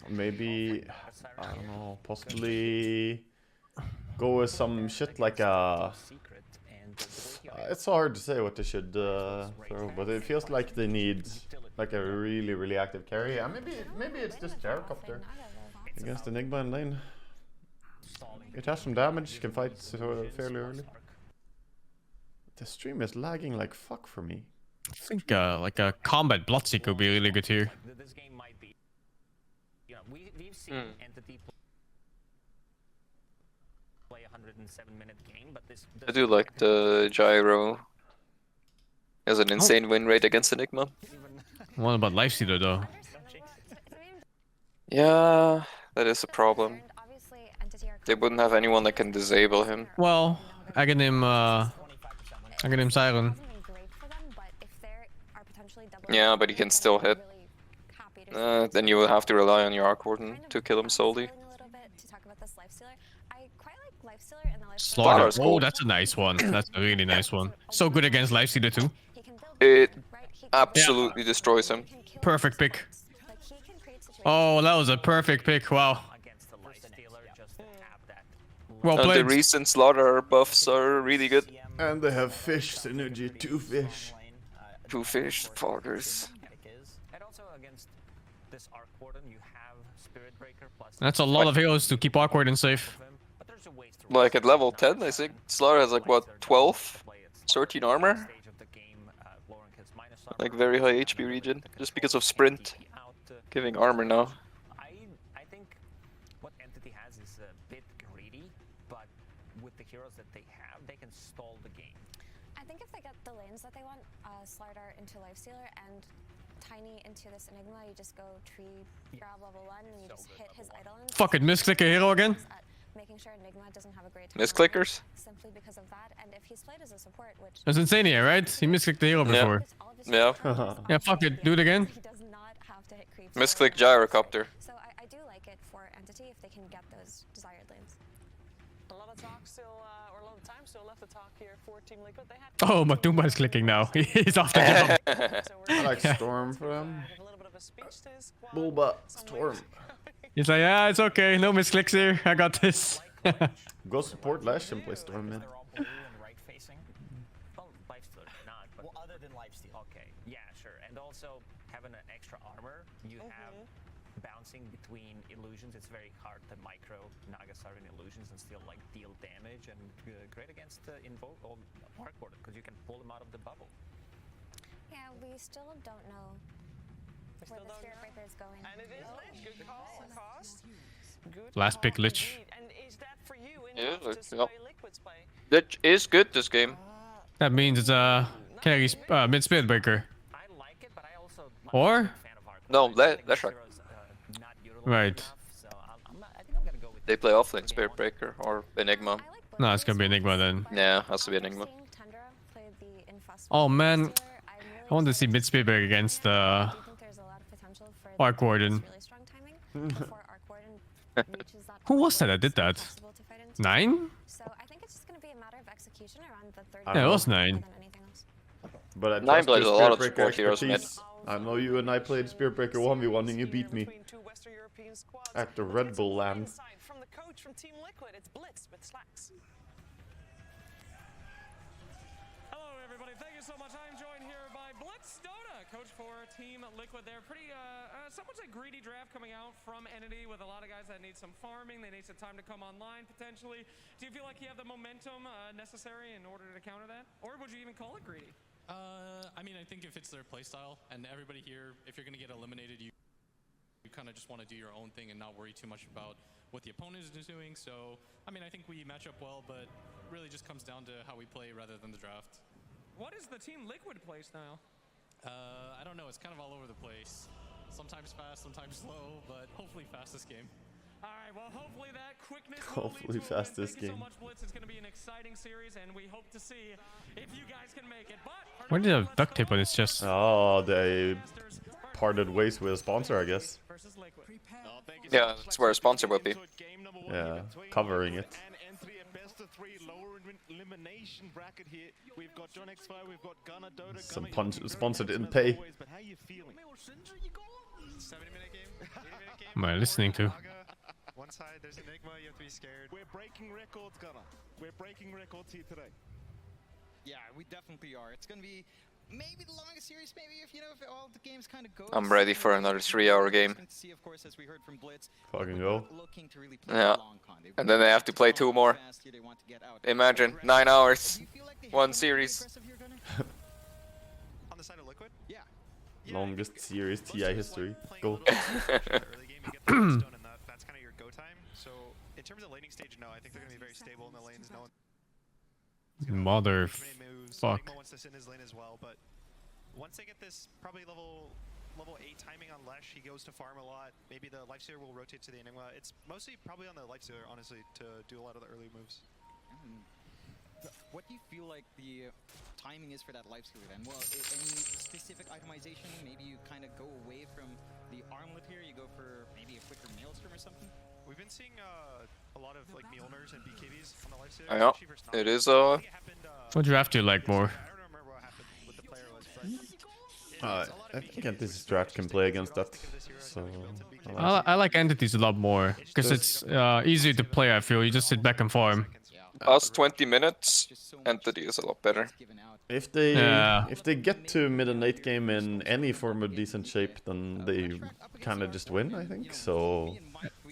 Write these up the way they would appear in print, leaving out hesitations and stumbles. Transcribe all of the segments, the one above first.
maybe, I don't know, possibly go with some shit like a... it's hard to say what they should throw, but it feels like they need like a really active carry. And maybe it's just Gyrocopter against Enigma in lane. It has some damage, can fight fairly early. The stream is lagging like fuck for me. I think like a combat Bloodseeker would be really good here. This game might be, you know, we've seen Entity play a 107-minute game, but this I do like the Gyro. Has an insane win rate against Enigma. What about Lifestealer though? Yeah, that is a problem. They wouldn't have anyone that can disable him. Well, Aghanim Siren. Yeah, but he can still hit. Then you will have to rely on your Arc Warden to kill him solely. Slaughter. Slaughter's cool. Oh, that's a nice one. That's a really nice one. So good against Lifestealer too. It absolutely destroys him. Perfect pick. Oh, that was a perfect pick. Wow. Well And played. the recent Slaughter buffs are really good. And they have fish synergy, 2 fish. 2 fish, foggers. And also against this Arc Warden, you have Spirit Breaker plus. That's a lot of heroes to keep awkward and safe. But there's a way to Like at level 10, I think Slaughter has like what, 12? 13 armor? Like very high HP region, just because of sprint. Giving armor now. I think what Entity has is a bit greedy, but with the heroes that they have, they can stall the game. I think if they get the lanes that they want, Slardar into Lifestealer and Tiny into this Enigma, you just go tree grab level 1 and you just hit his idol. Fucking misclick a hero again. Making sure Enigma doesn't have a great time. Misclickers? Simply because of that, and if he's played as a support, which That's insane here, right? He misclicked the hero before. Yeah. Yeah, fuck it. Do it again. he does not have to hit creeps. Misclick Gyrocopter. So I do like it for Entity if they can get those desired lanes. A lot of talk still, or a lot of time still left to talk here for Team Liquid. They had Oh, Matumba is clicking now. He's off the jump. I like Storm for them. a little bit of a speech to his squad. Bulba, Storm. He's like, yeah, it's okay. No misclicks here. I got this. Go support Lash and play Storm mid. They're all blue and right facing. Well, Lifestealer not, but other than Lifesteal. Okay, yeah, sure. And also having an extra armor, you have bouncing between illusions. It's very hard to micro Nagasar in illusions and still like deal damage, and great against the Invoke or Arc Warden because you can pull them out of the bubble. Yeah, we still don't know where the Spirit Breaker is going. And it is Lich. Good call. Cost. Good Last pick, call Lich. indeed. And is that for you Yeah, enough like, to yep. sway Liquid's play? That is good this game. That means it's carry mid Spirit Breaker. I like it, but I also Or? I'm a fan of Arc No, Warden. I think that's this right. hero's, not utilized Right. enough, so I think I'm gonna go with They play offlane Spirit Breaker or Enigma. No, it's gonna be Enigma then. Yeah, has to be Enigma. Oh man, I want to see mid Spirit Breaker against Arc Warden. Who was that did that? 9? So I think it's just going to be a matter of execution around the third. Yeah, it was 9. But I Nine trust plays your a lot of Spirit Breaker support heroes mid. expertise. I know you and I played Spirit Breaker 1v1 and you beat me. Between two Western European squads. At the Red Bull land. Insight from the coach from Team Liquid. It's Blitz with Slacks. Hello, everybody. Thank you so much. I'm joined here by Blitz Dota, coach for Team Liquid. They're pretty, somewhat a greedy draft coming out from Entity with a lot of guys that need some farming. They need some time to come online potentially. Do you feel like you have the momentum necessary in order to counter that, or would you even call it greedy? I mean, I think if it's their playstyle, and everybody here, if you're gonna get eliminated, you kind of just want to do your own thing and not worry too much about what the opponent is doing. So, I mean, I think we match up well, but really just comes down to how we play rather than the draft. What is the Team Liquid play style? I don't know. It's kind of all over the place. Sometimes fast, sometimes slow, but hopefully fast this game. All right, well, hopefully that quickness Hopefully fast this Thank you so game. much, Blitz. It's going to be an exciting series, and we hope to see if you guys can make it. But Why did you have duct tape on his chest? Oh, they parted ways with a sponsor, I guess. versus Liquid. Yeah, that's where a sponsor would be. Yeah, covering it. Some sponsored didn't pay. 70-minute game, 80-minute game. Am I listening to? One side, there's Enigma, you have to be scared. We're breaking records, Gunnar. We're breaking records here today. Yeah, we definitely are. It's gonna be maybe the longest series, maybe if if all the games kind of go. I'm ready for another 3-hour game. See, of course, as we heard from Blitz, Fucking go. looking to really play Yeah. a long con. And then they have to play 2 more. They want to get out. Imagine, 9 hours. Do you feel like they One have to be series. aggressive here, Gunnar? On the side of Liquid? Yeah. Longest series TI history. Go. Early game, you get the stone and that's kind of your go time. So in terms of laning stage, no, I think they're gonna be very stable in the lanes. No one. Mother Moves. fuck. Enigma wants to sit in his lane as well, but once they get this probably level 8 timing on Lesh, he goes to farm a lot. Maybe the Lifestealer will rotate to the Enigma. It's mostly probably on the Lifestealer, honestly, to do a lot of the early moves. What do you feel like the timing is for that lifestealer then? Well, any specific itemization? Maybe you kind of go away from the armlet here. You go for maybe a quicker maelstrom or something. We've been seeing a lot of like Mjolnirs and BKBs on the Lifestealer. Yeah, especially versus it Noctis. is I think it happened, What draft do you like more? I don't remember what happened with the player list, but I think Anti's draft can play against that. So I like entities a lot more because it's easier to play. I feel you just sit back and farm. Past 20 minutes, Entity is a lot better. if they Yeah. if they get to mid and late game in any form of decent shape, then they kind of just win. I think so.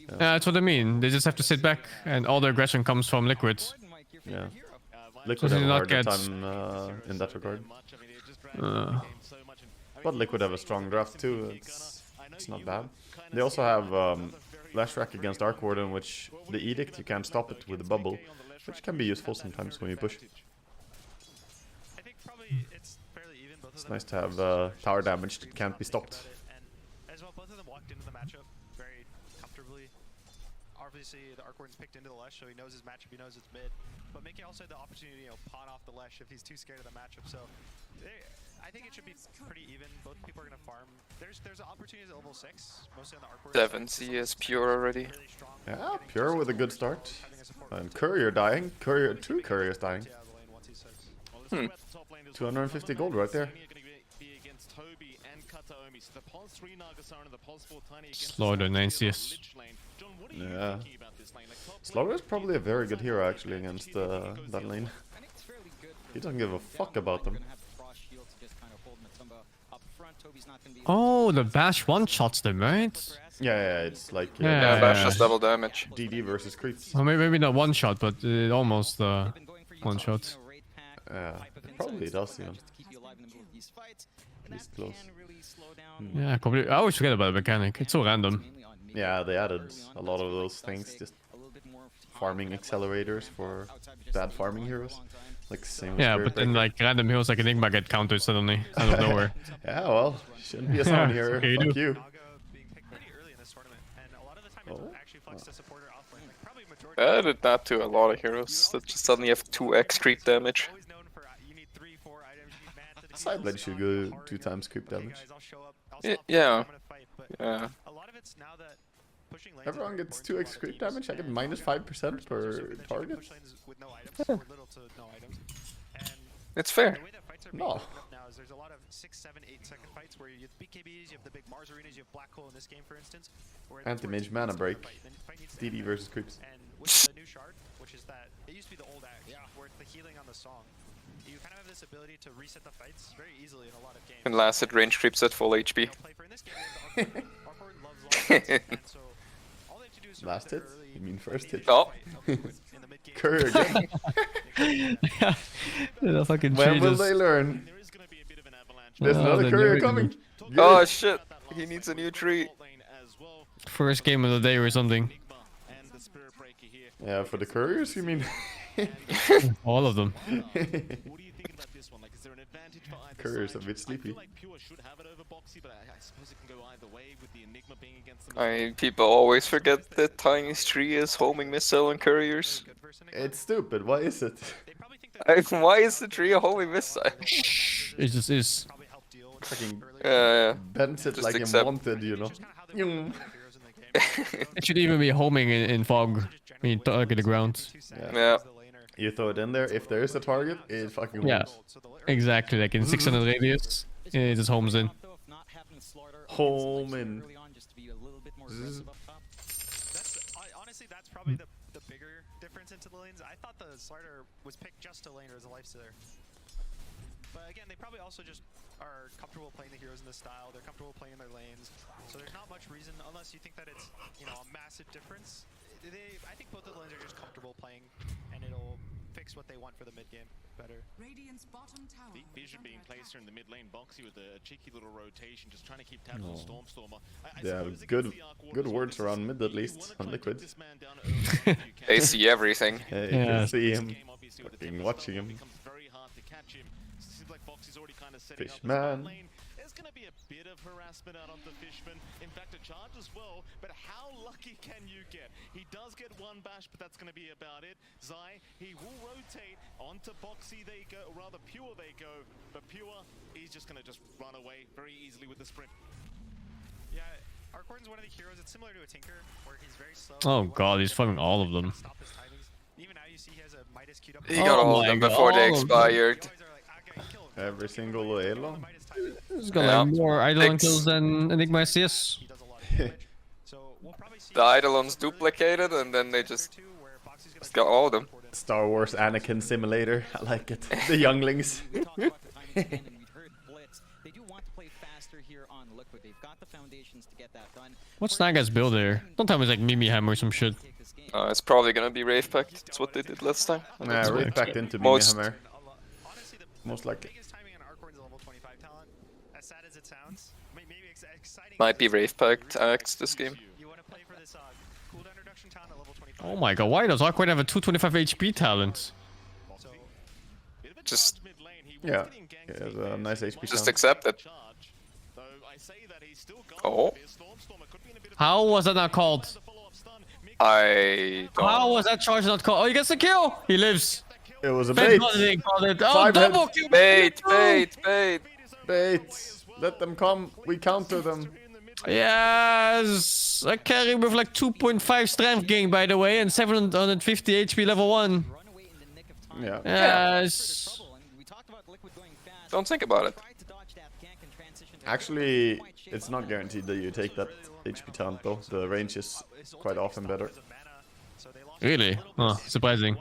Yeah, that's what I mean. They just have to sit back, and all the aggression comes from Liquid. Yeah. Liquid So have they a not harder get- time in that regard. But Liquid have a strong draft too. It's not bad. They also have Lash Rack against Arc Warden, which the Edict you can't stop it with a bubble, which can be useful sometimes when you push. I think probably it's fairly even. Both of It's them nice to have tower damage that can't be stopped. And as well, both of them walked into the matchup very comfortably. Obviously, the Arc Warden's picked into the Lesh, so he knows his matchup, he knows it's mid. But Mickey also had the opportunity to pawn off the Lesh if he's too scared of the matchup. So I think it should be pretty even. Both people are going to farm. There's opportunities at level 6, mostly on the Arc Warden. 7C is pure already. Really strong. Yeah, Pure with a good start. And Courier dying. Two Couriers dying. Yeah, the lane once he says. 250 gold right there. Slaughter 9 CS. Yeah. Slaughter is probably a very good hero actually against that lane. I think it's fairly good. He doesn't give a fuck about them. Oh, the bash one-shots them, right? Yeah, it's like Yeah. Yeah, Bash does double damage. DD versus creeps. Well, maybe not one-shot, but almost one-shot. Yeah, it probably does even. Least close. Yeah, completely. I always forget about the mechanic. It's so random. Yeah, they added a lot of those things, just farming accelerators for bad farming heroes. Like same with Yeah, Spirit but then Breaker. like random heroes like Enigma get countered suddenly out of nowhere. Yeah, well, shouldn't be a sound here. okay, you Fuck do. you. Naga being picked pretty early in this tournament, and a lot of the time Oh. it's actually flex to supporter offlane. Like probably majority. Added that to a lot of heroes that just suddenly have 2x creep damage. Always known for you need 3-4 items, you need mana to defeat Side lane boss, should so go hard. 2 times creep Okay, damage. guys, I'll show up. I'll Y- stop yeah. I'm gonna fight, but Yeah. a lot of it's now that pushing lanes is Everyone very gets important 2x to a lot of creep teams, damage. I get and minus Waga 5% first per position that you can target. push lanes with no items, or little to no items. And It's fair. the way that fights are being No. broken up now is there's a lot of 6, 7, 8-second fights where you have BKBs, you have the big Mars arenas, you have Black Hole in this game, for instance. Where that's where Anti-mage team mana needs to break. fight, then fight needs to DD end. versus creeps. And with the new shard, which is that it used to be the old axe, where it's the healing on the song. You kind of have this ability to reset the fights very easily in a lot of games. And last hit range creeps at full HP. You know, play for in this game, we have the Arc Warden loves long hits, and so all they have to do is Last reset hit? early, You mean first hit? Oh. in the mid game. Courier again. The fucking When will changes. they learn? There is going to be a bit of an avalanche. There's Oh, another they're courier never coming. gonna- Oh shit, he needs a new tree. First game of the day or something. Yeah, for the couriers, you mean? All of them. What do you think about this one? Like, is there an advantage for either Courier's side? a bit sleepy. I feel like Pure should have it over Boxy, but I suppose it can go either way with the Enigma being against them. I mean, people always forget that Tiny's tree is homing missile and couriers. It's stupid. Why is it? Why is the tree a homing missile? It just is. Fucking Yeah, bends it Just like accept. a wanted, you know. Yung. It should even be homing in fog when you target the ground. yeah. You throw it in there. If there is a target, it fucking Yeah. moves. Exactly, like in 600 radius, it just homes in. Home and early on just to be a little bit more Zzz. aggressive up top. Honestly, that's probably the bigger difference into the lanes. I thought the Slider was picked just to lane or as a lifestealer. But again, they probably also just are comfortable playing the heroes in this style. They're comfortable playing in their lanes. So there's not much reason, unless you think that it's, you know, a massive difference. I think both of the lanes are just comfortable playing, and it'll fix what they want for the mid game better. Radiant's bottom tower. The vision being placed here in the mid lane, Boxy with a cheeky little rotation, just trying to keep tabs on Stormstormer. yeah, good words around mid at least on Liquid. They see everything. You Yeah. can see him fucking watching him. Fishman. There's going to be a bit of harassment out of the Fishman. In fact, a charge as well. But how lucky can you get? He does get one bash, but that's going to be about it. Zai, he will rotate onto Boxy. They go, or rather Pure they go. But Pure, he's just going to just run away very easily with the sprint. Yeah, Arcordon's one of the heroes. It's similar to a Tinker, where he's very slow. Oh god, he's fucking all of them. Stop his timings. Even now you see he has a Midas queued up. He got all of them before they expired. Every single Elo. He's got like more Eidolon kills than Enigma CS. The Eidolons duplicated, and then they just got all of them. Star Wars Anakin Simulator. I like it. The younglings. What's Naga's build there? Don't tell me it's like Mimi Hammer or some shit. It's probably gonna be Wraith Pact. That's what they did last time. Nah, Wraith Pact into Most- Hammer. Most likely. Might be Wraith Pact Axe this game. Oh my god, why does Awkward have a 225 HP talent? Just Yeah. He has a nice HP Just count. accept it. Oh, How was that not called? I don't. How was that charge not called? Oh, he gets the kill! He lives! It was a Thank bait. God they didn't call it. Oh, Five double heads. kill! Bait, bait, bait. Bait. Let them come. We counter them. Yes! A carry with like 2.5 strength gain, by the way, and 750 HP level 1. Yeah. Yes! Don't think about it. Actually, it's not guaranteed that you take that HP talent though. The range is quite often better. Really? Oh, surprising.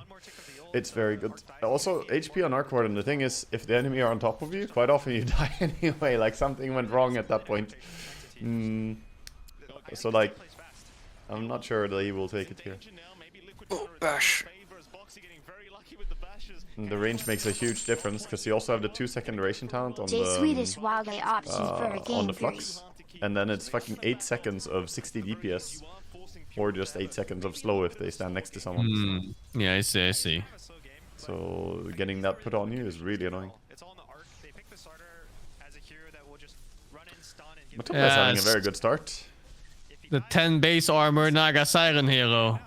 It's very good. Also, HP on Arcward, and the thing is, if the enemy are on top of you, quite often you die anyway, like something went wrong at that point. So like, I'm not sure that he will take it here. Oh, bash. And the range makes a huge difference, because you also have the 2-second duration talent on Swedish Waga option for a game on the flux. And then it's fucking 8 seconds of 60 DPS. Or just 8 seconds of slow if they stand next to someone. Yeah, I see, I see. So getting that put on you is really annoying. Matopia is having a very good start. The 10 base armor Naga Siren hero.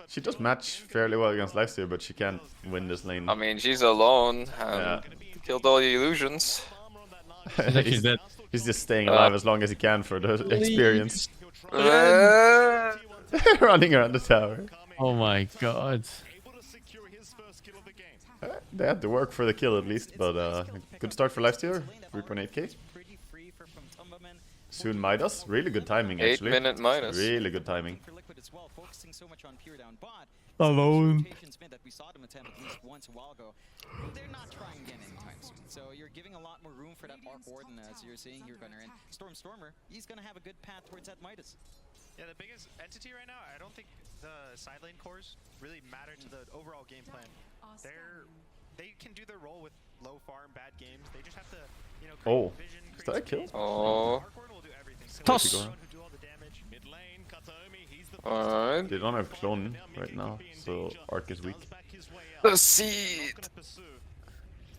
She does match fairly well against Lifesteal, but she can't win this lane. I mean, she's alone and killed all the illusions. he's, he's just staying alive as long as he can for the experience. Running around the tower. Oh my god. They had to work for the kill at least, but good start for Lifestealer. 3.8k. Soon Midas. Really good timing actually. 8-minute Midas. Really good timing. Alone. They're not trying again anytime soon. So you're giving a lot more room for that Arc Warden, as you're seeing here, Gunner. And Stormer, he's going to have a good path towards that Midas. Yeah, the biggest entity right now, I don't think the side lane cores really matter to the overall game plan. They can do their role with low farm, bad games. They just have to, you know, Oh, vision, is that a kill? Oh. Toss! Alright. They don't have clone right now, so Arc is weak. The seed!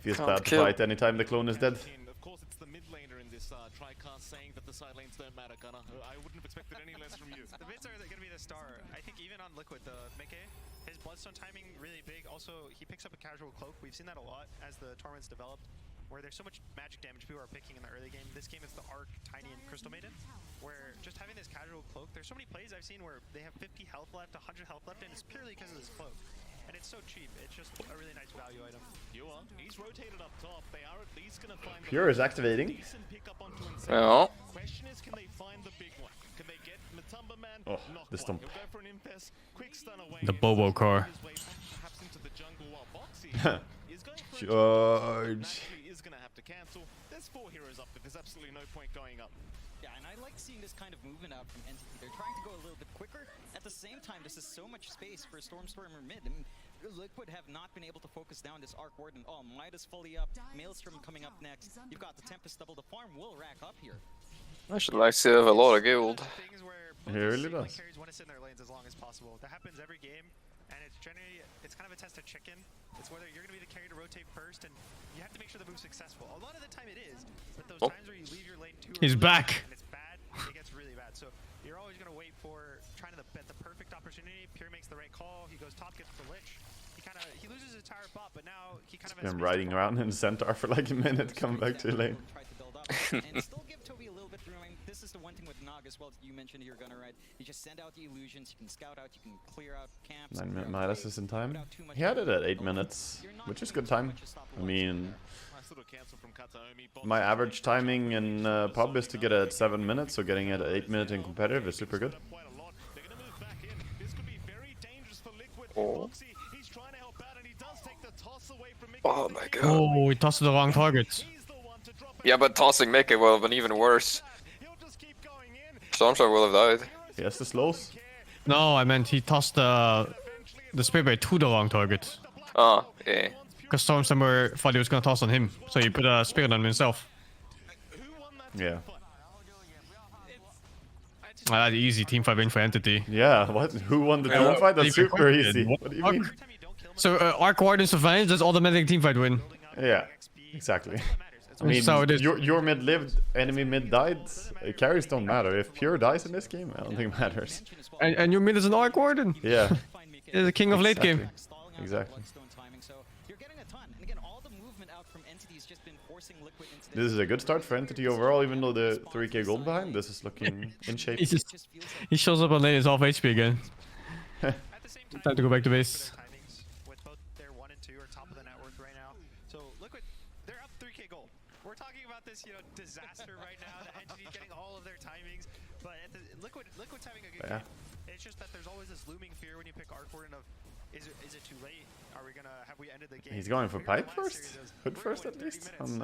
Feels Can't bad to kill. fight anytime the clone is dead. Of course, it's the mid laner in this TriCast saying that the side lanes don't matter, Gunner. I wouldn't have expected any less from you. The mids are going to be the star. I think even on Liquid, the Mickey, his Bloodstone timing really big. Also, he picks up a casual cloak. We've seen that a lot as the Torments developed, where there's so much magic damage people are picking in the early game. This game it's the Arc, Tiny, and Crystal Maiden, where just having this casual cloak, there's so many plays I've seen where they have 50 health left, 100 health left, and it's purely because of this cloak. and it's so cheap. It's just a really nice value item. He's rotated up top. They are at least gonna find Pure is activating. decent pickup onto Well, Question is, can they find the big one? Can they get Matumba Man? Oh, Not the quite. stomp. He'll go for an impes, quick stun away. The Bobo car. His way perhaps into the jungle while Boxy is going for a Charge. naturally is gonna have to cancel. There's 4 heroes up, but there's absolutely no point going up. Yeah, and I like seeing this kind of movement out from Entity. They're trying to go a little bit quicker. At the same time, this is so much space for Stormstormer mid. I mean, Liquid have not been able to focus down this Arc Warden. Oh, Midas fully up. Maelstrom coming up next. You've got the Tempest double. The farm will rack up here. I should like to have a lot of guild. Things where He really single does. carries want to sit in their lanes as long as possible. That happens every game, and it's generally kind of a test of chicken. It's whether you're going to be the carry to rotate first, and you have to make sure the move's successful. A lot of the time it is, but those times where you leave your lane too He's early back. and it's bad, it gets really bad. So you're always going to wait for trying to bet the perfect opportunity. Pure makes the right call. He goes top, gets the lich. He loses his entire bot, but now he kind of has I'm space riding to around in the centaur for like a minute, come back to the lane. Try to build up and still give Toby a little bit room. I mean, this is the one thing with Nog as well. You mentioned your gunner, right? You just send out the illusions. You can scout out. You can clear out camps. 9 minute Midas is in time. He had it at 8 minutes, which is good time. I mean, Nice little cancel from Kataomi. my average timing in pub is to get it at 7 minutes, so getting it at 8 minutes in competitive is super good. Quite a lot. They're gonna move back in. This could be very dangerous for Liquid. Oh. Boxy, he's trying to help out, and he does take the toss away from Mickey. Oh my god. Oh, he tossed the wrong target. He's the one to drop it. Yeah, but tossing Mickey would have been even worse. He'll just keep going in. Stormstorm will have died. He has the slows. No, I meant he tossed the Spearblade to the wrong target. Ah, yeah. Because Stormstormer thought he was gonna toss on him, so he put a Spirit on himself. Yeah. Ah, that's easy team fight win for Entity. Yeah, what? Who won the team fight? That's super easy. What do you mean? So Arc Warden survives, that's automatic team fight win. Yeah, exactly. I mean, So it is. your mid lived, enemy mid died. Carries don't matter. If Pure dies in this game, I don't think it matters. And your mid is an Arc Warden. Yeah. He's the king of late game. Exactly. So you're getting a ton. And again, all the movement out from Entity has just been forcing Liquid into This is a good start for Entity overall, even though the 3k gold behind. This is looking in shape. He shows up on lane, he's half HP again. Time to go back to base. timings with both their 1 and 2 are top of the network right now. So Liquid, they're up 3k gold. We're talking about this, disaster right now. The Entity getting all of their timings, but Liquid's having a good game. It's just that there's always this looming fear when you pick Arc Warden of, is it too late? Have we ended the game? He's going for pipe first? Hood first at least? On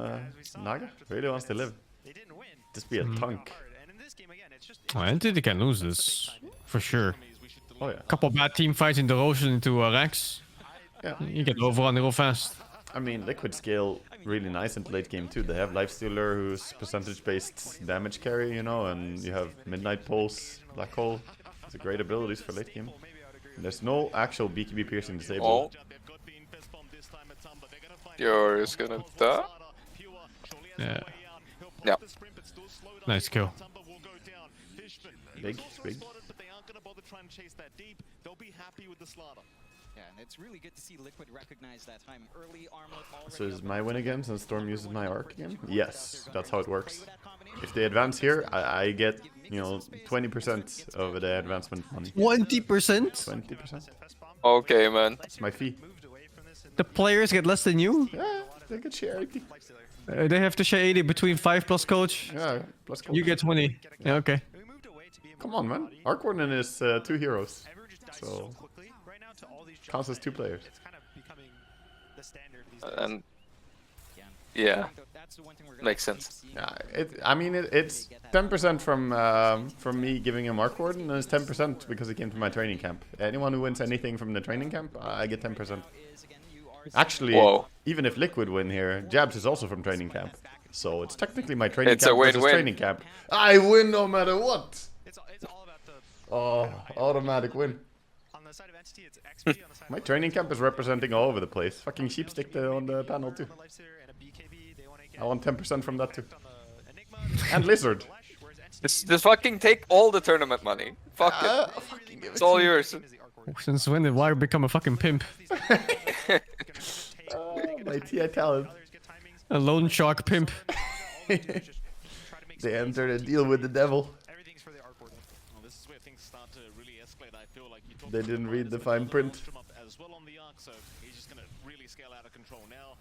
Naga? Really wants to live. They didn't win. Just be a tunk. And in this game again, it's just Oh, Entity can lose this. For sure. Oh yeah. Couple bad team fights in the Roshan into Rex. Yeah. You get overrun real fast. I mean, Liquid scale really nice into late game too. They have Lifestealer, who's percentage-based damage carry, and you have Midnight Pulse, Black Hole. It's a great abilities for late game. And there's no actual BKB piercing disable. Oh. You're just gonna die? Yeah. Yeah. Nice kill. Big. Yeah, and it's really good to see Liquid recognize that time. Early armlet already. So is this my win again since Storm uses my arc again? Yes, that's how it works. If they advance here, I get, 20% of the advancement money. 20%? 20%? Okay, man. That's my fee. The players get less than you? Yeah, they get share 80. They have to share 80 between 5 plus coach. Yeah, plus coach. You get 20. Yeah, okay. Come on, man. Arc Warden is 2 heroes. So, counts as 2 players. It's kind of becoming the standard these And yeah, makes sense. Yeah, it's 10% from me giving him Arc Warden, and it's 10% because he came to my training camp. Anyone who wins anything from the training camp, I get 10%. Actually, Whoa. even if Liquid win here, Jabs is also from training camp. So it's technically my training It's camp a versus win-win. training camp. I win no matter what! It's all about the Oh, automatic win. on the side of Entity, it's XP on the side My of training camp is representing all over the place. Fucking Sheepstick on the panel too. and a BKB, they want to get I want 10% from that too. on the Enigma, And Lizard. whereas Entity Just fucking take all the tournament money. Fuck it. Fucking give it It's all yours. is the Arc Warden. Since when did Waga become a fucking pimp? My TI talent. Others get timings. A lone shark pimp. Just try to make They entered a deal with the devil. everything's for the Arc Warden. Well, this is where things start to really escalate. split. I feel like you talked They about didn't read the Riders, fine but print. Maelstrom up as well on the arc, so he's just gonna really scale out of control now.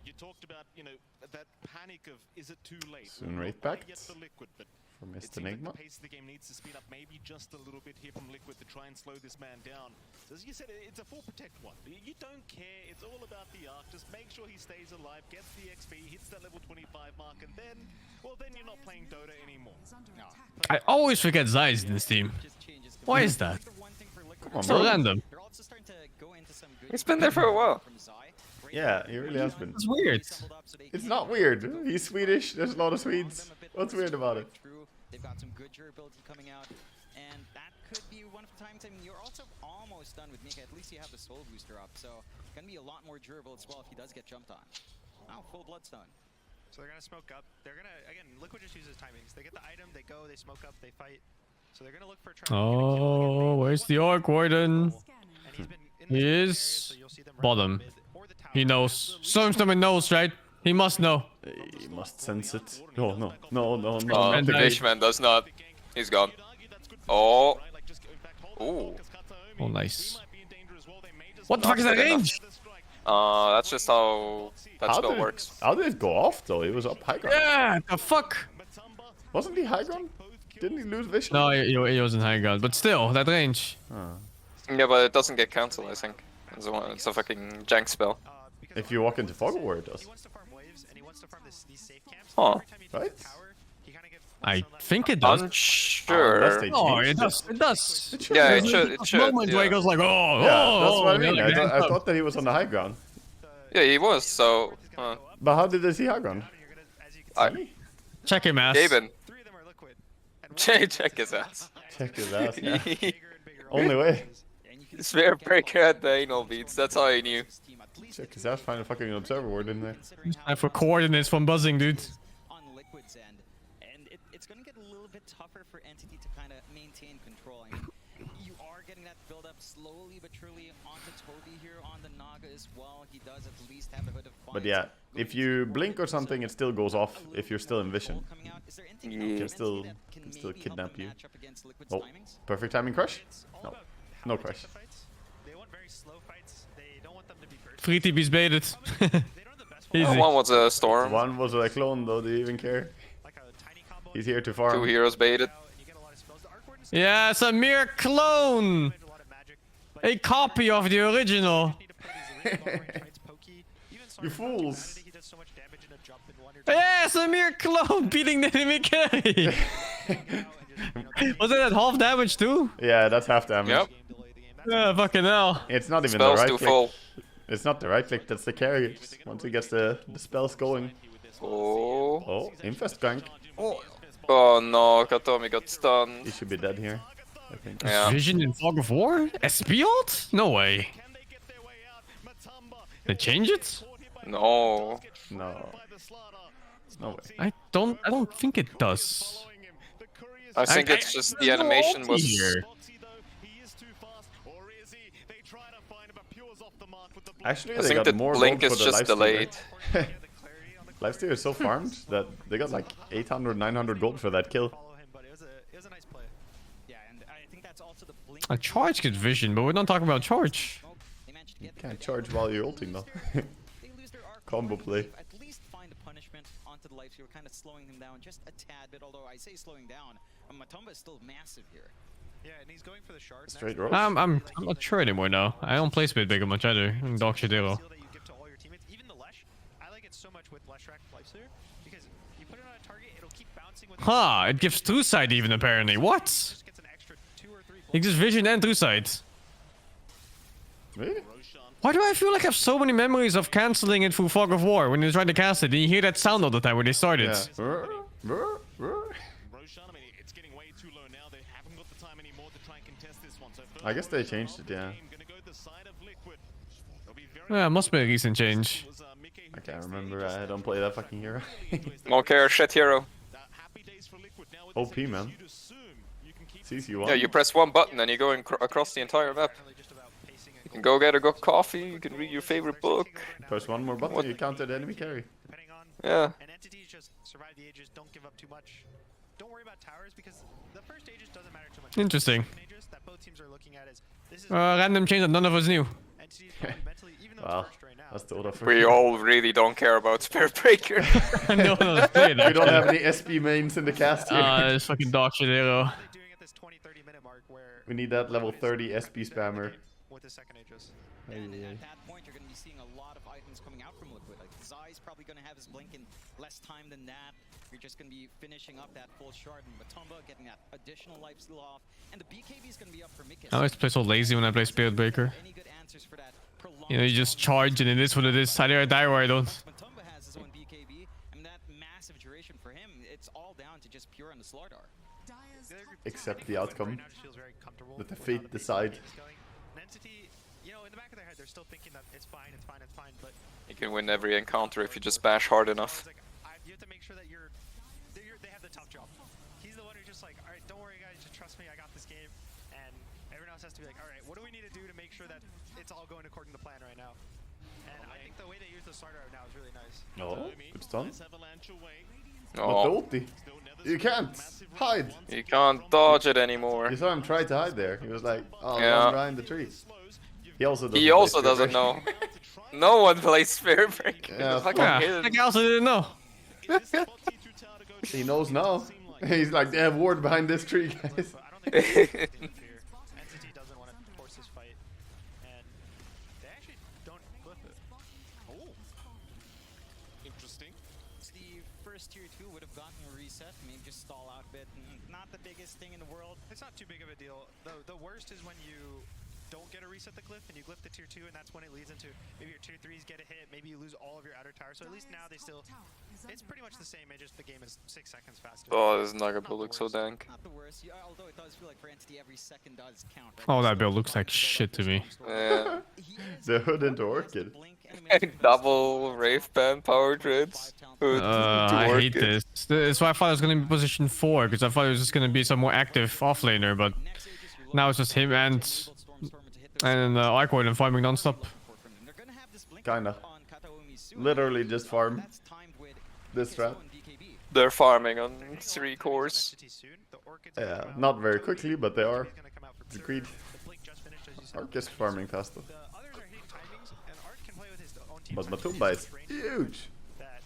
You talked about, you know, that panic of is it too late? Soon Not Wraith quite Pact yet for Liquid, but from it Mr. seems like Enigma. the pace of the game needs to speed up maybe just a little bit here from Liquid to try and slow this man down. So as you said, it's a full protect one. You don't care, it's all about the arc. Just make sure he stays alive, gets the XP, hits that level 25 mark, and then, well, then you're not playing Dota anymore. I always forget Zai's in this team. Why is that? Come on, So bro. random. He's been there for a while. Yeah, he really has been. It's weird. It's not weird. He's Swedish. There's a lot of Swedes. What's weird about it? They've got some good durability coming out, and that could be one of the times. I mean, you're also almost done with Mika. At least you have the soul booster up, so gonna be a lot more durable as well if he does get jumped on. Oh, full bloodstone. So they're gonna smoke up. They're gonna, again, Liquid just uses timings. They get the item, they go, they smoke up, they fight. So they're gonna look for a try. Oh, where's the Orc Warden? And he's been in He this area, is so you'll see them right bottom. mid or the tower. He knows. Stormstormer knows, right? He must know. He must sense it. No, no, no, no, no. Oh, And the I- Fishman does not. He's gone. Oh. Ooh. Oh, nice. What the fuck is that range? That's just how that spell works. How did it go off though? He was up high ground. Yeah, the fuck? Wasn't he high ground? Didn't he lose vision? No, he wasn't high ground, but still, that range. Yeah, but it doesn't get cancelled, I think. It's a fucking jank spell. If you walk into fog war, it does. He wants to farm waves, and he wants to farm these safe camps. Huh. Every time he Right? takes tower, he kind of gets I think it does. Unless Unsure. they Oh, changed it does. It does. It should. Yeah, There's it should. It A should. moment where he Yeah. goes like, oh, Yeah, oh, that's what I oh, mean. yeah, I yeah. thought that he was on the high ground. Yeah, he was. So, But how did they see high ground? Check him, ass. Gaben, Three of them are Liquid. And check his ass. Check his ass. Yeah. bigger and bigger. Only way. Sphere breaker at the anal beats. That's how I knew. Check his ass. Find a fucking observer ward in there. Time for coordinates from buzzing, dude. On Liquid's end, and it's going to get a little bit tougher for Entity to kind of maintain control. I mean, you are getting that build up slowly but surely onto Toby here on the Naga as well. He does at least have a bit of fun. But yeah, if you blink or something, it still goes off if you're still in vision. Yeah. Can still kidnap you. Oh, perfect timing crush? No. No crush. They want very slow fights. They don't want them to be burst. Free TP's baited. They don't have the best Easy. One was a storm. One was a clone though, do you even care? like a tiny combo. He's here to Two farm. heroes baited. And you get a lot of spells. The Arc Warden's Yeah, it's a mere clone. a lot of magic. But A copy of the original. you need to play these really long range fights, pokey. Even You Sark's fools. vanity, he does so much damage in a jump in one or two. Yeah, it's a mere clone beating the enemy carry. Wasn't that half damage too? Yeah, that's half damage. Yep. Yeah, fucking hell. It's not even Spells the too right click. full. It's not the right click, that's the carry. Once he gets the spells going. Oh. Oh, infest gank. Oh no, Katomi got stunned. He should be dead here, I think. Yeah. Vision in Fog of War? SP ult? No way. They change it? No. No. No way. I don't think it does. I think it's just the animation was. Here. Actually, I they think got the more blink gold is for the just lifestealer. delayed. Lifestealer is so farmed that they got like 800, 900 gold for that kill. Follow him, but it was a nice play. Yeah, and I think that's also the blink. A charge gets vision, but we're not talking about charge. They managed to You get can't charge while you're ulting though. They lose their arc Combo Warden, play. At least find a punishment onto the life stealer, kind of slowing him down just a tad bit. Although I say slowing down, Matumba is still massive here. Yeah, and he's going for the shard. Straight rope. I'm not sure anymore now. I don't play Spit Bigger much either. I'm dog shit hero. Seal that you give to all your teammates, even the Lesh. I like it so much with Lesh Rack Lifestealer because you put it on a target, it'll keep bouncing with. Ha! It gives two side even apparently. What? Just gets an extra 2 or 3 It gives vision and two side. Really? Why do I feel like I have so many memories of canceling it through Fog of War when you're trying to cast it and you hear that sound all the time when they started? Yeah. Roshan, I mean, it's getting way too low now. They haven't got the time anymore to try and contest this one. So I guess they changed it, yeah. Gonna go the side of Liquid. They'll be very Yeah, must be a recent change. was, Mickey who I can't takes the remember, lead. I don't play that fucking hero. Don't care, shit hero. Happy days for Liquid. Now with OP, this man. you'd assume you can keep CC1. Yeah, you press one button and you're going across the entire map. just about pacing You can go get a cup of coffee, you can read your favorite book. Press one more button, What? you counter the enemy carry. depending on Yeah. and entities just survive the ages, don't give up too much. don't worry about towers because the first Aegis doesn't matter too much. Interesting. The second Aegis that both teams are looking at is this is Random change that none of us knew. Entity's probably mentally, even though Wow, it's first right now. that's Dota for We you. all really don't care about Spirit Breaker. No one else played We don't actually. have any SP mains in the cast here. This fucking dog shit hero. What are they doing at this 20-30 minute mark where We need that level 30 SP spammer. with the second Aegis? And at that point, you're going to be seeing a lot of items coming out from Liquid. Like Zai's probably going to have his blink in less time than that. You're just going to be finishing up that full shard, and Matumba getting that additional life steal off, and the BKB is going to be up for Mikis. I always play so lazy when I play Spirit Breaker. Any good answers for that prolonged You know, you just charge and it is what it is. I die or I don't. Matumba has his own BKB, and that massive duration for him, it's all down to just pure on the Slardar. Accept the outcome. Right now just feels very comfortable Let the with how fate base decide. game is going. An Entity, you know, in the back of their head, they're still thinking that it's fine, it's fine, it's fine, but You can win every encounter if you just bash hard enough. it's like, you have to make sure that they have the tough job. He's the one who's just like, all right, don't worry guys, just trust me, I got this game. And everyone else has to be like, all right, what do we need to do to make sure that it's all going according to plan right now? And I think the way they use the starter right now is really nice. Oh, good stun. Oh, But the ulti. You can't hide. you can't dodge it anymore. You saw him try to hide there. He was like, oh, Yeah. I'm behind the tree. He also doesn't. He play also Spirit doesn't Breaker. know. No one plays Spirit Breaker. Yeah, Fucking Yeah, hidden. like I also didn't know. He knows now. He's like, they have ward behind this tree, guys. But I don't think Entity doesn't want to force this fight. And they actually don't flip it. Oh, interesting. The first tier 2 would have gotten a reset, maybe just stall out a bit. Not the biggest thing in the world. It's not too big of a deal. The worst is when you don't get a reset the glyph and you glyph the tier 2, and that's when it leads into maybe your tier 3s get a hit, maybe you lose all of your outer towers. So at least now they still, it's pretty much the same, it just the game is 6 seconds faster. Oh, this Naga build looks so dank. Not the worst, although it does feel like for Entity every second does count. Right? Oh, that build looks like shit to me. Yeah. The hood into Orchid. Double Wraith Band power grids. I hate this. That's why I thought it was going to be position 4, because I thought it was just going to be some more active offlaner, but now it's just him and Icewarden farming non-stop. Kinda. Literally just farm. This strat. They're farming on 3 cores. Yeah, not very quickly, but they are. Agreed. Arc is farming faster. But Matumba is huge. That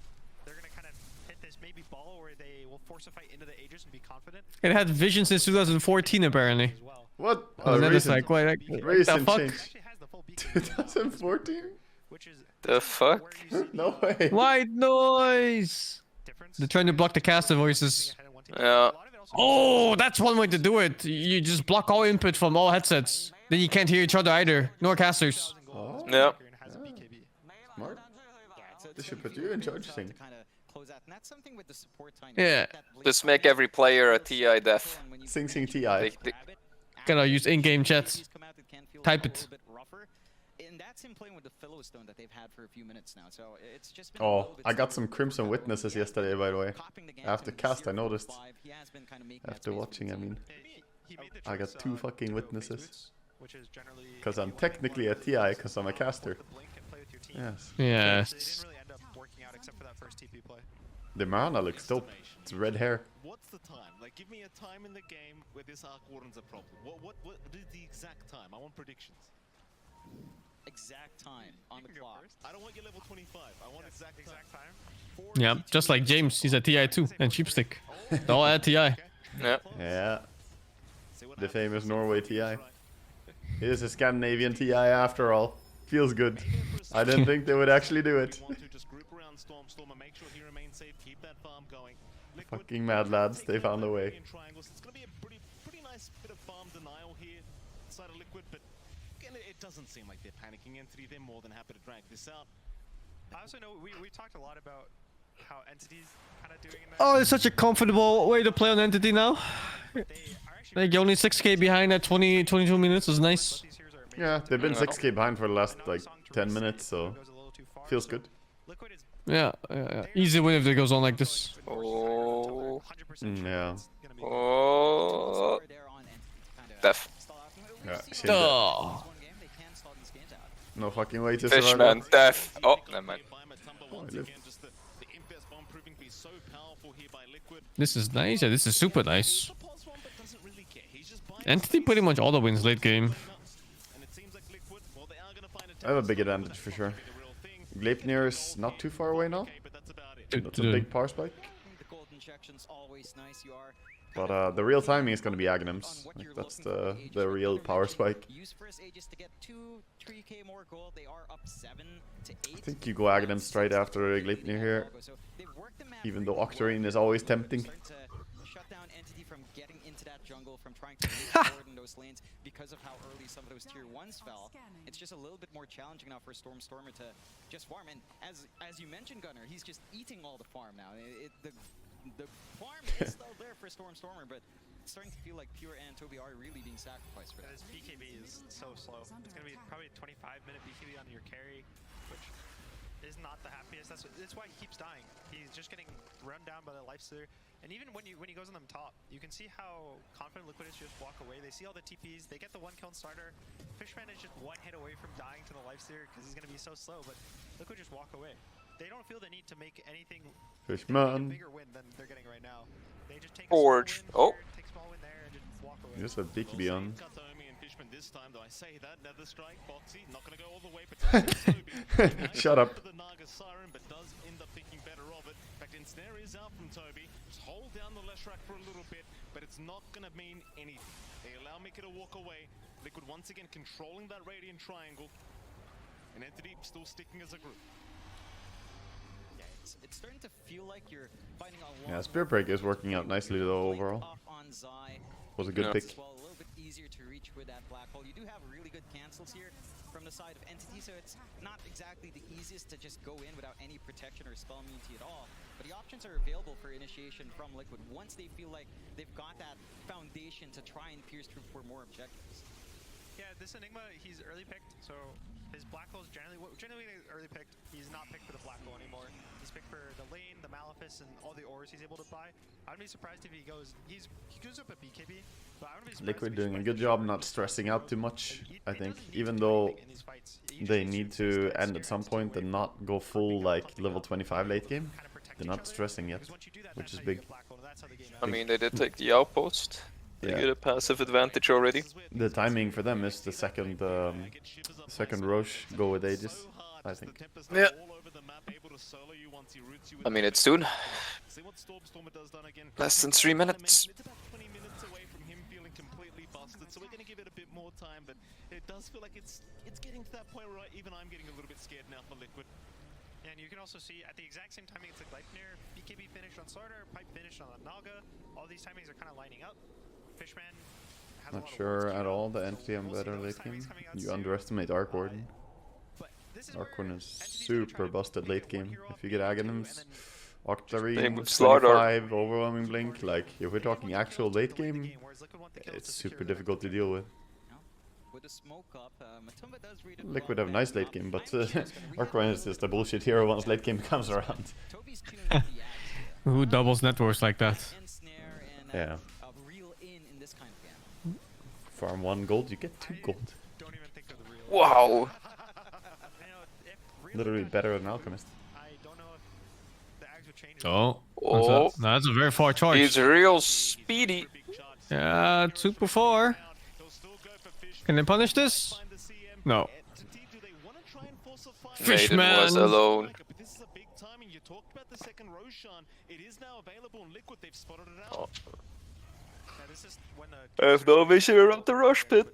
they're gonna kind of hit this maybe ball where they will force a fight into the Aegis and be confident. It had vision since 2014 apparently. What? And then it's like, wait, like, what the recent fuck? change. 2014? Which is The fuck? No way. White noise! They're trying to block the caster voices. Yeah. Oh, that's one way to do it. You just block all input from all headsets. Then you can't hear each other either, nor casters. Oh, Yeah. smart. They should put you in charge, thing. Yeah. Just make every player a TI def. Sing Sing TI. They- Gotta use in-game chat. Type it. And that's him playing with the Philostone that they've had for a few minutes now. So it's just been a Oh, little bit I got slow. some Crimson Witnesses yesterday, by the way. Copping the game After from cast, I 0 to noticed. 5. He has been kind of making that After space watching, I for mean. himself. I got 2 fucking witnesses. Which is generally Because I'm technically a TI, because I'm a caster. blink and play with your team. Yes. They Yes. didn't really end up working out except for that first TP play. The Marana looks dope. It's red hair. What's the time? Like, give me a time in the game where this Arc Warden's a problem. What is the exact time? I want predictions. Exact time on the clock. I don't want your level 25. I want exact time. Yeah, just like James, he's a TI too, and Sheepstick. They're all at TI. Yeah. Yeah. The famous Norway TI. It is a Scandinavian TI after all. Feels good. I didn't think they would actually do it. Want to just group around Storm and make sure he remains safe. Keep that farm going. Liquid, Fucking mad lads, they found a way. in triangles. It's gonna be a pretty nice bit of farm denial here inside of Liquid, but again, it doesn't seem like they're panicking. Entity, they're more than happy to drag this out. I also know we talked a lot about how Entity's kind of doing in that. Oh, it's such a comfortable way to play on Entity now. Like, you're only 6k behind at 22 minutes is nice. Yeah, they've been 6k behind for the last like 10 minutes, so feels good. Yeah, easy win if it goes on like this. Oh. Yeah. Oh. Def. Yeah, shit. Oh. No fucking way to survive. Fishman, def. Oh, never mind. Oh, I live. so powerful here by Liquid. This is nice. Yeah, this is super nice. The pause one, but doesn't really care. He's just buying Entity pretty much auto wins late game. and it seems like Liquid, well, they are gonna find I have a big advantage for sure. Gleipnir is not too far away now. That's a big power spike. The gold injection's always nice. You are But the real timing is going to be Aghanims. Like, that's the real power spike. use first ages to get 2-3k more gold. They are up 7 to 8. I think you go Aghanims straight after Gleipnir here. Even though Octarine is always tempting. Shut down Entity from getting into that jungle, from trying to move forward in those lanes because of how early some of those tier 1s fell. It's just a little bit more challenging now for Stormer to just farm. And as you mentioned, Gunnar, he's just eating all the farm now. The farm is still there for Stormer, but it's starting to feel like Pure and Toby are really being sacrificed for that. This BKB is so slow. It's going to be probably a 25-minute BKB on your carry, which is not the happiest. That's why he keeps dying. He's just getting run down by the Lifestealer. And even when he goes on them top, you can see how confident Liquid is to just walk away. They see all the TPs, they get the 1 kill starter. Fishman is just 1 hit away from dying to the Lifestealer because he's going to be so slow, but Liquid just walk away. They don't feel the need to make anything Fishman. a bigger win than they're getting right now. They just take Forge. a small win there and just walk away. Just a BKB on. This time, though, I say that Nether Strike, Boxy, not gonna go all the way, but Shut up. The Naga Siren, but does end up thinking better of it. In fact, Ensnare is out from Toby. Just hold down the Leshrac for a little bit, but it's not gonna mean anything. They allow Mika to walk away. Liquid once again controlling that Radiant Triangle. And Entity still sticking as a group. Yeah, it's starting to feel like you're fighting a lot. Yeah, Spear Break is working out nicely though overall. Was a good pick. Well, a little bit easier to reach with that black hole. You do have really good cancels here from the side of Entity, so it's not exactly the easiest to just go in without any protection or spell immunity at all. But the options are available for initiation from Liquid once they feel like they've got that foundation to try and pierce through for more objectives. Yeah, this Enigma, he's early picked, so his black hole is generally early picked. He's not picked for the black hole anymore. He's picked for the lane, the Malefice, and all the ores he's able to buy. I wouldn't be surprised if he goes up a BKB, but I wouldn't be surprised Liquid if he doing a just good job not stressing out too much, I think. Even though they need to end at some point and not go full like level 25 late game, they're not stressing yet, which is big. I mean, they did take the outpost. They get a passive advantage already. The timing for them is the second Roche go with Aegis, I think. Yeah. I mean, it's soon. Less than 3 minutes. So we're going to give it a bit more time, but it does feel like it's getting to that point where even I'm getting a little bit scared now for Liquid. And you can also see at the exact same timing it's like Leipnir, BKB finished on Starter, Pipe finished on Naga. All these timings are kind of lining up. Fishman has Not sure at all the Entity on better late game. You underestimate Arc Warden. Arc Warden is super busted late game. If you get Aghanims, Octarine, 25, overwhelming blink, like if we're talking actual late game, it's super difficult to deal with. Liquid have a nice late game, but Arc Warden is just a bullshit hero once late game comes around. Who doubles networks like that? Yeah. Farm 1 gold, you get 2 gold. Wow! Literally better than Alchemist. Oh, that's a very far charge. He's real speedy. Yeah, 2 per 4. Can they punish this? No. Fishman was alone. Oh. I have no vision around the rush pit.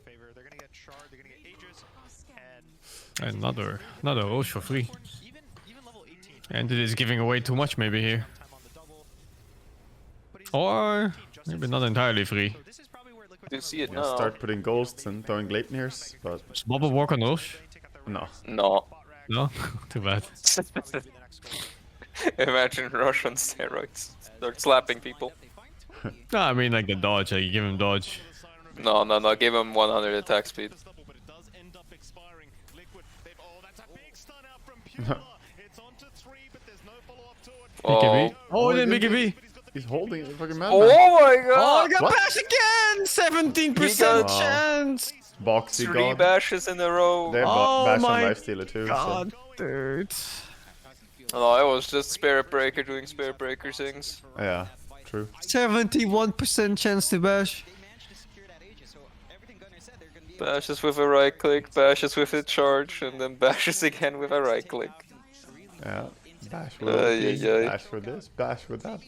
Another Roche for free. And it is giving away too much maybe here. Or maybe not entirely free. You see it now. Start putting ghosts and throwing Gleipnirs, but... Does Bubble work on Roche? No. No. No? Too bad. Imagine Rush on steroids. Start slapping people. No, I mean like the dodge, like you give him dodge. No, give him 100 attack speed. BKB. Oh, it didn't BKB. He's holding it, fucking man. Oh my god! Oh, I got bash again! 17% chance! Boxy 3 bashes in a row. They're oh bash my on Lifestealer too. God, So. dude. No, I was just Spirit Breaker doing Spirit Breaker things. Yeah, true. 71% chance to bash. Bashes with a right click, bashes with a charge, and then bashes again with a right click. Yeah. Bash with OP, yeah. bash for this, bash with that.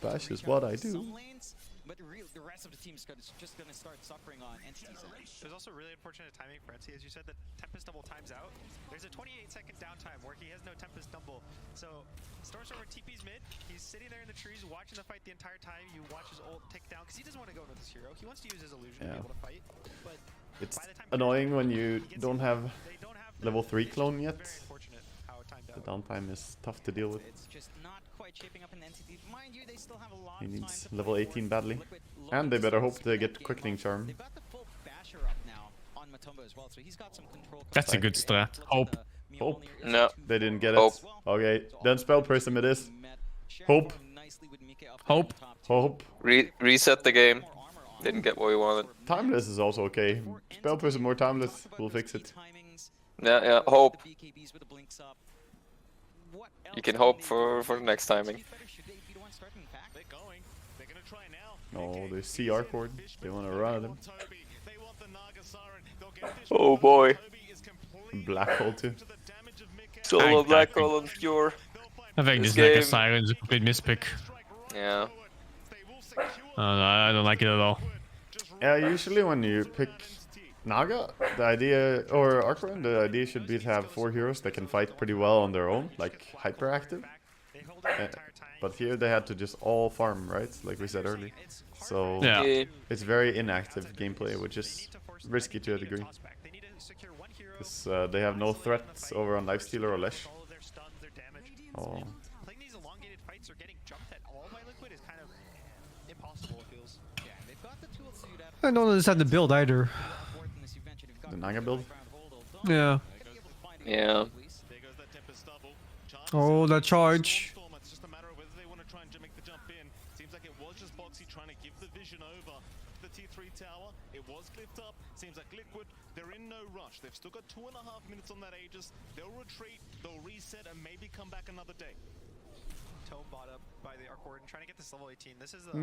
Bash is what I do. But the rest of the team is just gonna start suffering on entity side. There's also really unfortunate timing for Etsy, as you said, that Tempest double times out. There's a 28-second downtime where he has no Tempest double. So Stormstormer TP's mid, he's sitting there in the trees watching the fight the entire time. You watch his ult tick down, because he doesn't want to go into this hero. He wants to use his illusion to be able to fight. But it's annoying when you don't have level 3 clone yet. The downtime is tough to deal with. It's just not quite shaping up in entity. Mind you, they still have a lot He of time needs to level play 18 for. badly. Liquid And they better hope looks they to get game quickening up. charm. They've got the full basher up now on Matumbo as well, so he's got some control. That's a good strat. Hope. Hope. No. They didn't get Hope. it. Okay, then Spell Prism it is. Hope. Hope. Hope. Reset the game. Didn't get what we wanted. Timeless is also okay. Spell Prism more Timeless. We'll fix it. Yeah, hope. You can hope for the next timing. No, they see our cord. They want to run at him. Oh boy. Black hole too. Solo black hole on pure. I think This this Naga game- Siren is a complete mispick. Yeah. I don't like it at all. Yeah, usually when you pick Naga, the idea, or Arcane, the idea should be to have 4 heroes that can fight pretty well on their own, like hyperactive. But here they had to just all farm, right? Like we said earlier. So Yeah. it's very inactive gameplay, which is risky to a degree. Because they have no threats over on Lifestealer or Lesh. Oh. Playing these elongated fights or getting jumped at all by Liquid is kind of impossible, it feels. Yeah, they've got the tools to do that. I don't understand the build either. The Naga build? Yeah. Yeah. Oh, that charge. It's just a matter of whether they want to try and make the jump in. Seems like it was just Boxy trying to give the vision over to the T3 tower. It was clipped up. Seems like Liquid, they're in no rush. They've still got 2.5 minutes on that Aegis. They'll retreat, they'll reset, and maybe come back another day. Tome bought up by the Arc Warden, trying to get this level 18. This is the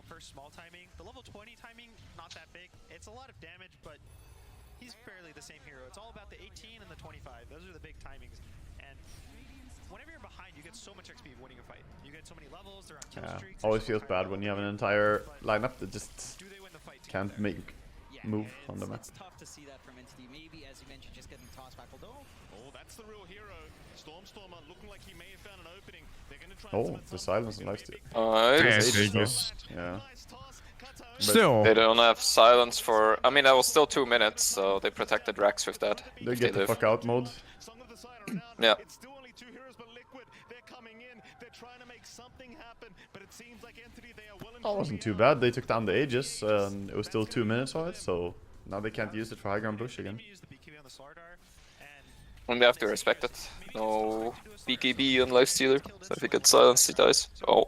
first small timing. The level 20 timing, not that big. It's a lot of damage, but he's fairly the same hero. It's all about the 18 and the 25. Those are the big timings. And whenever you're behind, you get so much XP winning a fight. You get so many levels, they're on kill streaks. Always feels bad when you have an entire lineup that just can't make move on the map. It's tough to see that from Entity. Maybe, as you mentioned, just getting tossed back. Although, Oh, that's the real hero. Stormstormer looking like he may have found an opening. They're going to try Oh, the silence and lifesteal. Alright. Yeah. Still. They don't have silence for. I mean, that was still 2 minutes, so they protected Rax with that. They if get the live. fuck out mode. Yeah. It's still only 2 heroes, but Liquid, they're coming in. They're trying to make something happen, but it seems like Entity, they are well and That wasn't too bad. They took down the Aegis, and it was still 2 minutes on it, so now they can't use it for high ground push again. And we have to respect it. No BKB on Lifestealer. So if he gets silenced, he dies. Oh.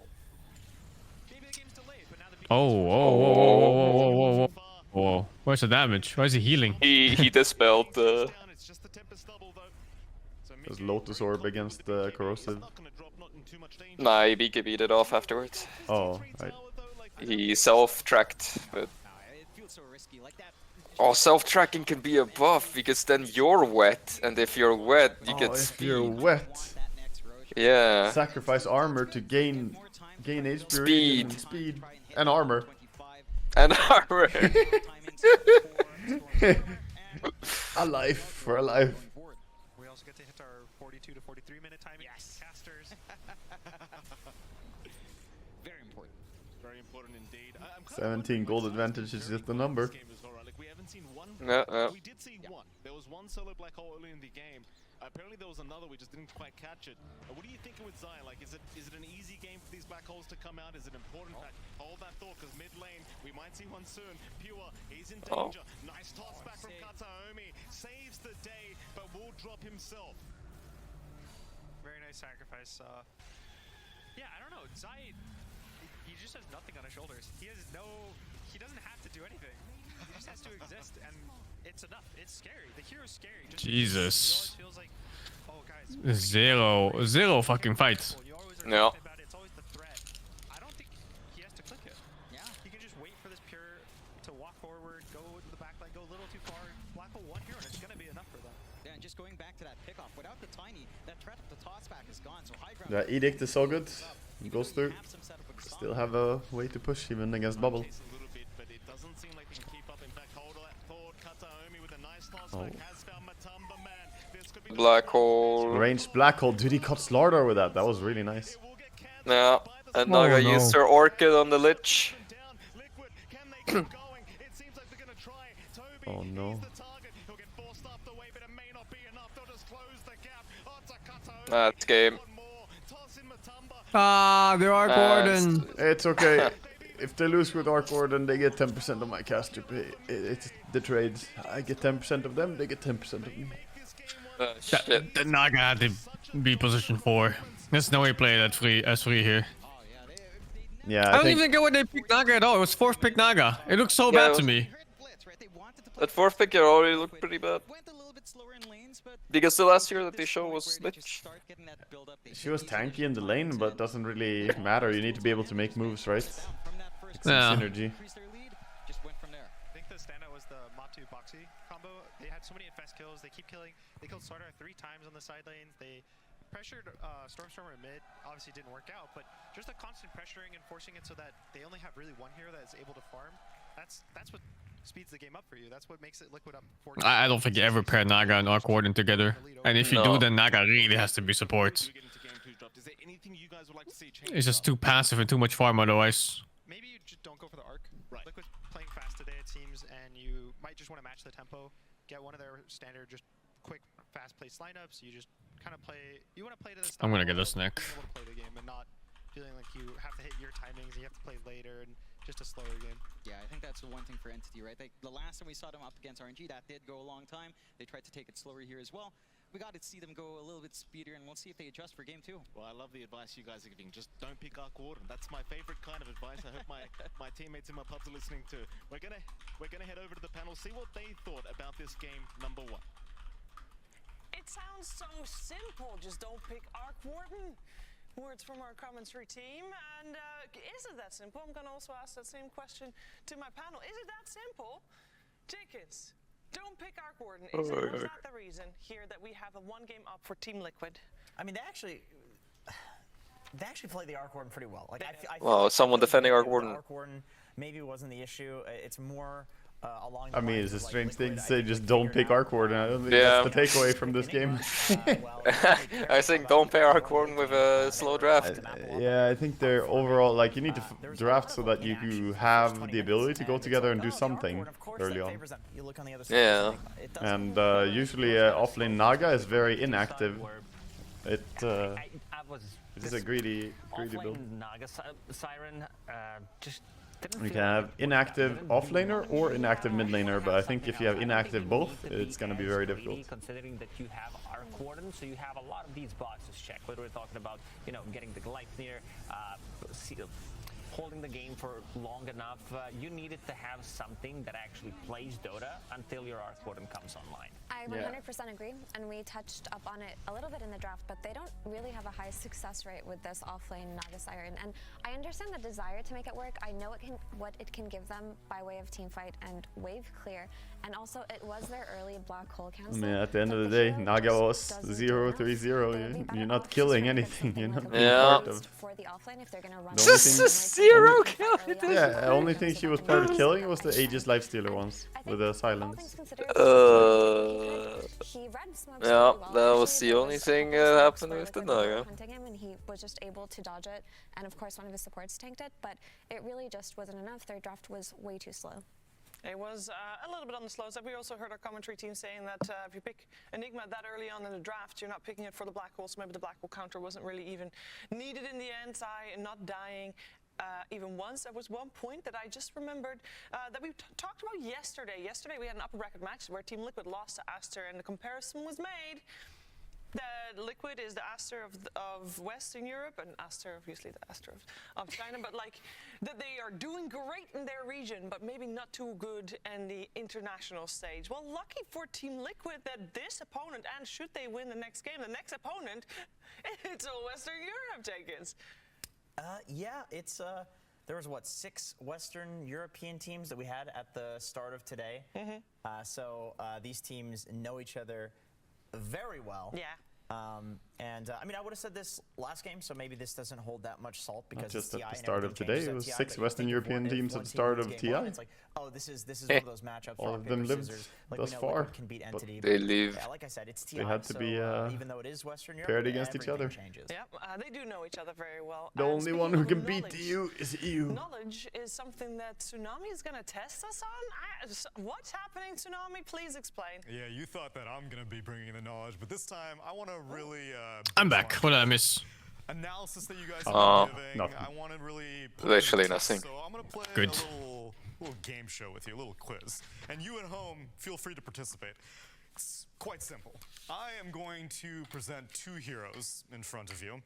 Whoa. Whoa. Where's the damage? Where's the healing? He dispelled the. There's Lotus Orb against the Corrosive. Nah, he BKB'd it off afterwards. Oh, right. He self-tracked, but... Oh, self-tracking can be a buff, because then you're wet, and if you're wet, you get if speed. you're wet, Yeah. sacrifice armor to gain HP Speed. and speed and armor. And armor. Alive for alive. We also get to hit our 42 to 43 minute timing. Yes. Casters. very important. Very important indeed. 17 gold advantage is just the number. We haven't seen one. Yeah. We did see one. There was one solo black hole early in the game. Apparently there was another, we just didn't quite catch it. What are you thinking with Zion? Like, is it an easy game for these black holes to come out? Is it important? Hold that thought, because mid lane, we might see one soon. Pure, he's in danger. Nice toss back from Kataomi. Saves the day, but will drop himself. Very nice sacrifice. Yeah, I don't know. Zai, he just has nothing on his shoulders. He doesn't have to do anything. He just has to exist, and it's enough. It's scary. The hero's scary. Just Jesus. feels like, oh guys, Zero fucking fights. you always are Yeah. about it. It's always the threat. I don't think he has to click it. Yeah. He can just wait for this pure to walk forward, go to the back line, go a little too far. Black hole one hero, and it's gonna be enough for them. Yeah, and just going back to that pickoff, without the tiny, that threat of the toss back is gone. So high ground. The edict is so good. It goes through. have some setup with Still have a way to push even against bubble. Chase a little bit, but it doesn't seem like they can keep up. In fact, hold that forward. Kataomi with a nice toss back has found Matamba, man. This could be Black hole. Ranged black hole. Dude, he caught Slardar with that. That was really nice. Yeah. And Oh, Naga no. used her Orchid on the Lich. down. Liquid, can they keep going? It seems like they're gonna try. Toby, Oh, no. he's the target. He'll get forced up the way, but it may not be enough. They'll just close the gap. Oh, it's a Kataomi. That's game. One more. Toss in Matamba. Ah, there are Gordon. It's okay. If they lose with Arc Warden, they get 10% of my caster pay. It's the trades. I get 10% of them, they get 10% of me. Shit. The Naga had to be position 4. There's no way play that S3 here. Yeah, I don't even get why they picked Naga at all. It was 4th pick Naga. It looks so Yeah, bad it to was- me. That 4th pick here already looked pretty bad. Went a little bit slower in lanes, but Because the last year that they showed was Lich. She was tanky in the lane, but doesn't really matter. You need to be able to make moves, right? It's some Yeah. synergy. just went from there. I think the standout was the Matu Boxy combo. They had so many infest kills. They keep killing. They killed Slardar 3 times on the side lane. They pressured Stormstormer mid. Obviously didn't work out, but just the constant pressuring and forcing it so that they only have really one hero that is able to farm. That's what speeds the game up for you. That's what makes it Liquid up. I don't think you ever pair Naga and Arc Warden together. And if you No. do, then Naga really has to be support. Do get into game 2 dropped. Is there anything you guys would like to see change? It's just too passive and too much farm otherwise. Maybe you just don't go for the arc. Right. Liquid's playing fast today, it seems, and you might just want to match the tempo. Get one of their standard, just quick, fast-paced lineups. You just kind of play. You want to play to the. I'm gonna style get a of snack. being able to play the game and not feeling like you have to hit your timings and you have to play later and just a slower game. Yeah, I think that's the one thing for Entity, right? Like, the last time we saw them up against RNG, that did go a long time. They tried to take it slower here as well. We got to see them go a little bit speedier, and we'll see if they adjust for game 2. Well, I love the advice you guys are giving. Just don't pick Arc Warden. That's my favorite kind of advice. I hope my teammates in my pubs are listening too. We're gonna head over to the panel, see what they thought about this game number 1. It sounds so simple. Just don't pick Arc Warden. Words from our commentary team. And is it that simple? I'm going to also ask that same question to my panel. Is it that simple? Tickets. Don't pick Arc Warden. Was that the reason here that we have a 1 game up for Team Liquid? I mean, they actually played the Arc Warden pretty well. Like, I feel Well, like someone they defending did Arc with Warden. Arc Warden maybe wasn't the issue. It's more along the I mean, lines it's a of, like, strange thing Liquid, to I say, think just they don't figured pick out Arc Warden. I don't think Yeah. that's the takeaway from this game. I think don't pair Arc Warden with a slow draft. Yeah, I think they're overall, like, you need to draft so that you have the ability to go together and do something early on. Yeah. And usually offlane Naga is very inactive. It is a greedy build. Naga Siren just didn't You feel can like have it was inactive that good. offlaner or inactive mid laner, but I think if you have inactive both, it's gonna be very difficult. Considering that you have Arc Warden, so you have a lot of these boxes checked. Whether we're talking about, you know, getting the Gleipnir, holding the game for long enough, you needed to have something that actually plays Dota until your Arc Warden comes online. I 100% agree, and we touched up on it a little bit in the draft, but they don't really have a high success rate with this offlane Naga Siren. And I understand the desire to make it work. I know what it can give them by way of teamfight and wave clear, and also it was their early black hole cancel. Yeah, at the end but of the day, hero Naga just was doesn't 0-3-0. do enough. You're not killing anything. You're not being Yeah. part of. For the offlane, if they're gonna run The only thing- Zero kill. Yeah, the only thing she was part of killing was the Aegis Lifestealer ones with the silence. Yeah, that was the only thing that happened with the Naga. Hunting him, and he was just able to dodge it, and of course one of his supports tanked it, but it really just wasn't enough. Their draft was way too slow. It was a little bit on the slow side. We also heard our commentary team saying that if you pick Enigma that early on in the draft, you're not picking it for the black hole, so maybe the black hole counter wasn't really even needed in the end. Sai not dying even once. There was one point that I just remembered that we talked about yesterday. Yesterday we had an upper bracket match where Team Liquid lost to Aster, and the comparison was made. that Liquid is the Aster of Western Europe, and Aster, obviously the Aster of China, but like that they are doing great in their region, but maybe not too good in the international stage. Well, lucky for Team Liquid that this opponent, and should they win the next game, the next opponent, it's a Western Europe Jenkins. Yeah, it's there was what, 6 Western European teams that we had at the start of today. So these teams know each other very well. Yeah. I mean, I would have said this last game, so maybe this doesn't hold that much salt because Just it's at TI the and start of everything today, changes it at was TI, 6 but Western think of European if teams one at the team start wins of game one, TI. it's like, oh, this is one of those matchups. All rock, of them paper, lived scissors. Like, thus we know far, Liquid can beat but Entity. they live. Yeah, like I said, it's TI. They had to so, be even though it is Western Europe, paired against each everything other. changes. Yep, they do know each other very well. The And only speaking one who of can beat knowledge, you is you. Knowledge is something that Tsunami is going to test us on. What's happening, Tsunami? Please explain. Yeah, you thought that I'm gonna be bringing the knowledge, but this time I want to really. I'm back. What did I miss? Analysis that you guys have been giving. nothing. I want to really. Literally nothing. So I'm gonna play Good. a little game show with you, a little quiz, and you at home feel free to participate. It's quite simple. I am going to present 2 heroes in front of you,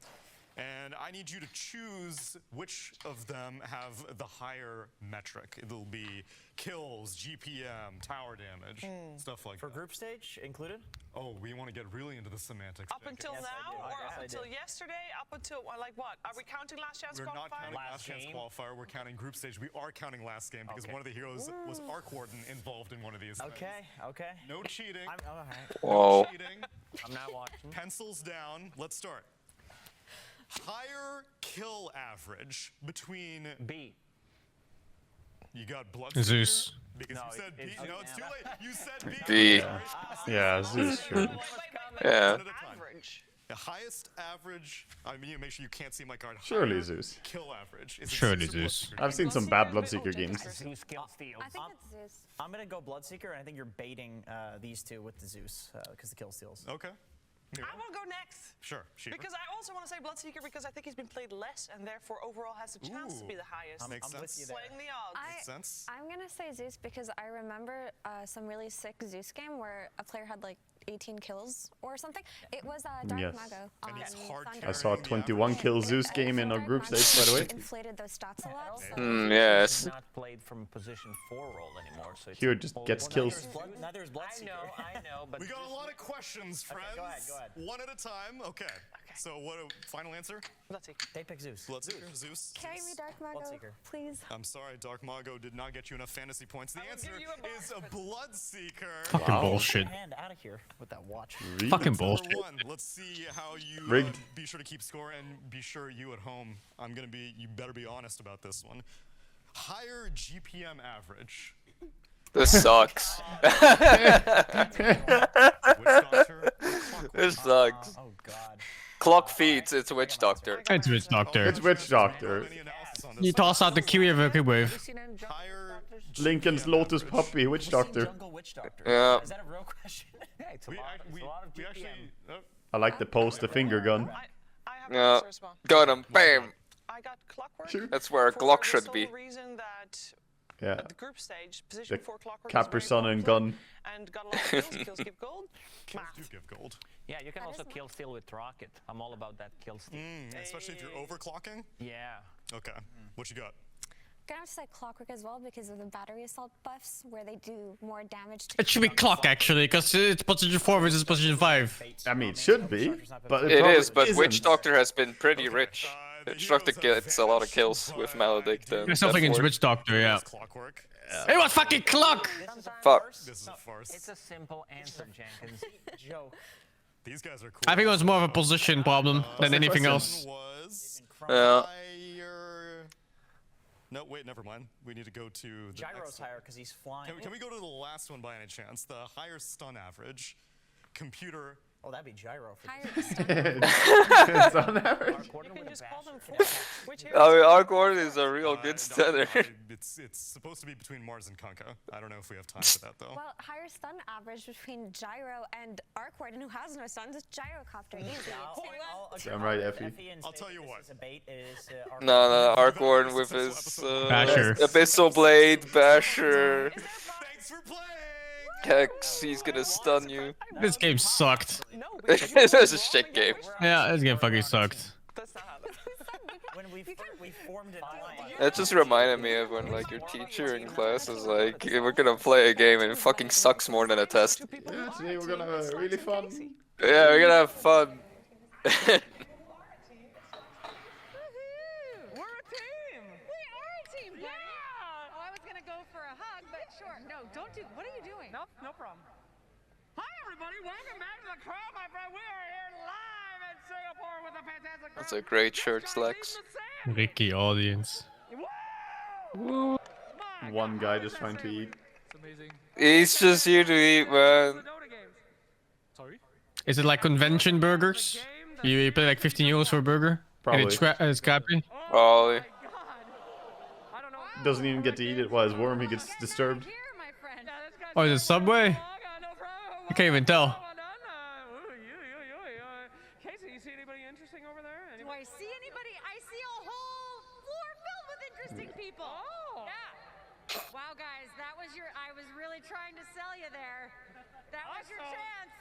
and I need you to choose which of them have the higher metric. It'll be kills, GPM, tower damage, stuff like For that. group stage included? Oh, we want to get really into the semantics. Up until Yes, I now, do. or Yes, up I until do. yesterday, up until, like what? Are we counting last chance We're not qualifier? counting last chance qualifier. We're counting group stage. We are counting last game because one of the heroes was Arc Warden involved in one of these. Okay, okay. No cheating. I'm all right. Whoa. No cheating. I'm not watching. Pencils down. Let's start. Higher kill average between. B. You got blood. Zeus. Because No, you said B. it's- No, it's too late. You said B. B. Yeah, Zeus, sure. One Yeah. at a time. Average. The highest average. I mean, you make sure you can't see my card. Surely Higher Zeus. Kill average. Is it Surely Zeus or Zeus. Bloodseeker? I've seen some bad Bloodseeker games. Zeus kill steals. I think it's Zeus. I'm gonna go Bloodseeker, and I think you're baiting these 2 with the Zeus because the kill steals. Okay. I want to go next. Sure. Sheeper. Because I also want to say Bloodseeker because I think he's been played less and therefore overall has a chance to be the highest. Makes I'm with sense. you there. Slaying the odds. Makes sense. I'm gonna say Zeus because I remember some really sick Zeus game where a player had like 18 kills or something. It was Dark Yes. Mago And on he's hard Thunder. I saw a Yeah. 21 kill Zeus game in our Dark group Mago stage, by the way. inflated those stats a lot. So Yes. Not played from position 4 role anymore, so it's Here just only gets one- kills. Neither is I Bloodseeker. know, but We got a lot of questions, friends. go ahead, go ahead. One at a time. Okay. So what? Final answer? Bloodseeker. They pick Zeus. Bloodseeker, Zeus. carry me, Dark Mago, Bloodseeker. please. I'm sorry, Dark Mago did not get you enough fantasy points. The I will answer give you a bonus, is a but- Bloodseeker. Fucking Wow. bullshit. Hand out of here with that watch. Really? Fucking Number bullshit. 1. Let's see how you Rigged. be sure to keep score and be sure you at home. You better be honest about this one. Higher GPM average. This sucks. Witch Doctor, This sucks. Oh God. Clock feeds. It's Witch Doctor. It's Witch Doctor. It's Witch Doctor. Any analysis on this You one? toss out the Kiwi of a Cube Wave. Higher Lincoln's Lotus Puppy, Witch Doctor. Jungle Witch Doctor. Yeah. Is that a real question? Yeah, it's a We, lot, act- it's we, a lot of we GPM. actually. Oh, I like the post, the finger gun. I have an Yeah. answer as well. Got him. Bam. I got Clockwork. Sure. That's where a for Glock the should sole be. reason that Yeah. at the group stage, position The 4 Clockwork Capper is very Sun and important gun. and got a lot of kills. Kills give gold. kills Math. do give gold. Yeah, you can That also is kill steal with rocket. I'm all about that kill steal. Especially if you're overclocking. Yeah. Okay. What you got? Gonna have to say Clockwork as well because of the battery assault buffs where they do more damage to It should be clock actually, because it's position 4 versus position 5. I mean, it should be, but It probably is, but Witch isn't. Doctor has been pretty rich. The Witch Doctor heroes have gets a lot of vanished, kills with but, Maledict and There's something in Deathward. Witch Doctor, yeah. Clockwork. It was fucking clock! Fuck. This is a farce. It's a simple answer, Jenkins. Joke. These guys are cool. I think it was more of a position problem than the anything question? else. Was Yeah. higher. No, wait, never mind. We need to go to the Gyro's next one. higher because he's flying. Can we go to the last one by any chance? The higher stun average. Computer. Oh, that'd be Gyro for higher It's on average. You can just call them 4. Which I hero? mean, Arc Warden is a real good stunner. It's supposed to be between Mars and Kunkka. I don't know if we have time for that though. Well, higher stun average between Gyro and Arc Warden, who has no stuns, is Gyrocopter. Easy. Damn right, Effie. I'll tell you what. No, Arc Warden with his Basher. Abyssal Blade, Basher. Thanks for playing. Hex, he's gonna stun you. This game sucked. This is a shit game. Yeah, this game fucking sucked. When we formed it, That just reminded me of when like your teacher in class is like, we're gonna play a game and it fucking sucks more than a test. Yeah, today we're gonna have really fun. Yeah, we're gonna have fun. Don't do. What are you doing? No, no problem. Hi everybody, welcome back to the crowd, my friend. We are here live in Singapore with a fantastic crowd. That's a great shirt, Slacks. Ricky audience. Woo. One guy just trying to eat. He's just here to eat, man. Sorry? Is it like convention burgers? You pay like 15 euros for a burger? Probably. And it's scrappy? Probably. Doesn't even get to eat it while his worm he gets disturbed. Oh, is it Subway? I can't even tell. Casey, you see anybody interesting over there? Do I see anybody? I see a whole floor filled with interesting people. Oh. Yeah. Wow, guys, that was your. I was really trying to sell you there. That was your chance.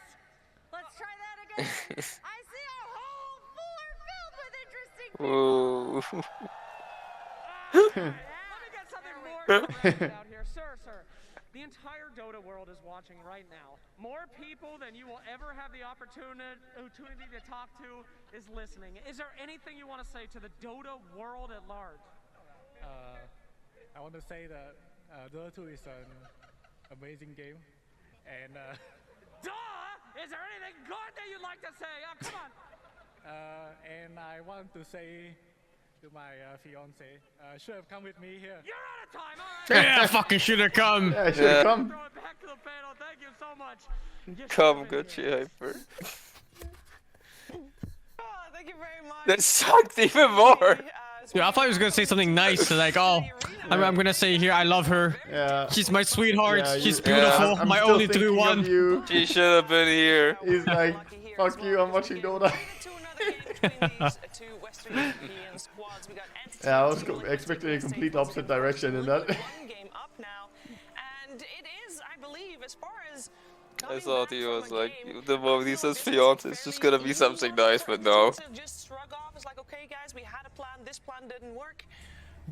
Let's try that again. I see a whole floor filled with interesting people. Ooh. Let me get something more out here, sir. The entire Dota world is watching right now. More people than you will ever have the opportunity to talk to is listening. Is there anything you want to say to the Dota world at large? I want to say that Dota 2 is an amazing game, and Is there anything good that you'd like to say? Oh, come on. and I want to say to my fiance, should have come with me here. You're out of time, all right? Yeah, fucking should have come. Yeah, should have come. Throw it back to the panel. Thank you so much. Come, Gucci Hyper. Thank you very much. That sucked even more. Yeah, I thought he was gonna say something nice, like, oh, I'm gonna say here, I love her. Yeah. She's my sweetheart. Yeah, She's yeah, beautiful. I'm my still only true thinking of one. you. She should have been here. He's like, fuck you, I'm watching Dota. Yeah, I was expecting a complete opposite direction in that. I thought he was like, the moment he says fiance, it's just gonna be something nice, but no. Just shrug off. It's like, okay, guys, we had a plan. This plan didn't work.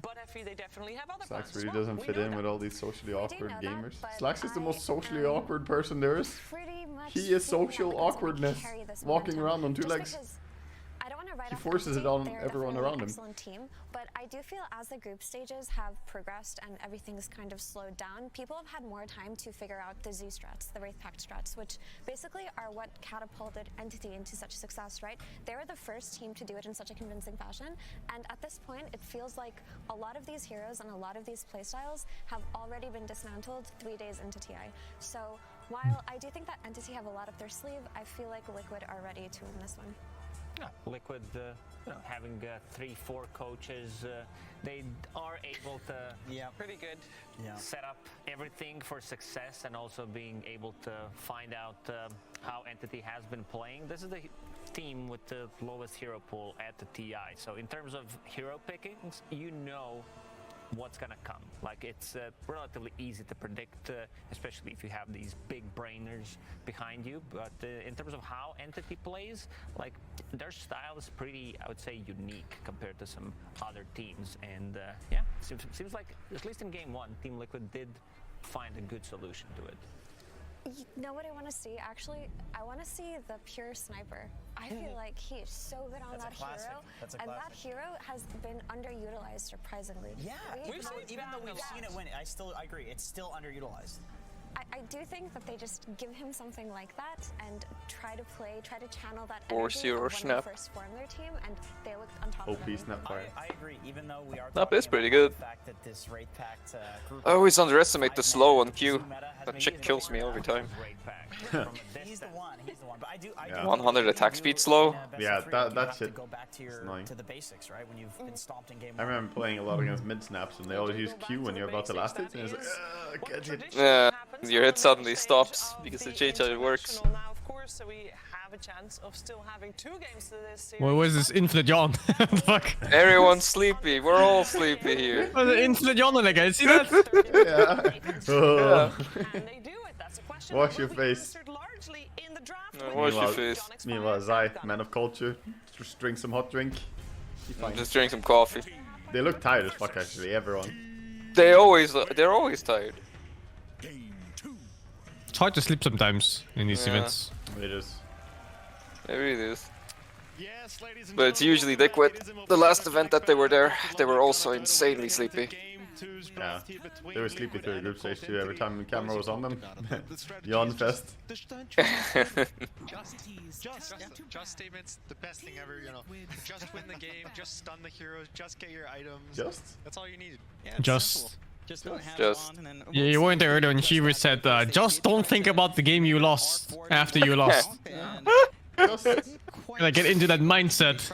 But I feel they definitely have other plans. Slacks really doesn't fit in with all these socially awkward gamers. Slacks is the most socially awkward person there is. He is social awkwardness, walking around on two legs. He forces it on everyone around him. Excellent team, but I do feel as the group stages have progressed and everything's kind of slowed down, people have had more time to figure out the Z strats, the Wraith Pact strats, which basically are what catapulted Entity into such success, right? They were the first team to do it in such a convincing fashion, and at this point, it feels like a lot of these heroes and a lot of these playstyles have already been dismantled 3 days into TI. So while I do think that Entity have a lot up their sleeve, I feel like Liquid are ready to win this one. Yeah, Liquid, having 3-4 coaches, they are able to pretty good set up everything for success, and also being able to find out how Entity has been playing. This is the team with the lowest hero pool at the TI. So in terms of hero pickings, you know what's gonna come. Like, it's relatively easy to predict, especially if you have these big brainers behind you. But in terms of how Entity plays, like, their style is pretty, I would say, unique compared to some other teams. And yeah, seems like, at least in game one, Team Liquid did find a good solution to it. You know what I want to see? Actually, I want to see the pure sniper. I feel like he is so good on that hero, and that hero has been underutilized surprisingly. Yeah, even though we've seen it win, I agree, it's still underutilized. I do think that they just give him something like that and try to channel that Force energy hero of when snap. they first formed their team, and they looked on top OP of them. Snapfire. I agree, even though we are Snap is pretty talking good. about the fact that this Wraith Pact group I always underestimate the slow on Q. That chick kills me every time. he's the one, but I do 100 attack speed slow. Yeah, that shit go back to the basics, right? When you've been stomped in game I remember playing a lot against mid snaps, and they always use Q when you're about to last it, and it's like, get it. Yeah, your hit suddenly stops because they change how it works. Now, of course, so we have a chance of still having 2 games to this series. What was this infinite yawn? What the fuck? Everyone's sleepy. We're all sleepy here. Oh, the infinite yawn again. See that? Yeah. Oh. And they do it. That's a question. Wash your face. Wash your face. Meanwhile, Zai, man of culture, just drink some hot drink. Be fine. Just drink some coffee. They look tired as fuck, actually, everyone. They're always tired. It's hard to sleep sometimes in these events. It is. It really is. But it's usually Liquid. The last event that they were there, they were also insanely sleepy. Yeah, they were sleepy through the group stage too. Every time the camera was on them, yawn fest. Just statements, the best thing ever, you know. Just win the game, just stun the heroes, just get your items. That's all you need. Yeah, Just. Don't have Just. it on, and then Yeah, you weren't there earlier when Shiver said, just don't think about the game you lost after you lost. Like, get into that mindset.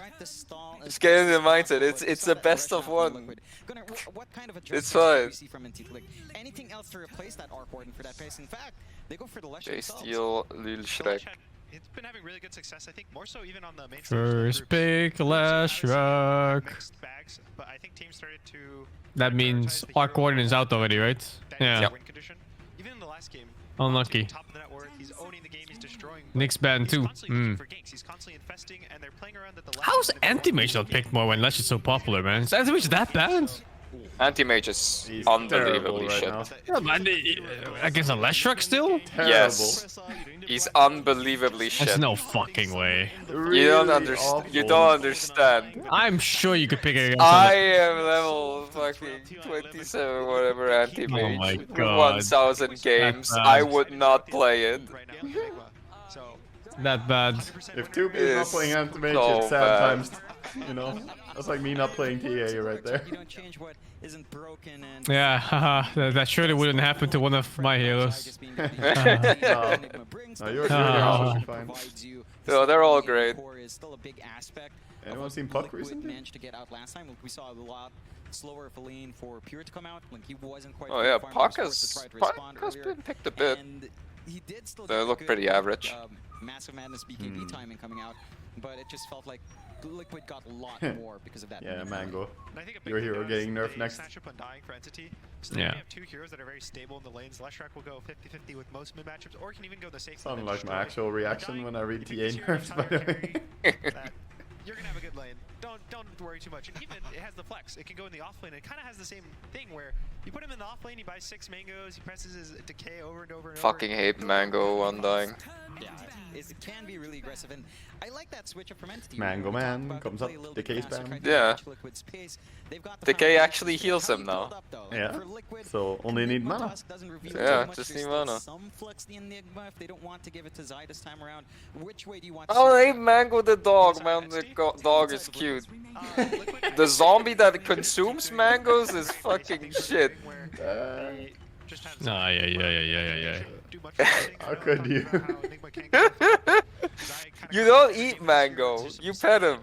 Just get into the mindset. It's the best of one. It's fine. Anything else to replace that arc warden for that pace? In fact, they go for the Lesh They themselves. steal Lil Shrek. It's been having really good success, I think, more so even on the main First pick, Lash Rock. mixed bags, but I think teams started to That means Arc Warden is out already, right? Yeah. win condition. Even in the last game, Unlucky. top of the net worth, he's owning the game, he's destroying. Nick's banned too. He's constantly infesting, and they're playing around at the How's Anti-Mage not picked more when Lash is so popular, man? Is Anti-Mage that bad? Anti-Mage is unbelievably shit. Yeah, man, against a Lash Rock still? Yes. He's unbelievably shit. There's no fucking way. You don't understand. I'm sure you could pick it against I am level fucking 27 whatever anti-mage. Oh my god. 1000 games. That's I bad. would not play it. That bad. If 2B is not playing Anti-Mage, so it's sad bad. times, you know? That's like me not playing TA right there. You don't change what isn't broken, and Yeah, haha, that surely wouldn't happen to one of my heroes. No, yours are fine. No, they're all great. is still a big aspect. Anyone seen Puck recently? Managed to get out last time. We saw a lot slower for Lean for Pure to come out. Like he wasn't quite. Oh yeah, farming, Puck was forced to has, try to Puck respond has earlier. been picked a bit. And he did still They get look good, pretty average. Massive Madness BKB timing coming out, but it just felt like Liquid got a lot more because of that. Yeah, mini Mango. And I think a big Your thing hero though getting is nerfed they next. snatch up Undying for Entity. So Yeah. they have two heroes that are very stable in the lanes. Leshrac will go 50-50 with most mid matchups, or can even go the safe. Sounded like my actual reaction when I read TA nerfs, by the way. You're gonna have a good lane. Don't worry too much. And even it has the flex. It can go in the off lane. It kind of has the same thing where you put him in the off lane, he buys 6 mangoes, he presses his decay over and over and Fucking over. hate Mango Undying. Yeah, it can be really aggressive, and I like that switch up from Entity. Mango Man comes up, Decay spam. Yeah. They've got the Decay actually heals him now. Yeah, so only need mana. Yeah, just need mana. Some flex the Enigma if they don't want to give it to Zai this time around. Which way do you want? Oh, they Mango the dog, man. The dog is cute. The zombie that consumes mangoes is fucking shit. Nah, yeah. How could you? You don't eat mango. You pet him.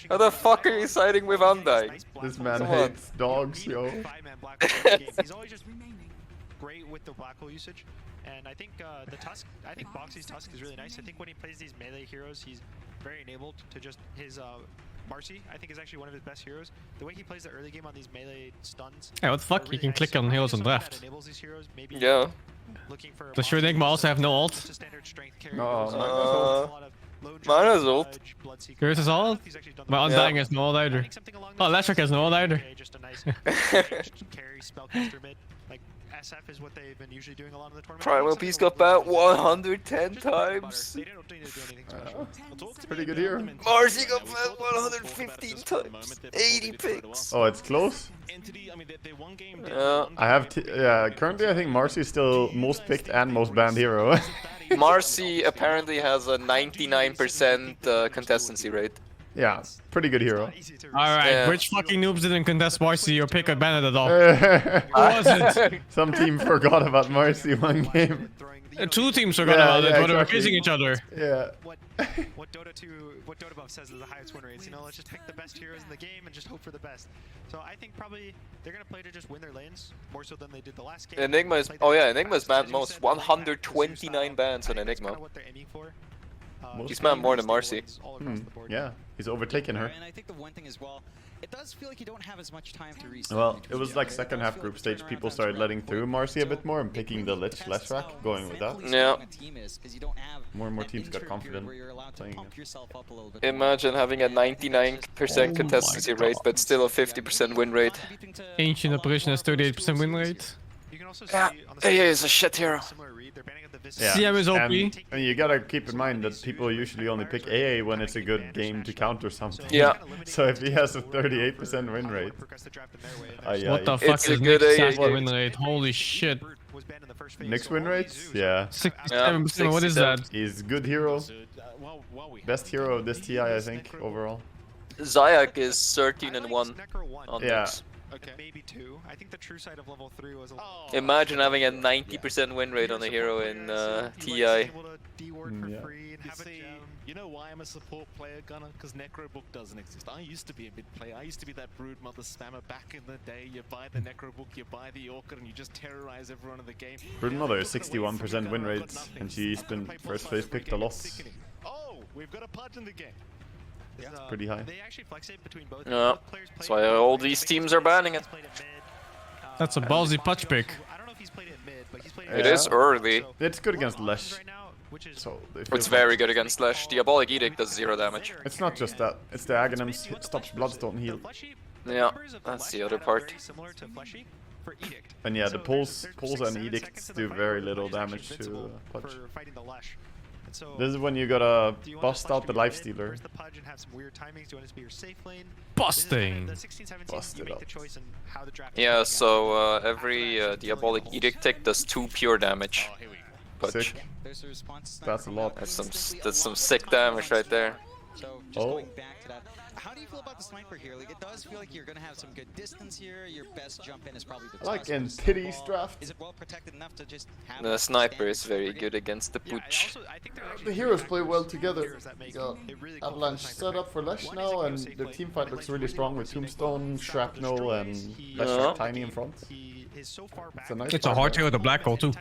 How the fuck are you siding with Undying? This man Come on. hates dogs, yo. He's always just great with the black hole usage, and I think the Tusk. I think Boxy's Tusk is really nice. I think when he plays these melee heroes, he's very enabled to just his Marcy. I think is actually one of his best heroes. The way he plays the early game on these melee stuns. Hey, what the fuck? You can click on heroes on draft. Yeah. Does your Enigma also have no ult? No, mine has ult. Yours is ult? My Undying has no ult either. Oh, Lashrock has no ult either. Carry spellcaster mid. Like SF is what they've been usually doing a lot of the tournament. Primal Beast got banned 110 times. It's pretty good here. Marcy got banned 115 times. 80 picks. Oh, it's close? Yeah. I have, yeah, currently I think Marcy is still most picked and most banned hero. Marcy apparently has a 99% contestancy rate. Yeah, pretty good hero. Alright, Yeah. which fucking noobs didn't contest Marcy or pick a ban at all? Who was it? Some team forgot about Marcy one game. Two teams forgot about it, but they were exactly. kissing each other. Yeah. What Dota Buff says is the highest win rates. You know, let's just pick the best heroes in the game and just hope for the best. So I think probably they're gonna play to just win their lanes more so than they did the last game. Enigma is, oh yeah, Enigma's banned most. 129 bans on Enigma. What they're aiming for. He's man more than Marcy. Yeah, he's overtaken her. And I think the one thing as well, it does feel like you don't have as much time to reset. Well, it was like second half group stage, people started letting through Marcy a bit more and picking the Lich less rack, going with that. Yeah. More and more teams got confident playing it. Imagine having a 99% consistency rate, but still a 50% win rate. Ancient Apparition has 38% win rate. Yeah, AA is a shit hero. Yeah, CM is OP. And you gotta keep in mind that people usually only pick AA when it's a good game to counter something. Yeah. So if he has a 38% win rate... What the fuck is Nick's win rate? Holy shit. Nick's win rates? Yeah. 67%, what is that? He's good hero. Best hero of this TI, I think, overall. Zayak is 13-1 on Yeah. Nyx. Okay. Maybe 2. I think the true side of level 3 was a Imagine having a 90% win rate on a hero in TI. You know why I'm a support player, Gunner? Because Necrobook doesn't exist. I used to be a mid player. I used to be that Broodmother spammer back in the day. You buy the Necrobook, you buy the Orchid, and you just terrorize everyone in the game. Broodmother is 61% win rate, and she's been first phase picked a lot. Oh, we've got a Pudge in the game. It's pretty high. Yeah, that's why all these teams are banning it. That's a ballsy Pudge pick. It is early. It's good against Lesh. So It's very good against Slash. Diabolic Edict does 0 damage. It's not just that. It's the Aghanims. It stops Bloodstone heal. Yeah, that's the other part. And yeah, the pulls and edicts do very little damage to Pudge. This is when you gotta bust out the Lifestealer. Busting! Bust it out. Yeah, so every Diabolic Edict tick does 2 pure damage. Pudge. That's a lot. That's some sick damage right there. So just going back to that, how do you feel about the sniper here? Like, it does feel like you're gonna have some good distance here. Your best jump in is probably the like in Pity's draft. Is it well protected enough to just have The sniper is very good against the Pudge. The heroes play well together. You got Avalanche set up for Lesh now, and the team fight looks really strong with Tombstone, Shrapnel, and Lesh tiny in front. It's a nice It's a hard hero with a black hole too.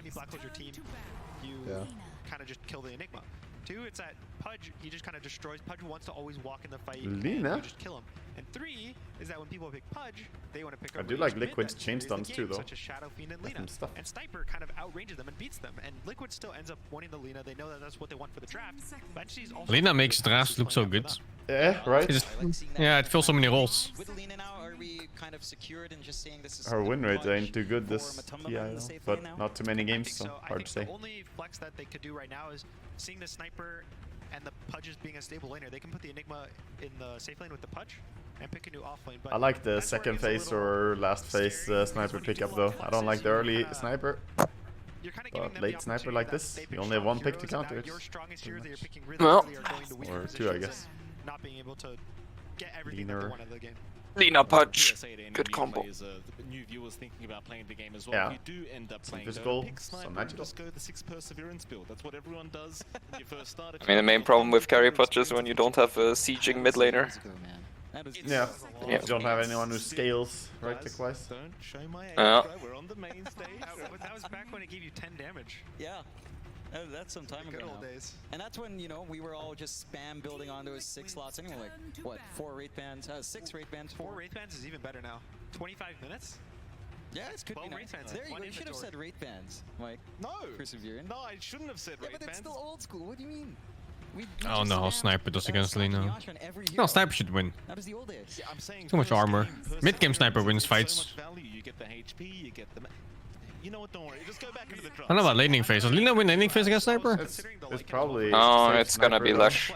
Yeah. Kind of just kill the Enigma. 2, it's that Pudge, he just kind of destroys. Pudge wants to always walk in the fight. Lina? You just kill him. And 3 is that when people pick Pudge, they want to pick up. I do like Liquid's chain stuns too, though. Such as Shadow Fiend and Lina. And Sniper kind of outranges them and beats them. And Liquid still ends up wanting the Lina. They know that that's what they want for the draft. But she's also Lina makes drafts look so good. Yeah, right? Yeah, it fills so many roles. With Lina now, are we kind of secured and just saying this is Her win rate ain't too good this TI, though, but not too many games, so hard to say. The only flex that they could do right now is seeing the Sniper and the Pudge as being a stable laner. They can put the Enigma in the safe lane with the Pudge and pick a new off lane. But I like the second phase or last phase sniper pickup, though. I don't like the early sniper. But late sniper like this, you only have one pick to counter it. Well, or 2, I guess. Not being able to get everything that they want out of the game. Lina Pudge, good combo. New viewers thinking about playing the game as well. Yeah. You do end up playing physical, pick Sniper, some magical. just go the 6 Perseverance build. That's what everyone does when you first start. I mean, the main problem with carry Pudge is when you don't have a sieging mid laner. Yeah, you don't have anyone who scales right click wise. Don't show my age, Yeah. bro. We're on the main stage. That was back when it gave you 10 damage. Yeah. That's some time ago Good old now. days. And that's when, you know, we were all just spam building on those 6 slots anyway. Like, what, 4 Wraith Bands? 6 Wraith Bands? 4 Wraith Bands is even better now. 25 minutes? Yeah, it could be 12 nice. Wraith Bands. There you One go. You should have inventory. said Wraith Bands, Mike. No! Persevering. No, I shouldn't have said Yeah, Wraith but it's Bands. still old school. What do you mean? I don't know how Sniper does against Lina. No, Sniper should win. That was the old days. Yeah, I'm saying Too much first armor. game, Mid-game Perseverance Sniper wins is so fights. much value. You get the HP, you get the... You know what, don't worry. Just go back into the draft. I don't know about laning phase. Does Lina win laning phase against Sniper? It's probably... Oh, safe it's gonna be sniper, Lesh.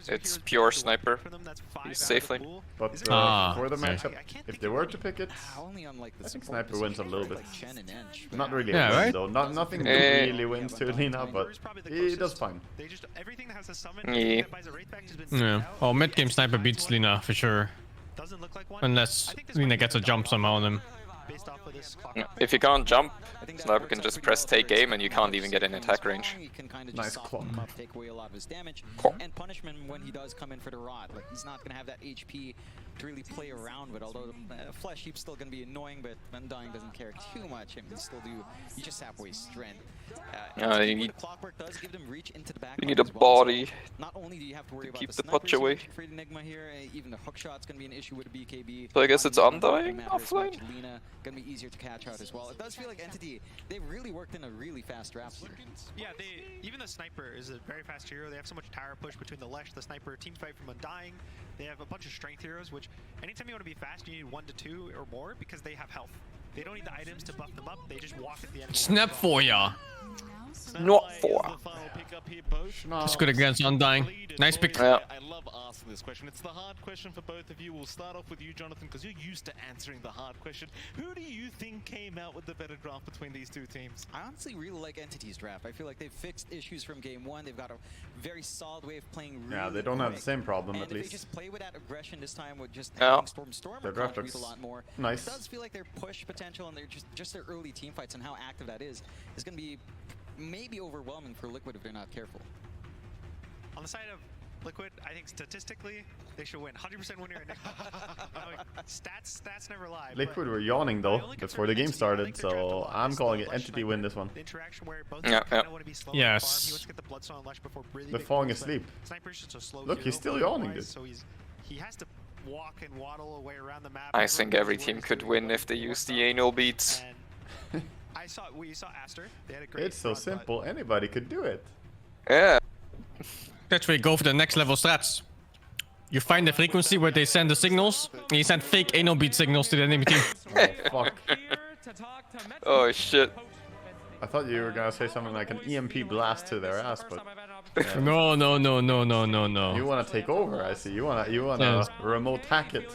It's pure Sniper. He's safe lane. But for the matchup, if they were to pick it, I think Sniper wins a little bit. Not really a win, though. Nothing really wins to Lina, but he does fine. Yeah. Yeah. Oh, mid-game Sniper beats Lina for sure. Unless Lina gets a jump somehow on him. If you can't jump, Sniper can just press take aim and you can't even get in attack range. Nice clock. Take away a lot of his damage and punishment when he does come in for the rod. Like, he's not gonna have that HP to really play around with. Although Flesh Heap's still going to be annoying, but Undying doesn't care too much. I mean, you just sap away strength. You need, Clockwork does give them reach into the back. you need a body So not only do you have to worry to about keep the the punch away. for Enigma here, even the hook shot's going to be an issue with a BKB. So I guess it's Undying offline? Lina going to be easier to catch out as well. It does feel like Entity, they've really worked in a really fast draft here. Yeah, even the Sniper is a very fast hero. They have so much tower push between the Lesh, the Sniper, team fight from Undying. They have a bunch of strength heroes, which anytime you want to be fast, you need 1 to 2 or more because they have health. They don't need the items to buff them up. They just walk at the end. Snap for ya. Not for. It's good against Undying. Nice pick. Yeah. I love asking this question. It's the hard question for both of you. We'll start off with you, Jonathan, because you're used to answering the hard question. Who do you think came out with the better draft between these two teams? I honestly really like Entity's draft. I feel like they've fixed issues from game 1. They've got a very solid way of playing. Really Yeah, they don't have the same problem and at if least. they just play with that aggression this time with just Yeah. having Stormer Their draft contribute a looks lot more. nice. It does feel like their push potential and their just their early team fights and how active that is going to be maybe overwhelming for Liquid if they're not careful. On the side of Liquid, I think statistically they should win. 100% winner. Stats never lie. Liquid were yawning though before the game started, so I'm calling it Entity win this one. The interaction where both Yeah, kind of want to be slow. Yes. He wants to get the Bloodstone Lesh before really They're big falling moves, but asleep. Sniper's just a slow Look, he's hero still yawning, movement-wise, dude. So he has to walk and waddle away around the map. I think every team could win if they use the anal beats. We saw Aster. They had a great It's so run, but simple, anybody could do it. Yeah. That's where you go for the next level strats. You find the frequency where they send the signals, and you send fake anal beat signals to the enemy team. Oh, fuck. Oh shit. I thought you were gonna say something like an EMP blast to their ass, but No. you wanna take over, I see. You wanna Yes. remote hack it.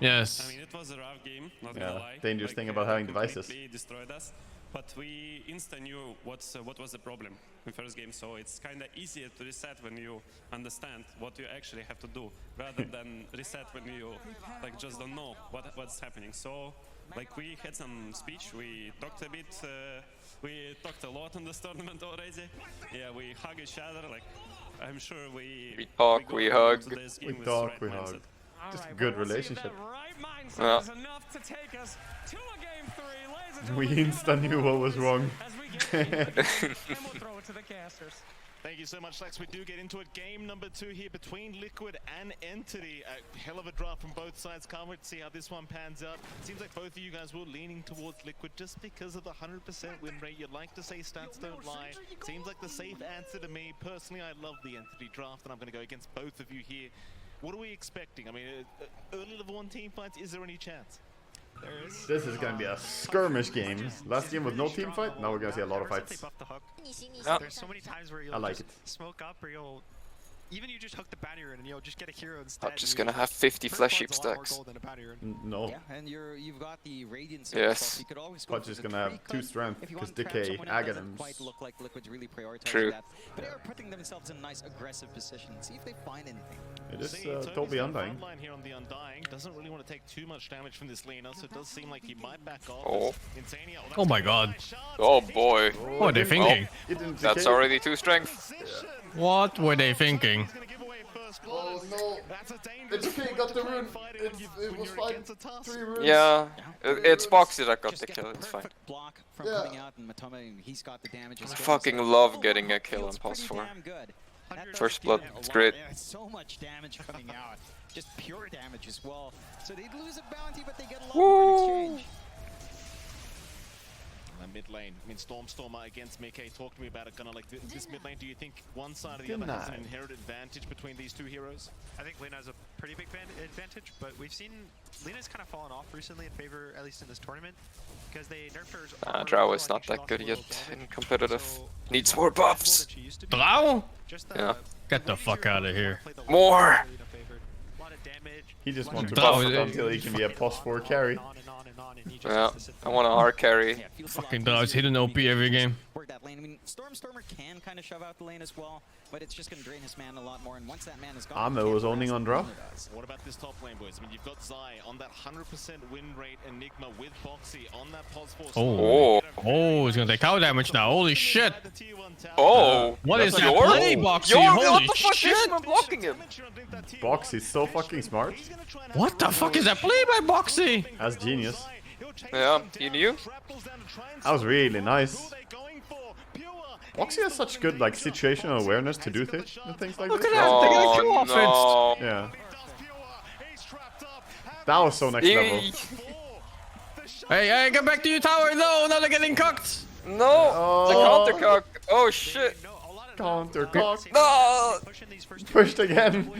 Yes. I mean, it was a rough game, not Yeah, gonna lie. dangerous thing about having devices. Completely destroyed us, but we insta knew what was the problem in first game, so it's kind of easier to reset when you understand what you actually have to do, rather than reset when you like just don't know what's happening. So, like, we had some speech, we talked a bit, we talked a lot in this tournament already. Yeah, we hug each other, like, I'm sure we talk, we hug. We talk, we hug. Just a good relationship. Yeah. We insta knew what was wrong. Thank you so much, Lex. We do get into it. Game number 2 here between Liquid and Entity. A hell of a draft from both sides. Can't wait to see how this one pans out. Seems like both of you guys were leaning towards Liquid just because of the 100% win rate. You'd like to say stats don't lie. Seems like the safe answer to me. Personally, I love the Entity draft, and I'm going to go against both of you here. What are we expecting? I mean, early level 1 team fights, is there any chance? there is. This is gonna be a skirmish game. Last game was no team fight, now we're gonna see a lot of Ever since fights. they buffed the hook, Yeah. there's so many times where you'll I like just smoke up or you'll even you just hook the banner in and you'll just get a hero instead. I'm just gonna have 50 flash sheep stacks. No. Yeah, and you've got the Radiance. Yes. You could always go Pudge for is the gonna have 2 3 cut strength if you because want to trap DK someone in. It doesn't Aghanims. quite look like Liquid's really prioritizing True. that, but they're putting themselves in a nice aggressive position. See if they find anything. It is See, totally Undying. Frontline here on the Undying doesn't really want to take too much damage from this Lina, so it does seem like he might back off. Oh. Insania, Oh my god. Oh boy. What are they thinking? That's already 2 strength. What were they thinking? Oh no! It's okay, got the rune. It was fine. 3 runes. Yeah, it's Boxy that got the kill, it's fine. Block from Yeah. coming out, and Matome, he's got the damage. I fucking love getting a kill on pulse 4. First blood, it's great. Yeah, so much damage coming out. Just pure damage as well. So they lose a bounty, but they get a lot more in exchange. Mid lane, I mean Stormstormer against Mickey. Talk to me about it. Kind of like this mid lane. Do you think one side or the other has an inherent advantage between these 2 heroes? I think Lina has a pretty big advantage, but we've seen Lina's kind of fallen off recently in favor, at least in this tournament, because they nerfed her. Drow is not that good yet in competitive. Needs more buffs. Drow? Yeah. Get the fuck out of here. More. He just wants to Drow buff is- it until he can be a +4 carry. Yeah, I want a hard carry. Fucking Drow's hidden OP every game. Work that lane. I mean, Stormstormer can kind of shove out the lane as well. but it's just going to drain his mana a lot more. And once that mana is gone, Amo was owning on draw. What about this top lane, boys? I mean, you've got Zai on that 100% win rate, Enigma with Boxy on that pos force. Oh, he's gonna take tower damage now. Holy shit! Oh, what is that your play, Boxy? What Holy the fuck shit! is him blocking him? Boxy's so fucking smart. What the fuck is that play by Boxy? That's genius. Yeah, you knew? That was really nice. Boxy has such good like situational awareness to do things like Look this. at that! They got a kill off no. it. Yeah. That was so next level. Hey, get back to your tower! No, now they're getting cocked! No! The counter cock! Oh shit! Counter cock! No! Pushed again!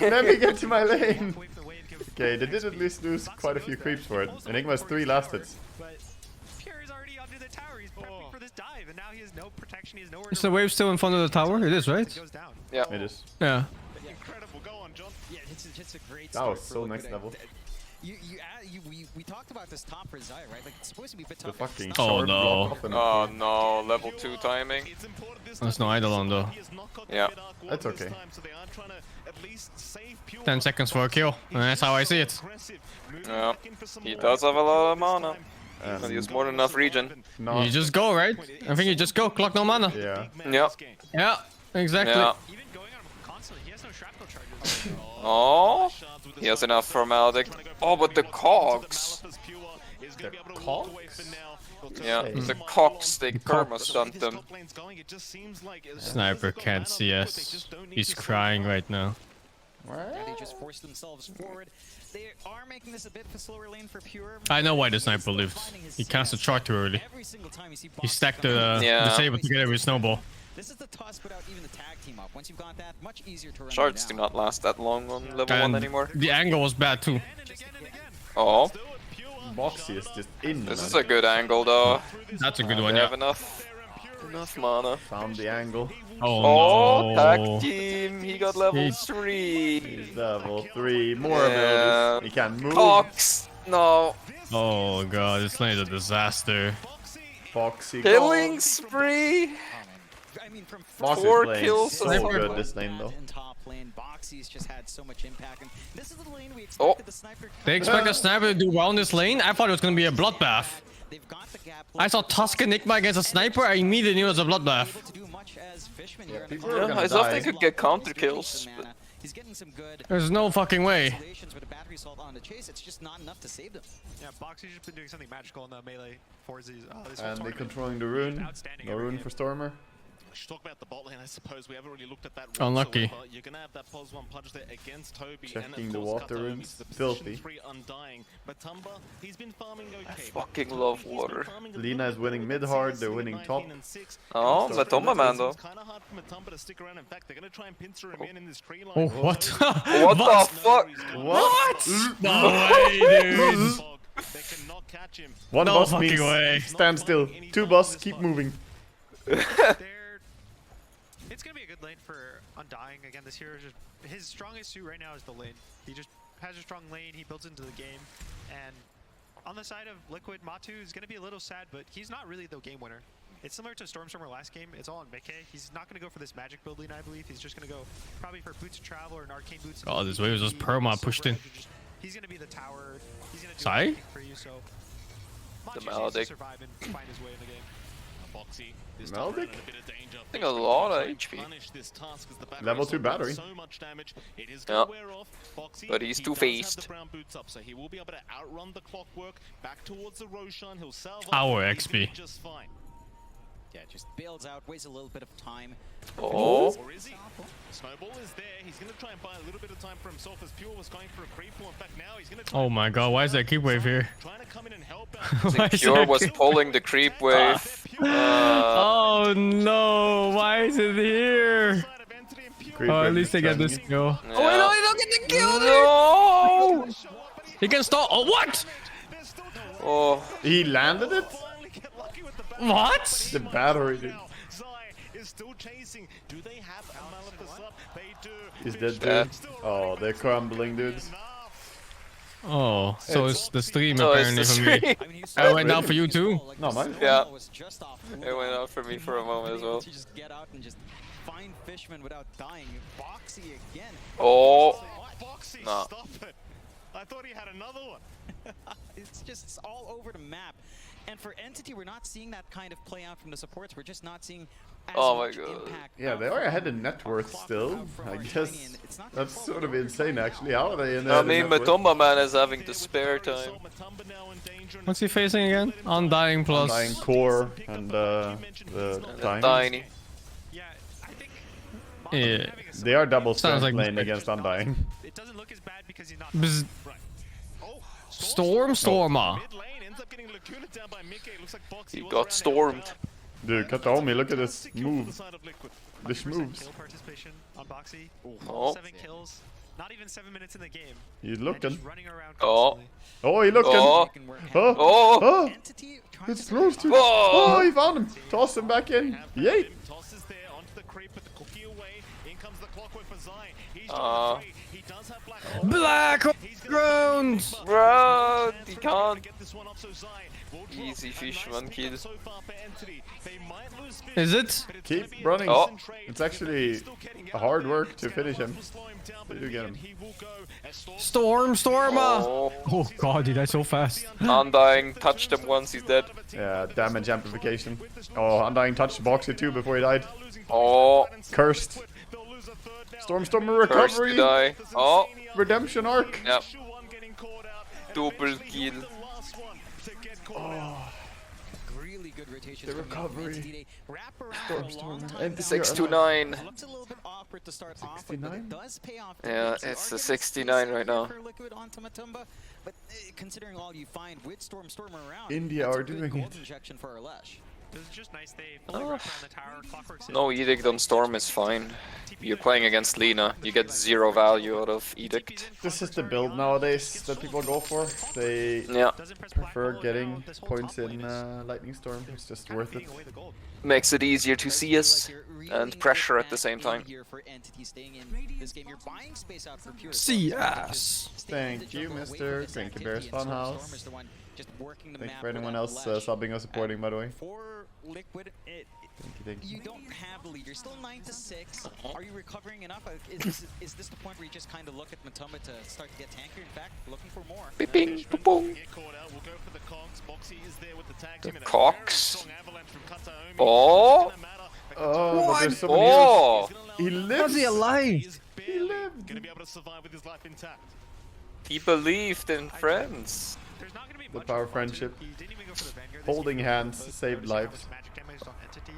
Let me get to my lane! Okay, they did at least lose quite a few creeps for it. Enigma's 3 last hits. Is the wave still in front of the tower? It is, right? Yeah. It is. Yeah. Incredible. Go on, John. Yeah, it's a great That was start so for next Liquid. level. We talked about this top for Zaya, right? Like it's supposed to be a bit The tough. fucking Oh, short no. block off Oh no, level 2 timing. There's no idol on though. Yeah. That's okay. 10 seconds for a kill. And that's how I see it. Yeah. He does have a lot of mana. But he has more than enough regen. No. You just go, right? I think you just go. Clock no mana. Yeah. Yeah. Yeah, exactly. Yeah. Oh, he has enough for Maldic. Oh, but the cogs. The cogs? Yeah, the cogs, they perma stunned them. Sniper can't see us. He's crying right now. They just forced themselves forward. They are making this a bit of a slower lane for Pure. I know why the sniper lived. He cast the chart too early. He stacked the saber together with snowball. This is the toss without even the tag team up. Once you've got that, much easier to run Shards do down. not last that long on level And 1 anymore. the angle was bad too. Oh, Boxy is just in. this is a good angle though. That's a good They one, have yeah. enough mana. Found the angle. Oh, no. Tag team, he got level He- 3. He's level 3. More Yeah. abilities. He can move. Cox, no. Oh god, this lane is a disaster. Boxy. Killing spree. I mean, from Boxy's 4 playing kills so so far. good this lane though. in top lane, Boxy's just had so much impact, and this is the lane we Oh. expected the sniper. They expect a sniper to do well in this lane? I thought it was gonna be a bloodbath. They've got the gap. I saw Tusk Enigma against a sniper, I immediately knew it was a bloodbath. To do much as Fishman here. people are Yeah, gonna I thought die. they could get counter kills. But He's getting some good There's no fucking way. isolations with a battery assault on the chase. It's just not enough to save them. Yeah, Boxy's just been doing something magical in the melee for this whole And they're tournament. controlling the rune. Outstanding No every rune game. for Stormer. We should talk about the bot lane, I suppose. We haven't really looked at that. Unlucky. whatsoever. You're gonna have that pos 1 punch there against Toby. Checking and the of course, water Katobi, runes. the Filthy. position 3 undying. But Tumba, he's been farming okay. I fucking love water. Lina is winning mid hard, they're winning top. Oh, Matomba man though. It's kind of hard for Matumba to stick around. In fact, they're gonna try and pincer him in this tree line. Oh, what? What the fuck? What? No way, dude. They cannot catch him. One No boss fucking means way. stand still. 2 boss, keep moving. It's gonna be a good lane for Undying. Again, this hero is just his strongest suit right now is the lane. He just has a strong lane. He builds into the game, and on the side of Liquid, Matu is gonna be a little sad, but he's not really the game winner. It's similar to Stormstormer last game. It's all on Mickey. He's not gonna go for this magic build lane, I believe. He's just gonna go probably for Boots of Travel or an Arcane Boots. Oh, this wave was just perma pushed in. He's gonna be the tower. He's gonna do Sai? everything for you. So The Matu needs to Maldic. survive and find his way in the game. Boxy is Maldic? in a bit of danger. I think a lot of HP. Punish this task as the battery Level 2 assault battery. does so much damage. It is Yeah. gonna wear off. Boxy, But he's he does have two-faced. the brown boots up, so he will be able to outrun the clockwork back towards the Roshan. He'll salve Our up, he's gonna be XP. just fine. Yeah, just bails out, wastes a little bit of time. Oh. Or is he? Snowball is there. He's gonna try and buy a little bit of time for himself as Pure was going for a creep. In fact, now he's gonna try Oh my god, why is that keep wave here? trying to come in and help I out. think Pure was pulling the creep wave. Oh no, why is it here? Creep Oh, at wave least they get defending this it. kill. Yeah. Oh wait, no, he don't get the kill! No! He can stall. Oh, what? Oh, He landed it? What? The battery, dude. Zai is still chasing. Do they have a Maleficus up? They do. He's dead, Dead. dude. Oh, they're crumbling, dudes. Oh, so it's the stream So it's apparently the for me. stream. I mean, he's I went down for you too. No, mine. Yeah. was just off. It went out for me for a moment as well. To just get out and just find Fishman without dying. Boxy again. Oh. Boxy, No. stop it. I thought he had another one. It's just all over the map. And for Entity, we're not seeing that kind of play out from the supports. We're just not seeing as much impact. Yeah, they are ahead in net worth still. I guess that's sort of insane actually. How are they in there? I mean, Matumba man is having the spare time. What's he facing again? Undying plus. Undying core and the Tiny. Yeah. They are double Sounds strength like lane mistake. against Undying. It doesn't look as bad because he's not. Bzz. Stormer. He got stormed. Dude, cut the homie, look at this move. This moves. Kill participation on Boxy. Oh. 7 kills. Not even 7 minutes in the game. He's looking. Oh. Oh, he looking. Oh. Oh. Oh. It's close to. Whoa. Oh, he found him. Toss him back in. Yay. Black grounds. Bro, he can't. Easy Fishman kill. Is it? Keep running. Oh. It's actually hard work to finish him. They do get him. Stormer. Oh. Oh god, he died so fast. Undying touched him once, he's dead. Yeah, damage amplification. Oh, Undying touched Boxy too before he died. Oh. Cursed. Stormer Cursed recovery. to die. Oh. Redemption arc. Yep. Double kill. Oh. Really good rotation. The recovery. Stormer. And 629. Looks a little bit awkward to start off with, but 69? it does pay off. Yeah, it's a 69 right now. For Liquid onto Matumba, but considering all you find with Stormer around, India that's are a good doing gold it. injection for Arlesh. It was just nice. They fully wrapped around the tower. Clockwork's No Edict on Storm is fine. You're playing against Lina. You get 0 value out of Edict. This is the build nowadays that people go for. They prefer getting points in Lightning Storm. It's just worth it. Makes it easier to see us and pressure at the same time. CS. Thank you, Mr. Cranky Bears Funhouse. Thank you for anyone else subbing or supporting, by the way. For Liquid, Thank you. you don't have the lead. You're still 9-6. Are you recovering enough? Is this the point where you just kind of look at Matumba to start to get tankier? In fact, looking for more. Bing, boom. The Cox. Oh. Oh, but there's so many Oh. heroes. He lives. How's he alive? He lived. Gonna be able to survive with his life intact. He believed in friends. The power of friendship. Holding hands saved lives. Magic damage on Entity.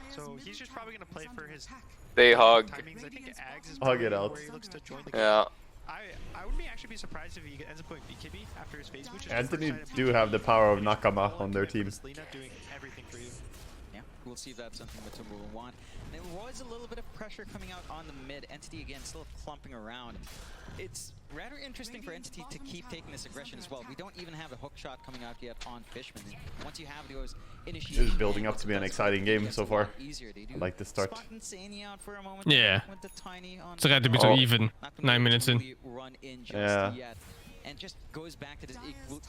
So he's just probably gonna play for his They hug. timings. I think Ags is Hug it probably out. where he looks to join the game. Yeah. I would actually be surprised if he ends up going BKB after his phase, which is Anthony do have the power of Nakama on their team. Lina doing everything for you. Yeah, we'll see if that's something Matumba will want. There was a little bit of pressure coming out on the mid. Entity again still clumping around. It's rather interesting for Entity to keep taking this aggression as well. We don't even have a hook shot coming out yet on Fishman. And once you have those initiations, This is building up to be an exciting game so far. I like the start. out for a moment. Yeah. With the tiny on It's got to be so even. 9 minutes in. run in just Yeah. yet. And just goes back to this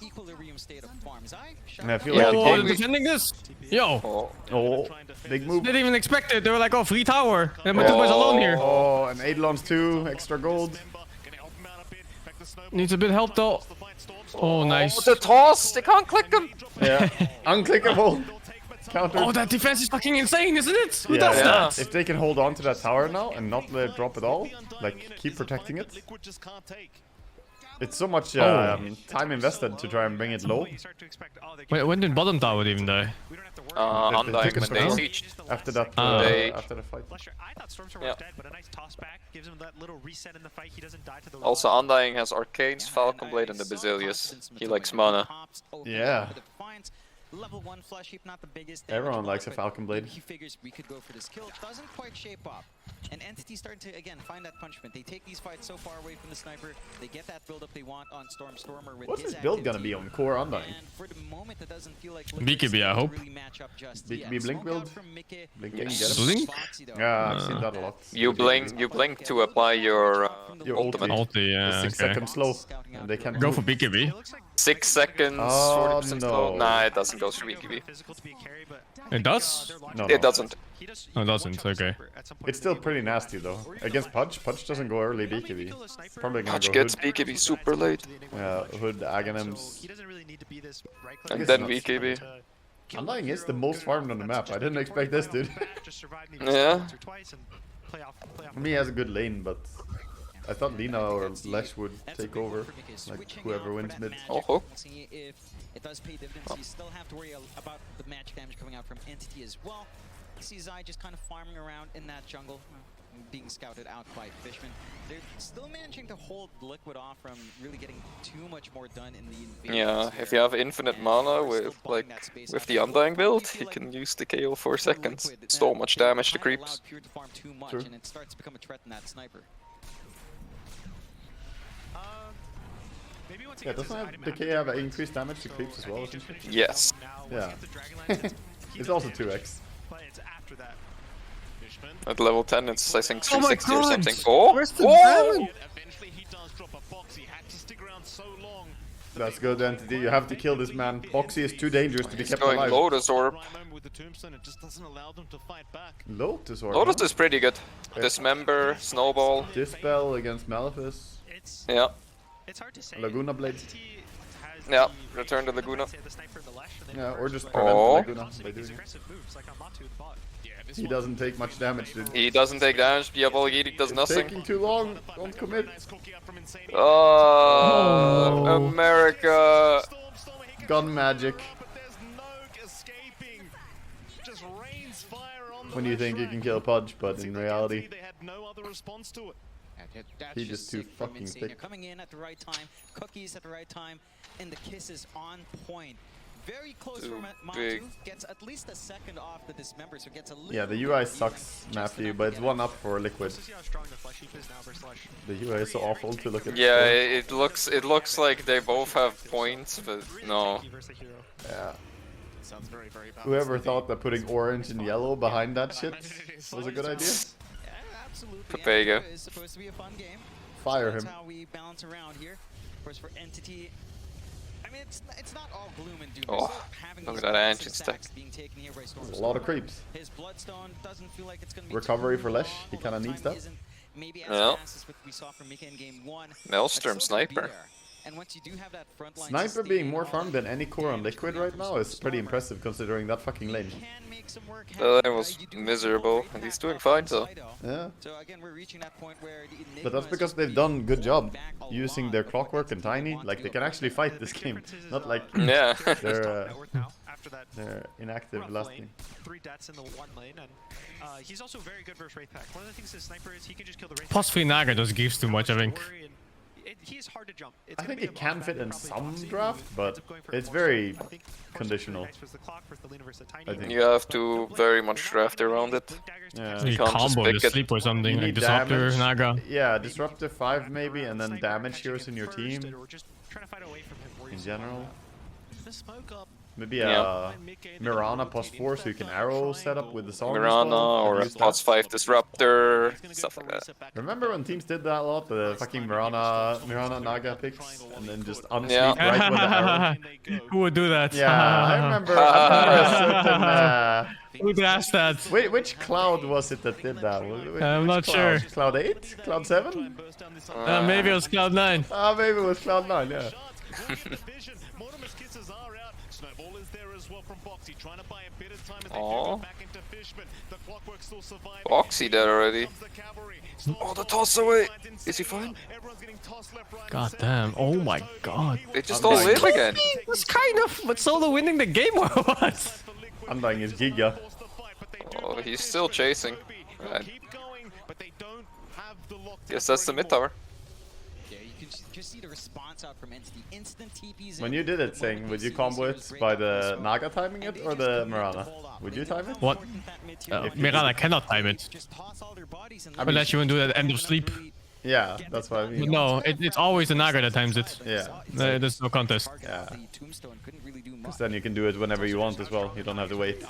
equilibrium state of farms. And I feel like the Oh, game they're defending this. Yo. Oh, big move. They didn't even expect it. They were like, oh, free tower. And Matumba's alone here. Oh, and Eidolon's 2, extra gold. Needs a bit of help though. Oh, nice. Oh, the toss! They can't click him! Yeah, unclickable. Counter. Oh, that defense is fucking insane, isn't it? Who Yeah, does yeah. that? If they can hold on to that tower now and not let it drop at all, like keep protecting it. It's so much time invested to try and bring it low. Wait, when did bottom tower even die? Undying took us when they forever. sieged. After that, They- after the fight. I thought Stormstormer Yeah. was dead, but a nice toss back gives him that little reset in the fight. He doesn't die to the Also, Undying has Arcanes, Falcon Blade, and the Basilius. He likes mana. Yeah. Level 1 flesh heap, not the biggest. Everyone likes a Falcon Blade. He figures we could go for this kill. Doesn't quite shape up. And Entity starting to, again, find that punishment. They take these fights so far away from the sniper. They get that build-up they want on Stormer with What's his his build activity. gonna be on core Undying? And for the moment, it doesn't feel like BKB, I hope. really match up just BKB yet. blink Smoke build? out from Mickey. Blinking, Yes. get him. Blink? Foxy, though. Yeah, I've seen that a lot. You blink to apply your Your ultimate. Ulti, yeah, The 6 okay. seconds slow, and they can't Go move. for BKB. 6 seconds, Oh, 40% slow. no. Nah, it doesn't go through BKB. It does? No, It doesn't. Oh, it doesn't. Okay. It's still pretty nasty though. Against Pudge, Pudge doesn't go early BKB. Probably gonna Pudge go gets Hood. BKB super late. Yeah, Hood, Aghanims. And then BKB. Undying is the most farmed on the map. I didn't expect this, dude. Yeah. I mean, he has a good lane, but I thought Lina or Lesh would take over, like whoever wins mid. Oh, See if it does pay dividends. You still have to worry about the magic damage coming out from Entity as well. You see Zai just kind of farming around in that jungle, being scouted out by Fishman. They're still managing to hold Liquid off from really getting too much more done in the invasion. Yeah, if you have infinite mana with the Undying build, you can use the KO 4 seconds. So much damage to creeps. Pure to farm too much, True. and it starts to become a threat in that sniper. Yeah, doesn't Decay have increased damage to creeps as well? Or something? Yes. Yeah. It's also 2x. At level 10, it's I think Oh my 360 or God! something. Oh! Where's the Oh! damage? That's good, Entity. You have to kill this man. Boxy is too dangerous to be He's kept going alive. Lotus Orb. Lotus Orb. Lotus is pretty good. Dismember, Snowball. Dispel against Malefice. Yeah. It's hard to say. Laguna Blade. Yeah, return to Laguna. Yeah, or just prevent Oh. Laguna by doing it. He doesn't take much damage, dude. He doesn't take damage. Diabologiri does nothing. Taking too long. Don't commit. Oh, America. Gun magic. When you think you can kill Pudge, but in reality, he's just too fucking thick. Coming in at the right time, cookies at the right time, and the kisses on point. Very close Too for big. Matu. Gets at least a second off the dismember, so gets a little Yeah, the UI sucks, Matthew, but it's one up for Liquid. The UI is so awful to look at. Yeah, it looks like they both have points, but no. Yeah. Whoever thought that putting orange and yellow behind that shit was a good idea? Papega. It's supposed to be a fun game. Fire That's him. how we balance around here. Of course, for Entity, I mean, it's not all gloom and doom. Oh, Having look these at that massive ancient stack. stacks being taken here by Storm. A lot of creeps. His Bloodstone doesn't feel like it's going to be Recovery for Lesh, he kinda needs that. Maybe as Yeah. fast as what we saw from Mika in game 1. Maelstrom Sniper. And once you do have that front line Sniper being more farmed than any core on Liquid right now is pretty impressive considering that fucking lane. It was miserable, and he's doing fine, so. Yeah. So again, we're reaching that point where the But that's because they've done good job using their clockwork and tiny. Like they can actually fight this game, not like Yeah. they're inactive last game. 3 deaths in the one lane, and he's also very good versus Wraith Pack. One of the things this sniper is he can just kill the Wraith Plus 3 Naga just gives too much, I think. He's hard to jump. I think it can fit in some draft, but it's very conditional. I think. You have to very much draft around it. Yeah. You can't just combo the pick it. sleep or something, You like need Disruptor, damage. Naga. Yeah, Disruptor 5 maybe, and then damage heroes in your team. In general. Maybe a Mirana plus 4 so you can arrow set up with the song. Mirana or a plus 5 Disruptor, stuff like that. Remember when teams did that a lot? The fucking Mirana Naga picks? And then just unsleep Yeah. right with the arrow? Who would do that? Yeah, I remember a certain... Who'd ask that? Which cloud was it that did that? I'm not sure. Cloud 8? Cloud 7? Maybe it was Cloud9. Ah, maybe it was Cloud 9, yeah. Oh. Boxy dead already. Oh, the toss away. Is he fine? God damn. Oh my god. They just all live again. It's kind of but solo winning the game or what? Undying is Giga. Oh, he's still chasing. Right. Guess that's the mid tower. Yeah, you can just see the response out from Entity. Instant TPs When you did it, Sing, would you combo it by the Naga timing it or the Mirana? Would you time it? What? Mirana cannot time it. Unless you want to do that at end of sleep. Yeah, that's what I mean. No, it's always the Naga that times it. Yeah. There's no contest. Yeah. Because then you can do it whenever you want as well. You don't have to wait.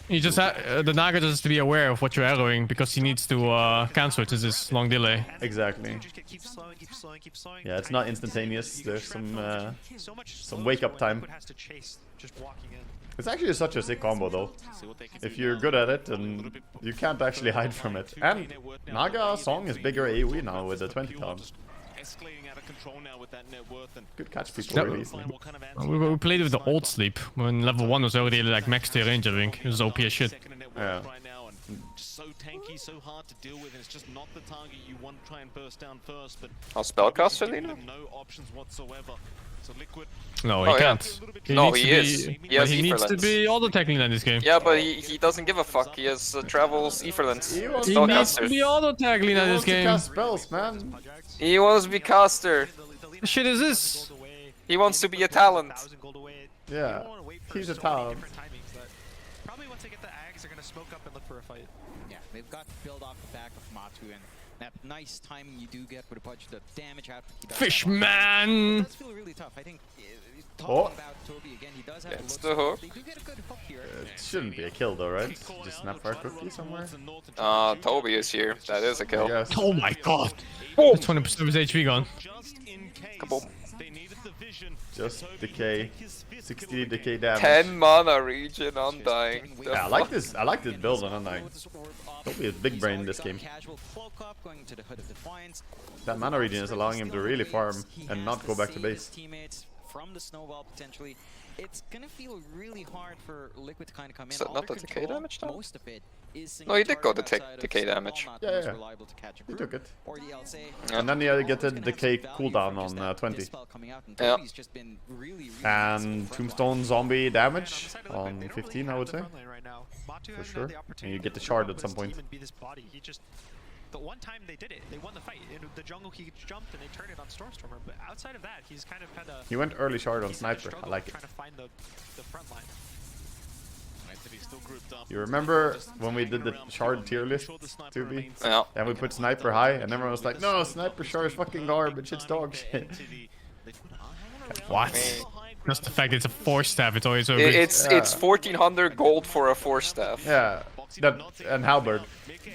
You just the Naga just has to be aware of what you're arrowing because he needs to cancel it to this long delay. Exactly. Keep slowing, keep slowing, keep slowing. Yeah, it's not instantaneous. There's some wake up time. Has to chase just walking in. It's actually such a sick combo though. If you're good at it, then you can't actually hide from it. And Naga Song is bigger AoE now with the 20 times. Escalating out of control now with that net worth and Good catch people really easily. We played with the old sleep when level 1 was already like max tier range, I think. It was OP as shit. Yeah. So tanky, so hard to deal with, and it's just not the target you want to try and burst down first. But I'll spellcaster Lina? No options whatsoever. So Liquid. No, he can't. No, he is. He needs to be auto-tackling in this game. Yeah, but he doesn't give a fuck. He has travels Etherlands. He needs to be auto-tackling in this game. He wants to cast spells, man. He wants to be caster. The shit is this? He wants to be a talent. Yeah, he's a talent. Probably once they get the Ags, they're gonna smoke up and look for a fight. Yeah, they've got to build off the back of Matu, and that nice timing you do get with a punch, the damage out. Fishman! It does feel really tough. I think talking about Toby again, he does have It's a the hook. They do get a good hook here. It shouldn't be a kill though, right? Just Snapfire cookie somewhere? Toby is here. That is a kill. Oh my god! 20% of his HP gone. Kaboom. Just decay. 60 decay damage. 10 mana regen, Undying. Yeah, I like this. I like this build on Undying. Toby is big brain in this game. That mana regen is allowing him to really farm and not go back to base. From the snowball potentially, it's gonna feel really hard for Liquid to kind of come in. Is that not the decay damage though? Most of it is No, he did go the decay damage. Yeah. He took it. And then you get the decay cooldown on 20. Yeah. And Tombstone zombie damage on 15, I would say. For sure. And you get the shard at some point. The one time they did it, they won the fight. In the jungle, he jumped and they turned it on Stormstormer. But outside of that, he's kind of had a. He went early shard on Sniper. I like it. Trying to find the front line. You remember when we did the shard tier list, 2B? Yeah. And we put Sniper high, and everyone was like, no, Sniper shard is fucking garbage, it's dog shit. What? Just the fact it's a 4-staff, it's always so good. It's 1400 gold for a 4-staff. Yeah, and Halberd.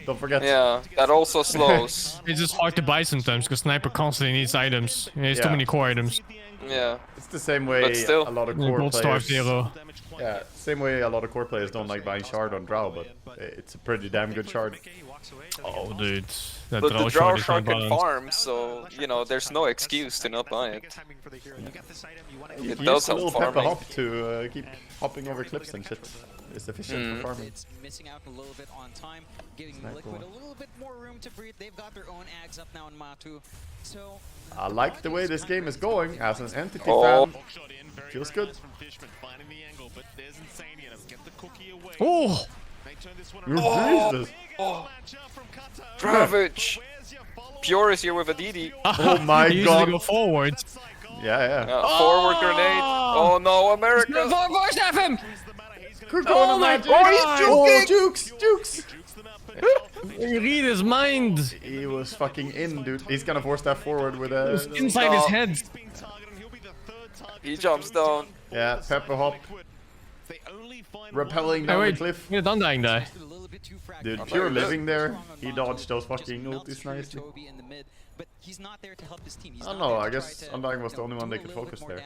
Don't forget. Yeah, that also slows. It's just hard to buy sometimes because Sniper constantly needs items. He has too many core items. Yeah. It's the same way still. a lot of core Gold Star players. Zero. Yeah, same way a lot of core players don't like buying shard on Drow, but it's a pretty damn good shard. Oh, dude. That But the Drow Drow shard Shark is can not balanced. farm, so, you know, there's no excuse to not buy it. You It use does a little help pepper farming. hop to keep hopping over cliffs and shit. It's efficient for farming. It's missing out a little bit on time, giving Sniper. Liquid a little bit more room to breathe. They've got their own Ags up now in Matu. So I like the way this game is going as an Entity Oh. fan. Feels good. Oh! Jesus! Ravage! Pure is here with a DD. Oh my He god! usually go forward. Yeah. Forward grenade. Oh no, America! Four-staff him! Oh my magic! god! Oh, Jukes! You read his mind. He was fucking in, dude. He's gonna force that forward with a... It's inside his head. He jumps down. Yeah, pepper hop. Repelling down the cliff. You're done dying die. Dude, Pure living there. He dodged those fucking ultis nicely. but he's not there to help his team. I don't know, I guess Undying was the only one they could focus there.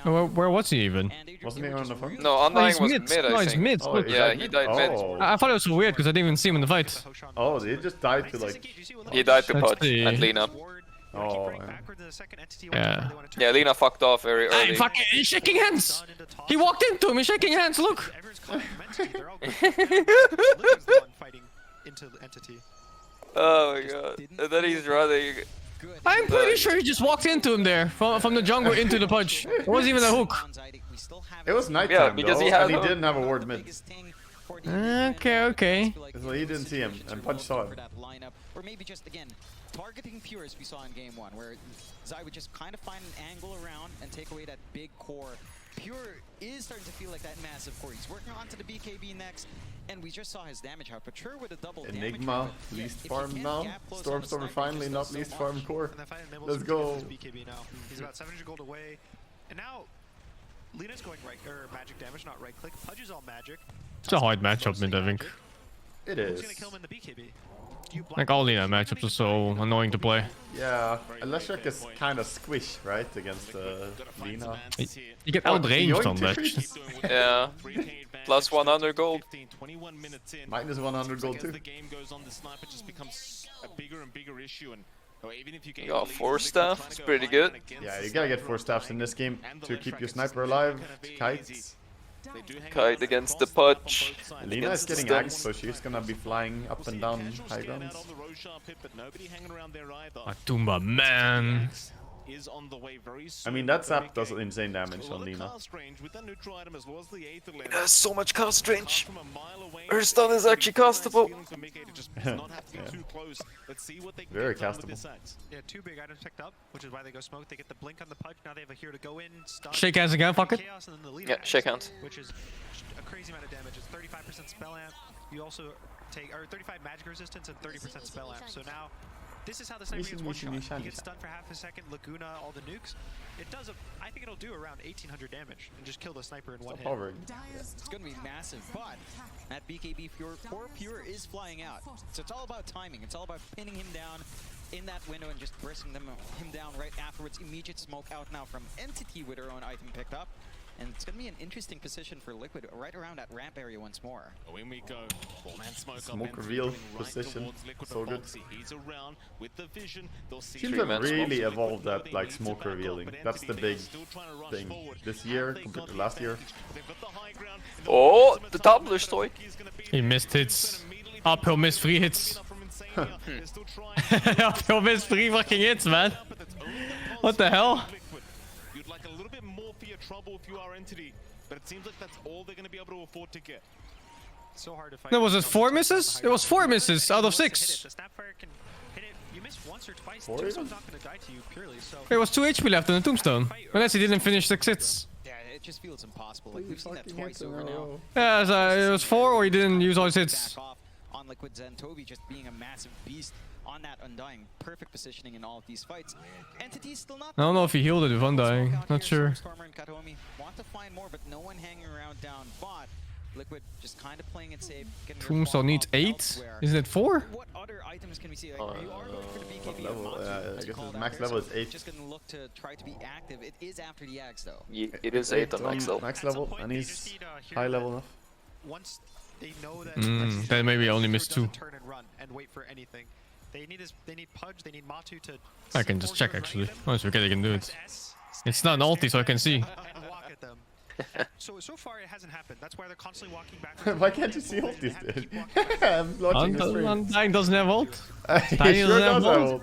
Where was he even? Wasn't he on the front? No, Undying was mid, No, I he's think. mid. Oh, Look. Yeah, he died mid. I thought it was so weird because I didn't even see him in the fight. Oh, he just died to like... He died to Let's Pudge see. and Lina. Oh, Yeah. Yeah, Lina fucked off very early. Hey, fucking, he's shaking hands! He walked into him, he's shaking hands, look! Oh my god. And then he's running. I'm pretty sure he just walked into him there, from the jungle into the punch. It wasn't even a hook. It was nighttime because though, he had and he a- didn't have a ward mid. Okay. So he didn't see him, and Punch saw him. Or maybe just, again, targeting Pure as we saw in game 1, where Zai would just kind of find an angle around and take away that big core. Pure is starting to feel like that massive core. He's working onto the BKB next, and we just saw his damage output. Sure, with a double Enigma, damage, least farm now. Stormstormer finally not least farm core. Let's Let's go. BKB now. He's about 700 gold away, and now Lina's going right or magic damage, not right click. Pudge is all magic. It's a hard matchup, mid, I think. It is. Like all Lina matchups are so annoying to play. Yeah, Electric is kind of squish, right, against Lina. You get outranged on that. Yeah. Plus 100 gold. Minus 100 gold too. You got 4 staff, it's pretty good. Yeah, you gotta get 4 staffs in this game to keep your sniper alive. Kites. Kite against the Pudge. Lina is getting agged, so she's gonna be flying up and down high grounds. Atumba, man. I mean, that zap does insane damage on Lina. It has so much cast range. Her stun is actually castable. Very castable. Yeah, 2 big items picked up, which is why they go smoke. They get the blink on the Pudge. Now they have a here to go in. Stun, Shake hands again, fuck it. Yeah, shake hands. Which is a crazy amount of damage. It's 35% spell amp. You also take 35 magic resistance and 30% spell amp. So now this is how the sniper gets one shot. He gets stunned for half a second, Laguna, all the nukes. It does, I think it'll do around 1800 damage and just kill the sniper in one hit. It's going to be massive, but that BKB Pure is flying out. So it's all about timing. It's all about pinning him down in that window and just bursting him down right afterwards. Immediate smoke out now from Entity with her own item picked up. And it's going to be an interesting position for Liquid right around that ramp area once more. Oh, in we go. Smoke reveal position. So good. He's around with the vision. Teams have really evolved that like smoke revealing. That's the big thing this year compared to last year. Oh, the tabler toy. He missed hits. Uphill missed 3 hits. Uphill missed 3 fucking hits, man. What the hell? You'd like a little bit more for your trouble if you are Entity, but it seems like that's all they're going to be able to afford to get. So hard to fight. No, was it 4 misses? It was 4 misses out of 6. The Snapfire can hit it. You miss once or twice. Tombstone's not going to die to you purely. So There was 2 HP left on the Tombstone. Unless he didn't finish 6 hits. Yeah, it just feels impossible. Like we've seen that twice over now. Yeah, so it was 4 or he didn't use all his hits. On Liquid Zen, Toby just being a massive beast on that Undying. Perfect positioning in all of these fights. Entity's still not. I don't know if he healed it with Undying. Not sure. Stormer and Katomi want to find more, but no one hanging around down bot. Liquid just kind of playing it safe. Tombstone needs 8? Isn't it 4? What other items can we see? Like, you are looking for the BKB level? I guess his max level is 8. Just gonna look to try to be active. It is after the Axe though. Yeah, it is 8 on max level. Max level, and he's high level enough. Once they know that then maybe I only missed 2. turn and run and wait for anything. They need Pudge, they need Matu to I can just check actually. Once we can do it. It's not an ulti, so I can see. and walk at them. So far it hasn't happened. That's why they're constantly walking back. Why can't you see ultis, dude? I'm watching the stream. Undying doesn't have ult. He Tiny sure doesn't have does ult.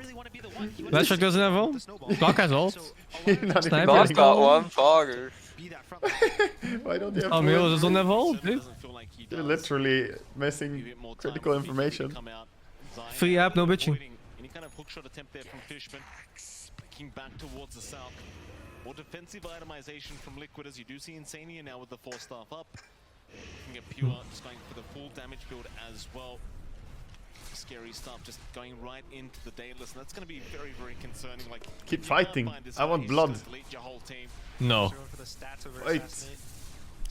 Flashback doesn't have ult. Glock has ult. Glock got one, Fogger. Why don't you have Amil doesn't have ult, dude. You're literally missing critical information. Free app, no bitching. Any kind of hookshot attempt there from Fishman. Breaking back towards the south. More defensive itemization from Liquid as you do see Insania now with the 4 staff up. You can get Pure just going for the full damage build as well. Scary stuff just going right into the Daedalus, and that's going to be very, very concerning. Like, keep fighting. I want blood. No. Wait.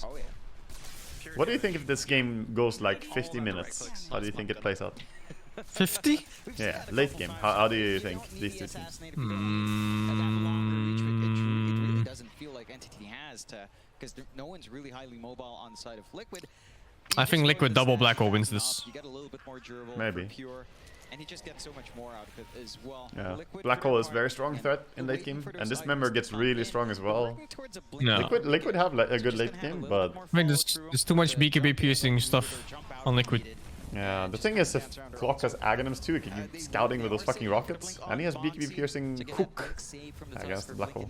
Oh yeah. What do you think if this game goes like 50 minutes? How do you think it plays out? 50? Yeah, late game. How do you think these 2 teams? It really doesn't feel like Entity has to, because no one's really highly mobile on the side of Liquid. I think Liquid double Black Hole wins this. You get a little bit more durable, maybe. Pure, and he just gets so much more out of it as well. Yeah, Black Hole is very strong threat in late game, and this member gets really strong as well. No. Liquid have like a good late game, but I mean, there's too much BKB piercing stuff on Liquid. Yeah, the thing is, if Clock has Aghanims too, he can keep scouting with those fucking rockets, and he has BKB piercing Cook against the Black Hole.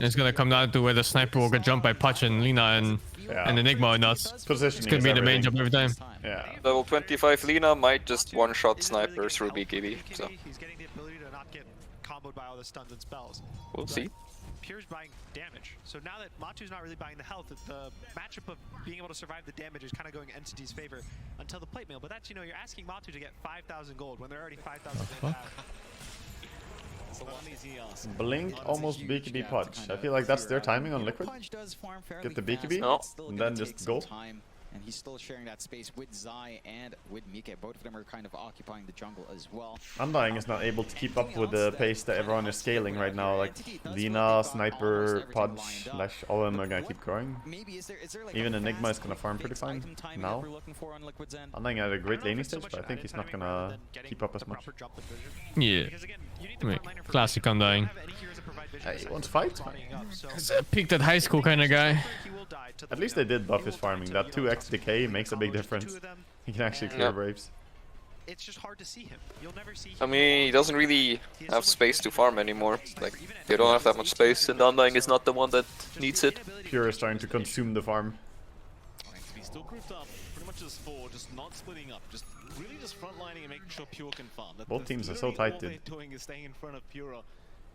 It's gonna come down to whether Sniper will get jumped by Pudge and Lina and Enigma or not. Positioning it's gonna be the main job every time. Yeah. Level 25 Lina might just one-shot Sniper through BKB, so. He's getting the ability to not get comboed by all the stuns and spells. We'll see. Pure's buying damage. So now that Matu's not really buying the health, the matchup of being able to survive the damage is kind of going Entity's favor until the plate mail. But that's, you know, you're asking Matu to get 5,000 gold when they're already 5,000 gold. Blink almost BKB Pudge. I feel like that's their timing on Liquid. Get the BKB, and then just go. and he's still sharing that space with Zai and with Mike. Both of them are kind of occupying the jungle as well. Undying is not able to keep up with the pace that everyone is scaling right now. Like Lina, Sniper, Pudge, Lash, all of them are gonna keep growing. Even Enigma is gonna farm pretty fine now. Undying had a great laning stage, but I think he's not gonna keep up as much. Yeah. Classic Undying. He wants to fight. He's a peaked at high school kind of guy. At least they did buff his farming. That 2x decay makes a big difference. He can actually clear Braves. It's just hard to see him. You'll never see him. I mean, he doesn't really have space to farm anymore. Like, they don't have that much space, and Undying is not the one that needs it. Pure is trying to consume the farm. He's still grouped up, pretty much as 4, just not splitting up, just really just frontlining and making sure Pure can farm. Both teams are so tight, dude. All they're doing is staying in front of Pure.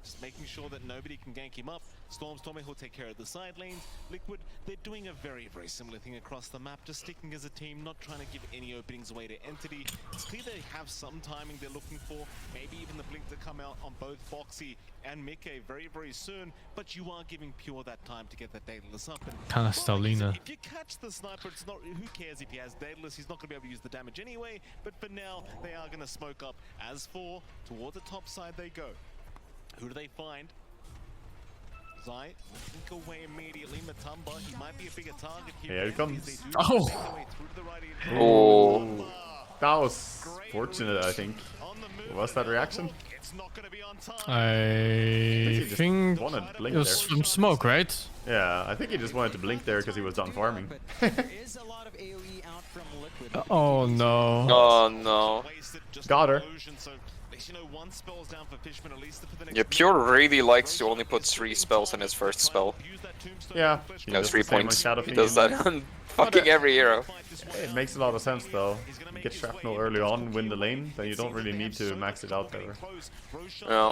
Just making sure that nobody can gank him up. Stormy will take care of the side lanes. Liquid, they're doing a very, very similar thing across the map, just sticking as a team, not trying to give any openings away to Entity. It's clear they have some timing they're looking for, maybe even the blink to come out on both Foxy and Mickey very, very soon, but you are giving Pure that time to get that Daedalus up. And Stalina. if you catch the sniper, it's not, who cares if he has Daedalus, he's not going to be able to use the damage anyway, but for now, they are going to smoke up as 4, towards the top side they go. Who do they find? Zai, link away immediately. Matumba, he might be a bigger target here. Here he comes. Oh! That was fortunate, I think. What was that reaction? I think blink it was there. from smoke, right? Yeah, I think he just wanted to blink there because he was done farming. Oh no. Oh no. Got her. Yeah, Pure really likes to only put 3 spells in his first spell. Yeah. No, 3 points. Shadow He does that on fucking every hero. It makes a lot of sense though. You get shrapnel early on, win the lane, then you don't really need to max it out ever. Yeah.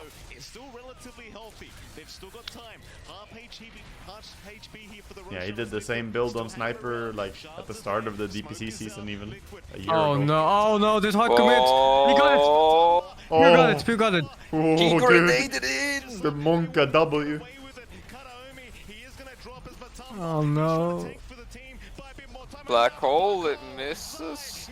Yeah, he did the same build on Sniper like at the start of the DPC season even a year Oh ago. no, oh no, this hard commit! He got it! Oh. You got it, you got it! Oh, He dude. grenaded in! The Monka W. Oh no. Black hole, it misses.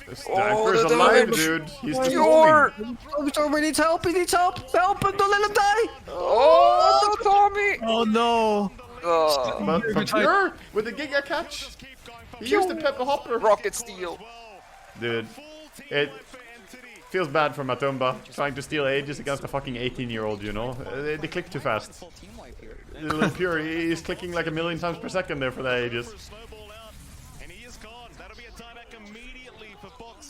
The Sniper's the alive, damage. dude. He's Pure! He needs help, he needs help! Help him, don't let him die! Oh, Tommy! Oh no! But from Pure, with the Giga catch, he used the Pepper Hopper. Rocket Steel. Dude, it feels bad for Matumba trying to steal Aegis against a fucking 18-year-old, you know? They click too fast. Little Pure, he's clicking like 1,000,000 times per second there for the Aegis.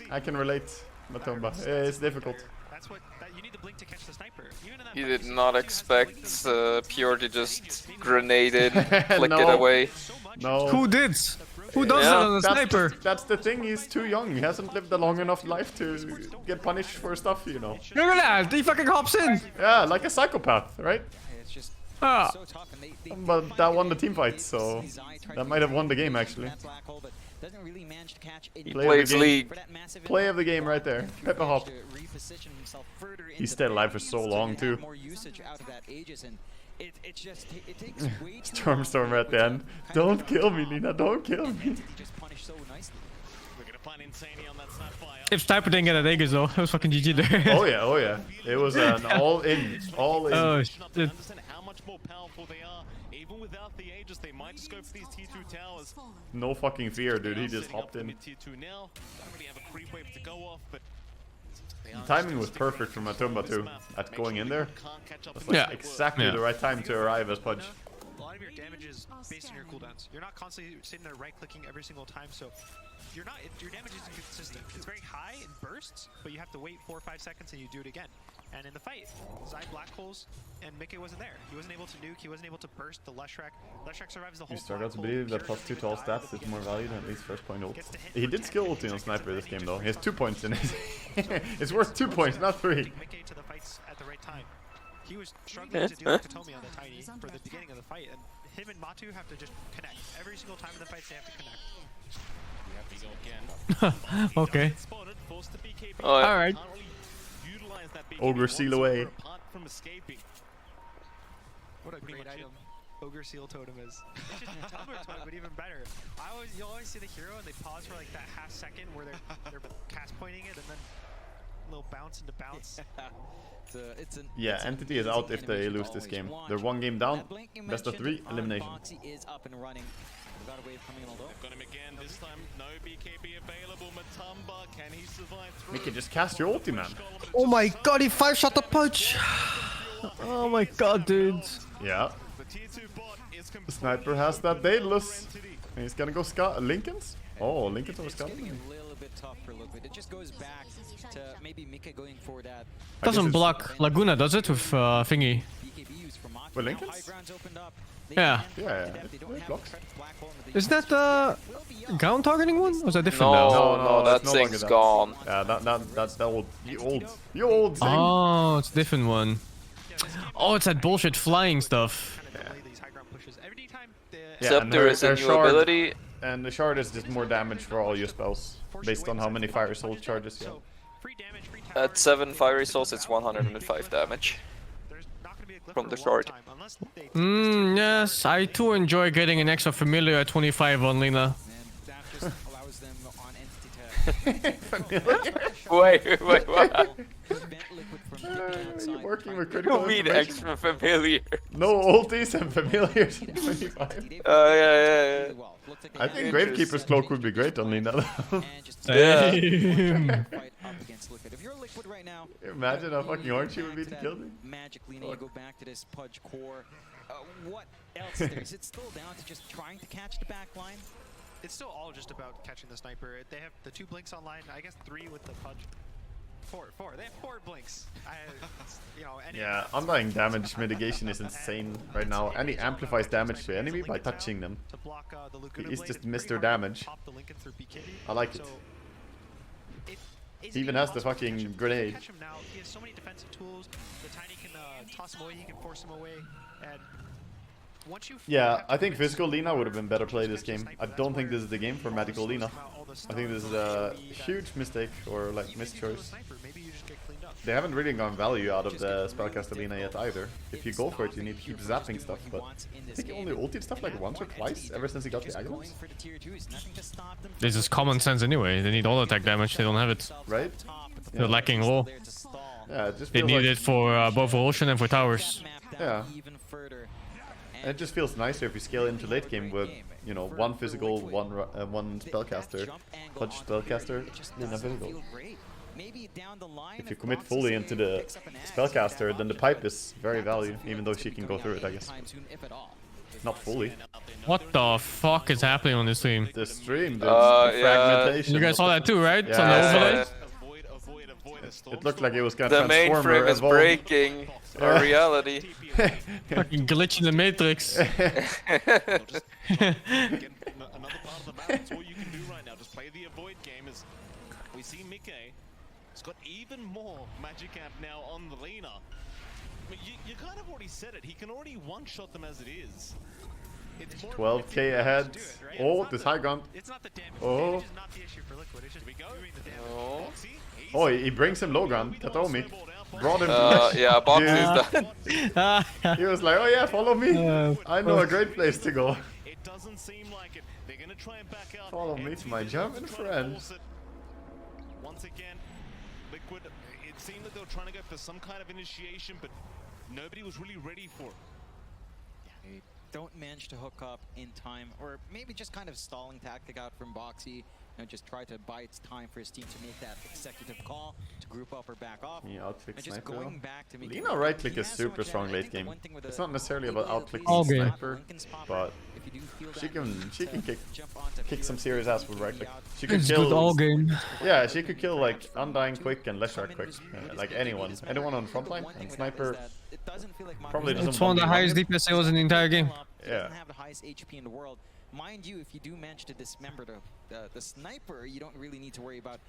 I can relate, Matumba. It's difficult. That's what you need the blink to catch the sniper. You did not expect Pure to just grenade it, flick it away. No. Who did? Who does that on a sniper? That's the thing, he's too young. He hasn't lived a long enough life to get punished for stuff, you know. Look at that! He fucking hops in! Yeah, like a psychopath, right? It's just Ah. so tough, and they But that won the team fight, so that might have won the game actually. doesn't really manage to catch it. Play of the game. League. Play of the game right there. Pepper Hop. He stayed alive for so long too. More usage out of that Aegis, and it takes way too Storm at the end. Don't kill me, Lina. Don't kill me. just punish so nicely. If Sniper didn't get an Aegis though, it was fucking GG there. Oh yeah, oh yeah. It was an all in. All in. Oh shit. How much more powerful they are. Even without the Aegis, they might just go for these tier 2 towers. No fucking fear, dude. He just hopped in. Tier 2 now. Don't really have a creep wave to go off, but The timing was perfect for Matumba too. At going in there. That's like exactly the right time to arrive as Pudge. A lot of your damage is based on your cooldowns. You're not constantly sitting there right-clicking every single time, so your damage isn't consistent. It's very high in bursts, but you have to wait 4 or 5 seconds and you do it again. And in the fight, Zai black holes and Mickey wasn't there. He wasn't able to nuke, he wasn't able to burst the Leshrac. Leshrac survives the whole You start out to believe that +2 to all stats is more value than at least first point ult. He did skill ulti on Sniper this game though. He has 2 points in it. It's worth 2 points, not 3. Mickey to the fights at the right time. He was struggling to deal with Katomi on the Tiny for the beginning of the fight, and him and Matu have to just connect. Every single time in the fights they have to connect. Okay. Alright. Ogre seal away. What a great item. Ogre Seal Totem is. It's just a tumbler totem, but even better. You always see the hero and they pause for like that half second where they're cast pointing it and then a little bounce into bounce. Yeah, Entity is out if they lose this game. They're 1 game down, best of 3, elimination. Is up and running. Got a wave coming in, They've got him again. This time, no BKB available. Matumba, can he survive through? Mickey, just cast your ulti, man. Oh my god, he 5-shot the punch! Oh my god, dude. Yeah. The sniper has that Daedalus. And he's gonna go Lincoln's? Oh, Lincoln's over Scott. A little bit tough for Liquid. It just goes back to maybe Mika going for that. Doesn't block Laguna, does it, with thingy? With Lincoln's? Yeah. Yeah, it blocks. Is that the ground targeting one? Or was that different No, now? no, that no thing's longer gone. Yeah, that's the old. You old thing. Oh, it's a different one. Oh, it's that bullshit flying stuff. Yeah, Scepter is a new ability. And the shard is just more damage for all your spells, based on how many Fire Soul charges you have. At 7 Fiery Souls, it's 105 damage from the shard. Yes, I too enjoy getting an extra familiar at 25 on Lina. Wait, what? You're working with critical You mean information. extra familiar? No ultis and familiars in 25. Yeah. I think Gravekeeper's Cloak would be great on Lina. Same. Imagine how fucking hard she would be to kill me. Magic Lina, you go back to this Pudge core. What else there? Is it still down to just trying to catch the back line? It's still all just about catching the sniper. They have the 2 blinks online. I guess 3 with the Pudge. 4. They have 4 blinks. Yeah, undying damage mitigation is insane right now, and he amplifies damage to enemy by touching them. He's just Mr. Damage. I like it. He even has the fucking grenade. He has so many defensive tools. The Tiny can toss him away, he can force him away, and once you yeah, I think physical Lina would have been better played this game. I don't think this is the game for magical Lina. I think this is a huge mistake or like mischoice. They haven't really gone value out of the spellcaster Lina yet either. If you go for it, you need to keep zapping stuff, but I think he only ulted stuff like once or twice ever since he got the Aghanim's. This is common sense anyway. They need all attack damage. They don't have it. Right? They're lacking all. Yeah, it just they need it for both ocean and for towers. Yeah. And it just feels nicer if you scale into late game with, you know, 1 physical, one spellcaster, Pudge spellcaster, Lina physical. If you commit fully into the spellcaster, then the pipe is very value, even though she can go through it, I guess. Not fully. What the fuck is happening on this team? The stream, the fragmentation. You guys saw that too, right? Yeah, It's on the overlay? It looked like it was gonna The mainframe is breaking our reality. Fucking glitch in the matrix. Another part of the map. That's all you can do right now. Just play the avoid game. As we see, Mickey has got even more magic amp now on the Lina. I mean, you kind of already said it. He can already one-shot them as it is. 12k ahead. Oh, this high ground. Oh. Oh, he brings him low ground. Tatomi. Brought him to yeah, Box is done. He was like, oh yeah, follow me. I know a great place to go. It doesn't seem like it. They're going to try and back out. Follow me to my German friends. Once again, Liquid, it seemed that they were trying to go for some kind of initiation, but nobody was really ready for it. They don't manage to hook up in time, or maybe just kind of stalling tactic out from Boxy. You know, just try to buy its time for his team to make that executive call to group up or back off. Yeah, outclick and just sniper. going back to make Lina right click is super strong late game. It's not necessarily about outclicking All game. sniper, but she can kick some serious ass with right click. She could It's kill good all game. Yeah, she could kill like Undying quick and Leshard quick, like anyone on front line. And sniper probably doesn't. It's one of the highest DPS sales in the entire game. Yeah. Doesn't have the highest HP in the world. Mind you, if you do manage to dismember the sniper, you don't really need to worry about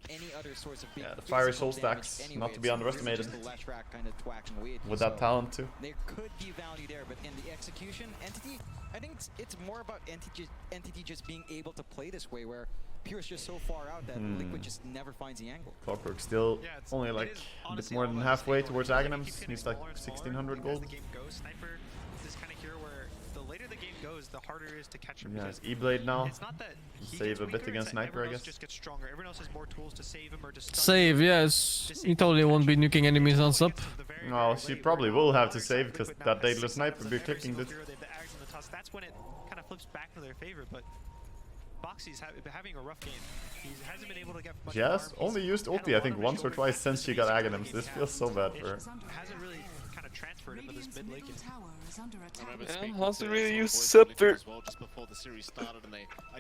any other source of big Yeah, the Fiery Soul physical damage stacks, anyway. not to be It's underestimated. just the Leshrac kind of twacking away at you. With that So talent too. there could be value there, but in the execution, Entity, I think it's more about Entity just being able to play this way, where Pure's just so far out that Liquid just never finds the angle. Clockwork still only like a bit more than halfway towards Aghanim's. Needs like 1600 gold. Sniper, this kind of hero where later the game goes, the harder it is to catch him. Yeah, Because E-Blade now. it's not that he Save gets a bit weaker, against it's that Sniper, I everyone else guess. just gets stronger. Everyone else has more tools to save him or to stun Save, yes. He totally won't be nuking enemies non-stop. No, she probably will have to save because that Daedalus Sniper will be clicking this. That's when it kind of flips back to their favor, but Boxy's having a rough game. He hasn't been able to get much She has farm. only used ulti, I think, once or twice since she got Aghanims. This feels so bad for her. Hasn't really kind of transferred into this mid lane. Yeah, hasn't really used Scepter.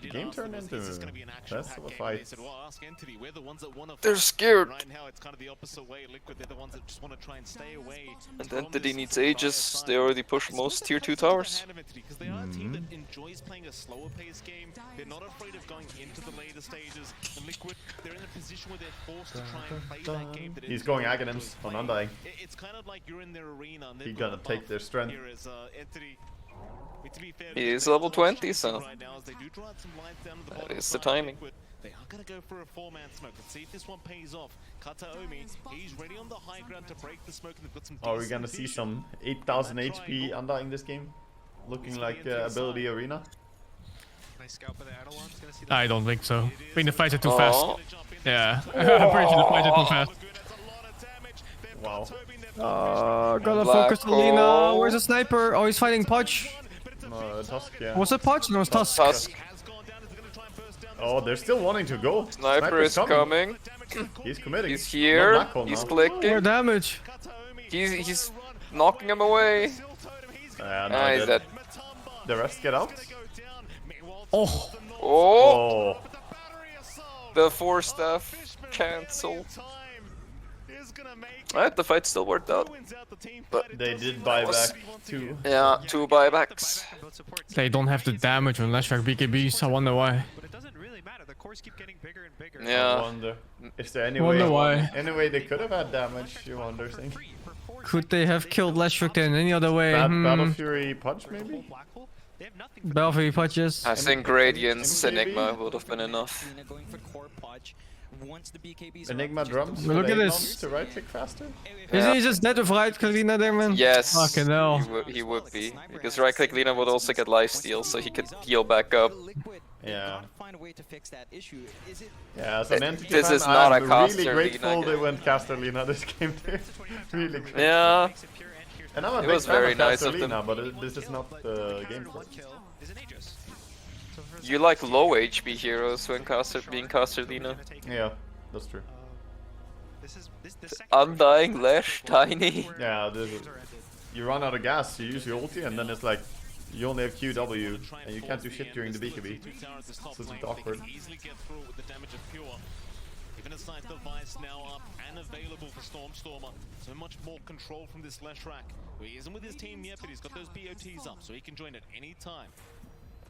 The game turned into less of a fight. They're scared. Right now it's kind of the opposite way. Liquid, they're the ones that just want to try and stay away. Identity needs Aegis. They already pushed most tier 2 towers. Because they are a team that enjoys playing a slower paced game. They're not afraid of going into the later stages. And Liquid, they're in a position where they're forced to try and play that game. That He's going Aghanims on Undying. It's kind of like you're in their arena. He gonna take their strength. He is level 20, so that is the timing. They are gonna go for a 4-man smoke. Let's see if this one pays off. Kataomi, he's ready on the high ground to break the smoke, and they've got some. Are we gonna see some 8000 HP Undying this game? Looking like ability arena? I don't think so. I think the fights are too fast. Yeah, I'm pretty sure the fights are too fast. Wow. Gotta focus on Lina. Where's the sniper? Oh, he's fighting Podge. Tusk, yeah. Was it Podge? No, it was Tusk. Oh, they're still wanting to go. Sniper is coming. He's committing. He's here. He's clicking. More damage. He's knocking him away. No, He's dead. The rest get out? Oh. Oh. The 4 staff cancel. Alright, the fight still worked out. But they did buy back 2. Yeah, 2 buybacks. They don't have the damage on Lashback BKBs. I wonder why. Yeah. I wonder. Is there any Wonder way? why. Anyway, they could have had damage. You wonder, thing. Could they have killed Lashback in any other way? Battle Fury punch maybe? Battle Fury punches. I think Radiance Enigma would have been enough. Enigma drums? Look Are at they this. To right click faster? Isn't he just dead with right click Lina there, man? Yes. Fucking hell. He would be. Because right click Lina would also get lifesteal, so he could heal back up. Yeah. Yeah, as an entity This fan, is not I'm a caster really grateful Lina they game. went caster Lina this game too. Really grateful. Yeah. And I'm a It big was fan very of nice caster of them. Lina, but this is not the game for it. You like low HP heroes when being caster Lina. Yeah, that's true. Undying, Lash, Tiny. Yeah, you run out of gas, you use your ulti, and then it's like you only have QW, and you can't do shit during the BKB. So it's a bit awkward. Even a snipe device now up and available for Stormstormer. So much more control from this Leshrac. He isn't with his team yet, but he's got those BOTs up, so he can join at any time.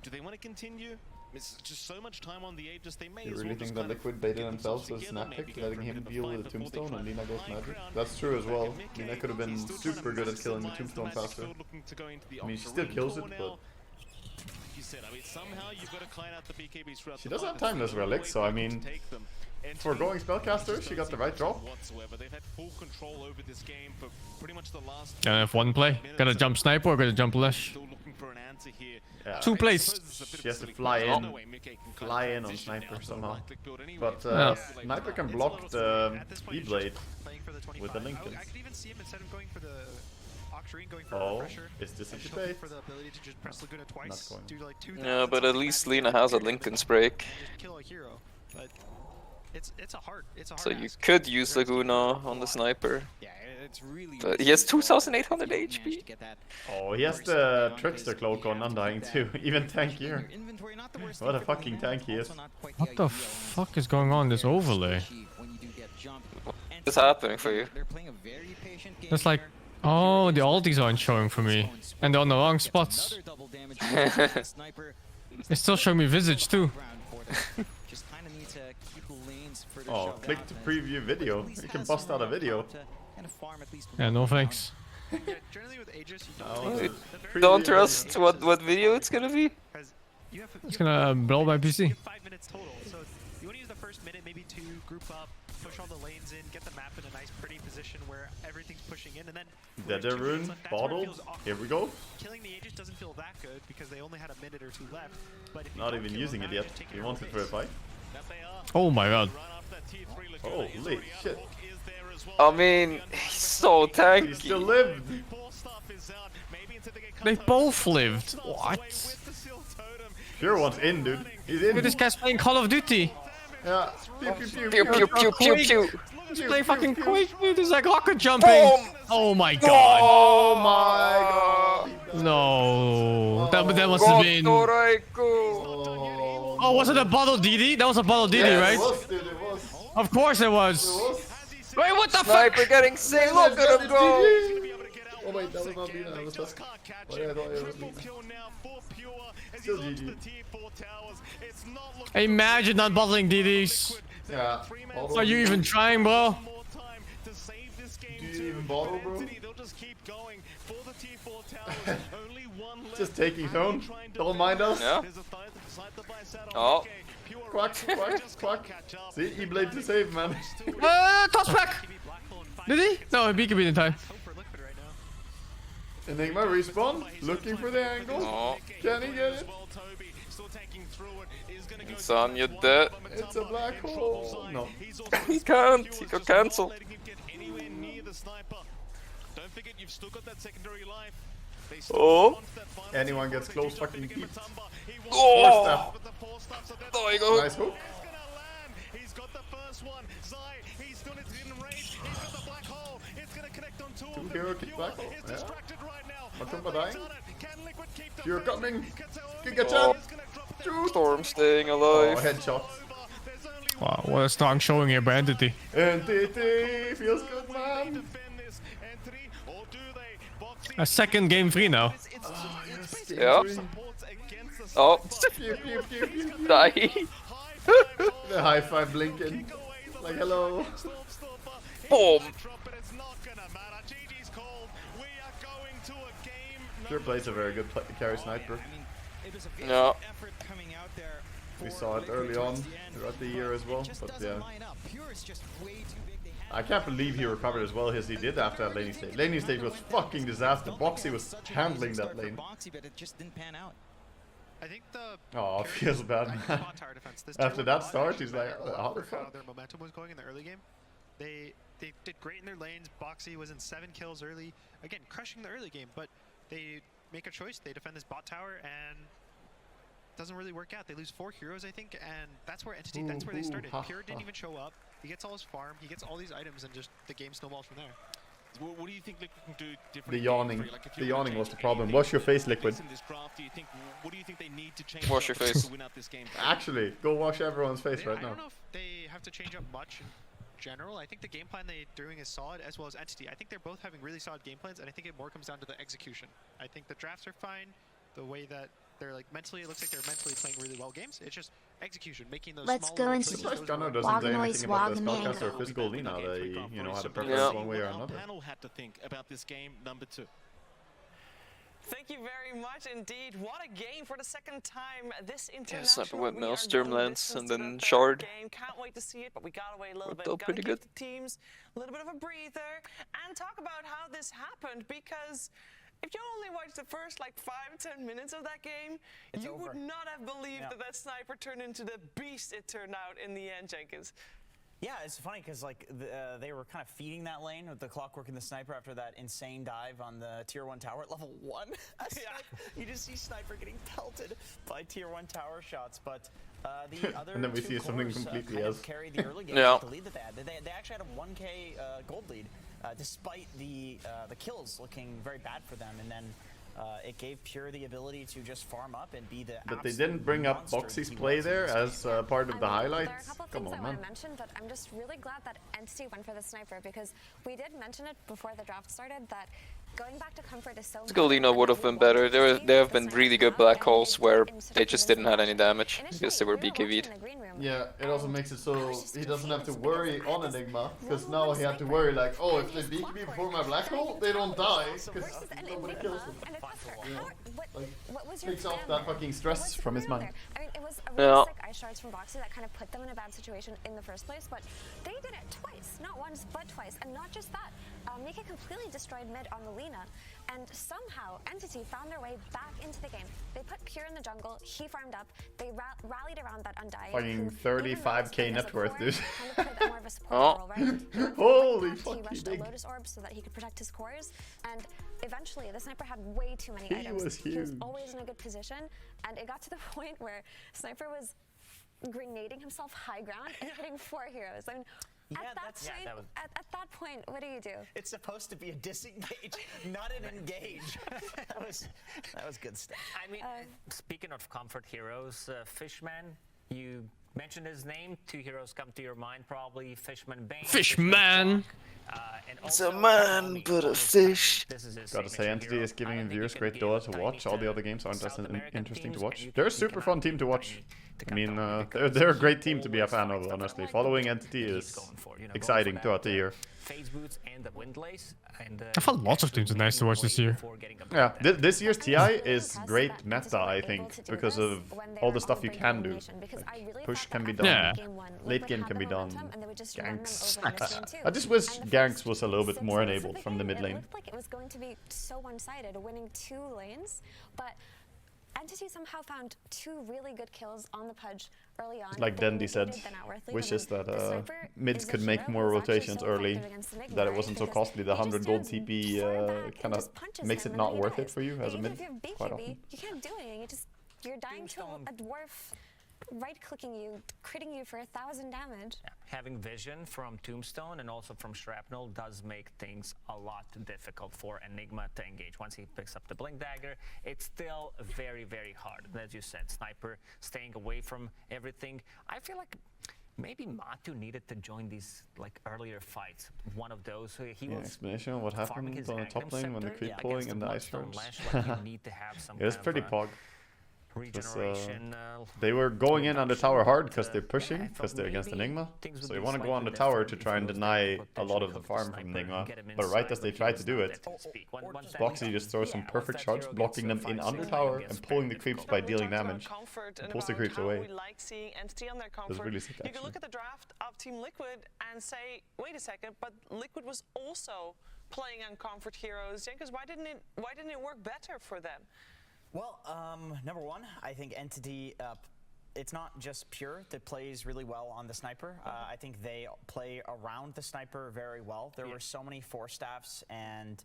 Do they want to continue? It's just so much time on the Aegis, they may You as really well think just that kind of Liquid baited get themselves themselves as together, snap maybe pick, go letting for a him bit of a deal with fight the before they Tombstone try and and Lina goes play magic? around. That's true as well. Like Lina could have been super good at killing the Tombstone faster. I mean, she still kills it, but You said, I mean, somehow you've got to clean out the BKBs throughout she the doesn't fight. have timeless relic, so I mean, for going spellcaster, she got the right drop. Whatsoever. They've had full control over this game for pretty much the last Gotta have one play. Gotta jump sniper or gotta jump Lash. for an answer here. Yeah, 2 plays. She has to fly in on sniper somehow. But Yeah. sniper can block the E-blade with the Lincoln. I could even see him instead of going for the Octarine, going for Oh, pressure. is this a Just debate? looking for the ability to just press Laguna twice, Not do like 2 Yeah, but at least Lina has a Lincoln's break. kill a hero. But it's a hard So you could use Laguna on the sniper. Yeah, it's really. But he has 2,800 HP. Oh, he has the Trickster Cloak on Undying too, even tankier. What a fucking tank he is. What the fuck is going on in this overlay? What's happening for you? It's like, oh, the ultis aren't showing for me. And they're on the wrong spots. It's still showing me Visage too. Oh, click to preview video. You can bust out a video. Yeah, no thanks. Don't trust what video it's gonna be. It's gonna blow my PC. 5 minutes total, so you want to use the first minute maybe to group up, push all the lanes in, get the map in a nice, pretty position where everything's pushing in, and then Dead rune, bottle. Here we go. Killing the Aegis doesn't feel that good because they only had a minute or two left. But if you Not don't even kill using them, it now yet. you're just taking He your wants own it for a base. fight. Oh my god. Holy shit. I mean, he's so tanky. He still lived. They both lived. What? Pure one's in, dude. He's in. Look at this guy's playing Call of Duty. Yeah. Pew pew pew Pew pew pew pew pew. He's playing fucking Quake, dude. He's like rocket jumping. Oh my god. Oh my god. No. That must have been. Oh, was it a bottle DD? That was a bottle DD, Yeah, right? it was, dude, it was. Of course it was. Wait, what the Sniper fuck? getting saved. Look at him go. Oh wait, that was not me. That was us. Why did I thought it was me? Still GG. Imagine not bottling DDs. Yeah. Are you even trying, bro? Do you even bottle, bro? Just taking zone. Don't mind us. Yeah. Oh. Quack, quack, quack. See, he blamed to save, man. Toss back. Did he? No, he could be in time. Enigma respawn, looking for the angle. Oh. Can he get it? Son, you're dead. It's a black hole. No. He can't. He got cancelled. Oh. Anyone gets close, fucking keep. Oh. There you go. Nice hook. Two hero kick black hole. Yeah. Matumba dying. You're coming. Giga Oh. Shoot. Storm staying Oh, alive. headshot. Wow, what a strong showing here by Entity. Entity feels good, man. A second game 3 now. Oh, yes, Yeah. Oh. Pew, pew, pew, pew, pew. Die. The high five blinking. Like, hello. Boom. Pure plays a very good carry sniper. Yeah. We saw it early on throughout the year as well, but yeah. I can't believe he recovered as well as he did after that laning stage. Laning stage was fucking disaster. Boxy was handling that lane. I think the Oh, it feels bad, man. After that start, he's like, how the fuck? Their momentum was going in the early game. They did great in their lanes. Boxy was in 7 kills early. Again, crushing the early game, but they make a choice. They defend this bot tower and doesn't really work out. They lose 4 heroes, I think, and that's where Entity, that's where they started. Pure didn't even show up. He gets all his farm, he gets all these items, and just the game snowballs from there. What do you think Liquid can do different? The yawning. The yawning was the problem. Wash your face, Liquid. What do you think they need to change Wash your face. to win out this game? Actually, go wash everyone's face right I now. don't know if they have to change up much in general. I think the game plan they're doing is solid, as well as Entity. I think they're both having really solid game plans, and I think it more comes down to the execution. I think the drafts are fine. The way that they're like mentally, it looks like they're mentally playing really well games. It's just execution, making those Let's small go little into choices, Surprised those Gunnar little- doesn't say Waga anything about the Wagamama. spellcaster or physical Lina. They, you know, had a preference Yeah. one way or Our another. panel had to think about this game number 2. Thank you very much indeed. What a game for the second time this Yeah, international. Sniper went We now, are Sturm going Lance, distance and to then the third Shard. Game. Can't wait to see it, but we got away a little Worked bit. out Gotta pretty give good. the teams a little bit of a breather and talk about how this happened, because if you only watched the first like 5-10 minutes of that game, you would not have believed that sniper turned into the beast it turned out in the end, Jenkins. Yeah, it's funny because like they were kind of feeding that lane with the clockwork and the sniper after that insane dive on the tier 1 tower at level 1. You just see sniper getting pelted by tier 1 tower shots, but the other And then we two see something cores, completely kind of else. carried the early game Yeah. with the lead that they had. They actually had a 1k gold lead, despite the kills looking very bad for them, and then it gave Pure the ability to just farm up and be the. But they didn't bring up Boxy's play there as part of the highlights. There are a couple Come things on, I man. want to mention, but I'm just really glad that Entity went for the sniper, because we did mention it before the draft started that going back to comfort is so Galina would have been better. There have been really good black holes where they just didn't have any damage because they were BKV'd. in the green room, Yeah, it also makes it so he doesn't have to worry on Enigma, because now he had to worry like, oh, if they beat me before my black hole, they don't die, because nobody kills them. Like, takes off that fucking stress from his mind. I mean, it was a really sick ice shards from Boxy that kind of put them in a bad situation in the first place, but they did it twice, not once, but twice, and not just that. Mika completely destroyed mid on the Lina, and somehow Entity found their way back into the game. They put Pure in the jungle, he farmed up, they rallied around that Undying. Fucking 35k net worth, dude. Oh. Holy He fucking rushed big. a Lotus Orb so that he could protect his cores, and eventually the Sniper had way too many He items. was He was huge. always in a good position, and it got to the point where Sniper was grenading himself high ground and hitting 4 heroes. I mean, at that point, what do you do? It's supposed to be a disengage, not an engage. that was good stuff. I mean, speaking of comfort heroes, Fishman, you mentioned his name. 2 heroes come to your mind, probably Fishman Bane. Fishman. It's a man, but a fish. Gotta say, Entity is giving viewers great Dota to watch. All the other games aren't as interesting to watch. They're a super fun team to watch. I mean, they're a great team to be a fan of, honestly. Following Entity is exciting throughout the year. I thought lots of teams are nice to watch this year. Yeah, this year's TI is great meta, I think, because of all the stuff you can do. Like, push can be done, late game can be done, ganks. I just wish ganks was a little bit more enabled from the mid lane. It looked like it was going to be so one-sided, winning 2 lanes, but Entity somehow found 2 really good kills on the Pudge early on. Like Dendi said, wishes that mids could make more rotations early, that it wasn't so costly. The 100 gold TP kind of makes it not worth it for you as a mid quite often. You can't do anything. You're dying to a dwarf right-clicking you, critting you for 1,000 damage. Yeah. Having vision from Tombstone and also from Shrapnel does make things a lot difficult for Enigma to engage. Once he picks up the Blink Dagger, it's still very, very hard. As you said, Sniper staying away from everything. I feel like maybe Matu needed to join these like earlier fights. One of those. He was explanation of what happened on the top lane when the creep pulling pulling and the ice shards. You need to have some It was pretty pog. Regeneration, they were going in on the tower hard because they're pushing, because they're against Enigma. So you want to go on the tower to try and deny a lot of the farm from Enigma. But right as they try to do it, Boxy just throws some perfect charge, blocking them in under tower and pulling the creeps by dealing damage. And pulls the creeps away. We like seeing Entity on their comfort. It was really sick, you can look at the draft of Team Liquid and say, wait a second, but Liquid was also playing on comfort heroes. Because why didn't it work better for them? Well, number one, I think Entity, it's not just Pure that plays really well on the Sniper. I think they play around the Sniper very well. There were so many 4-staffs and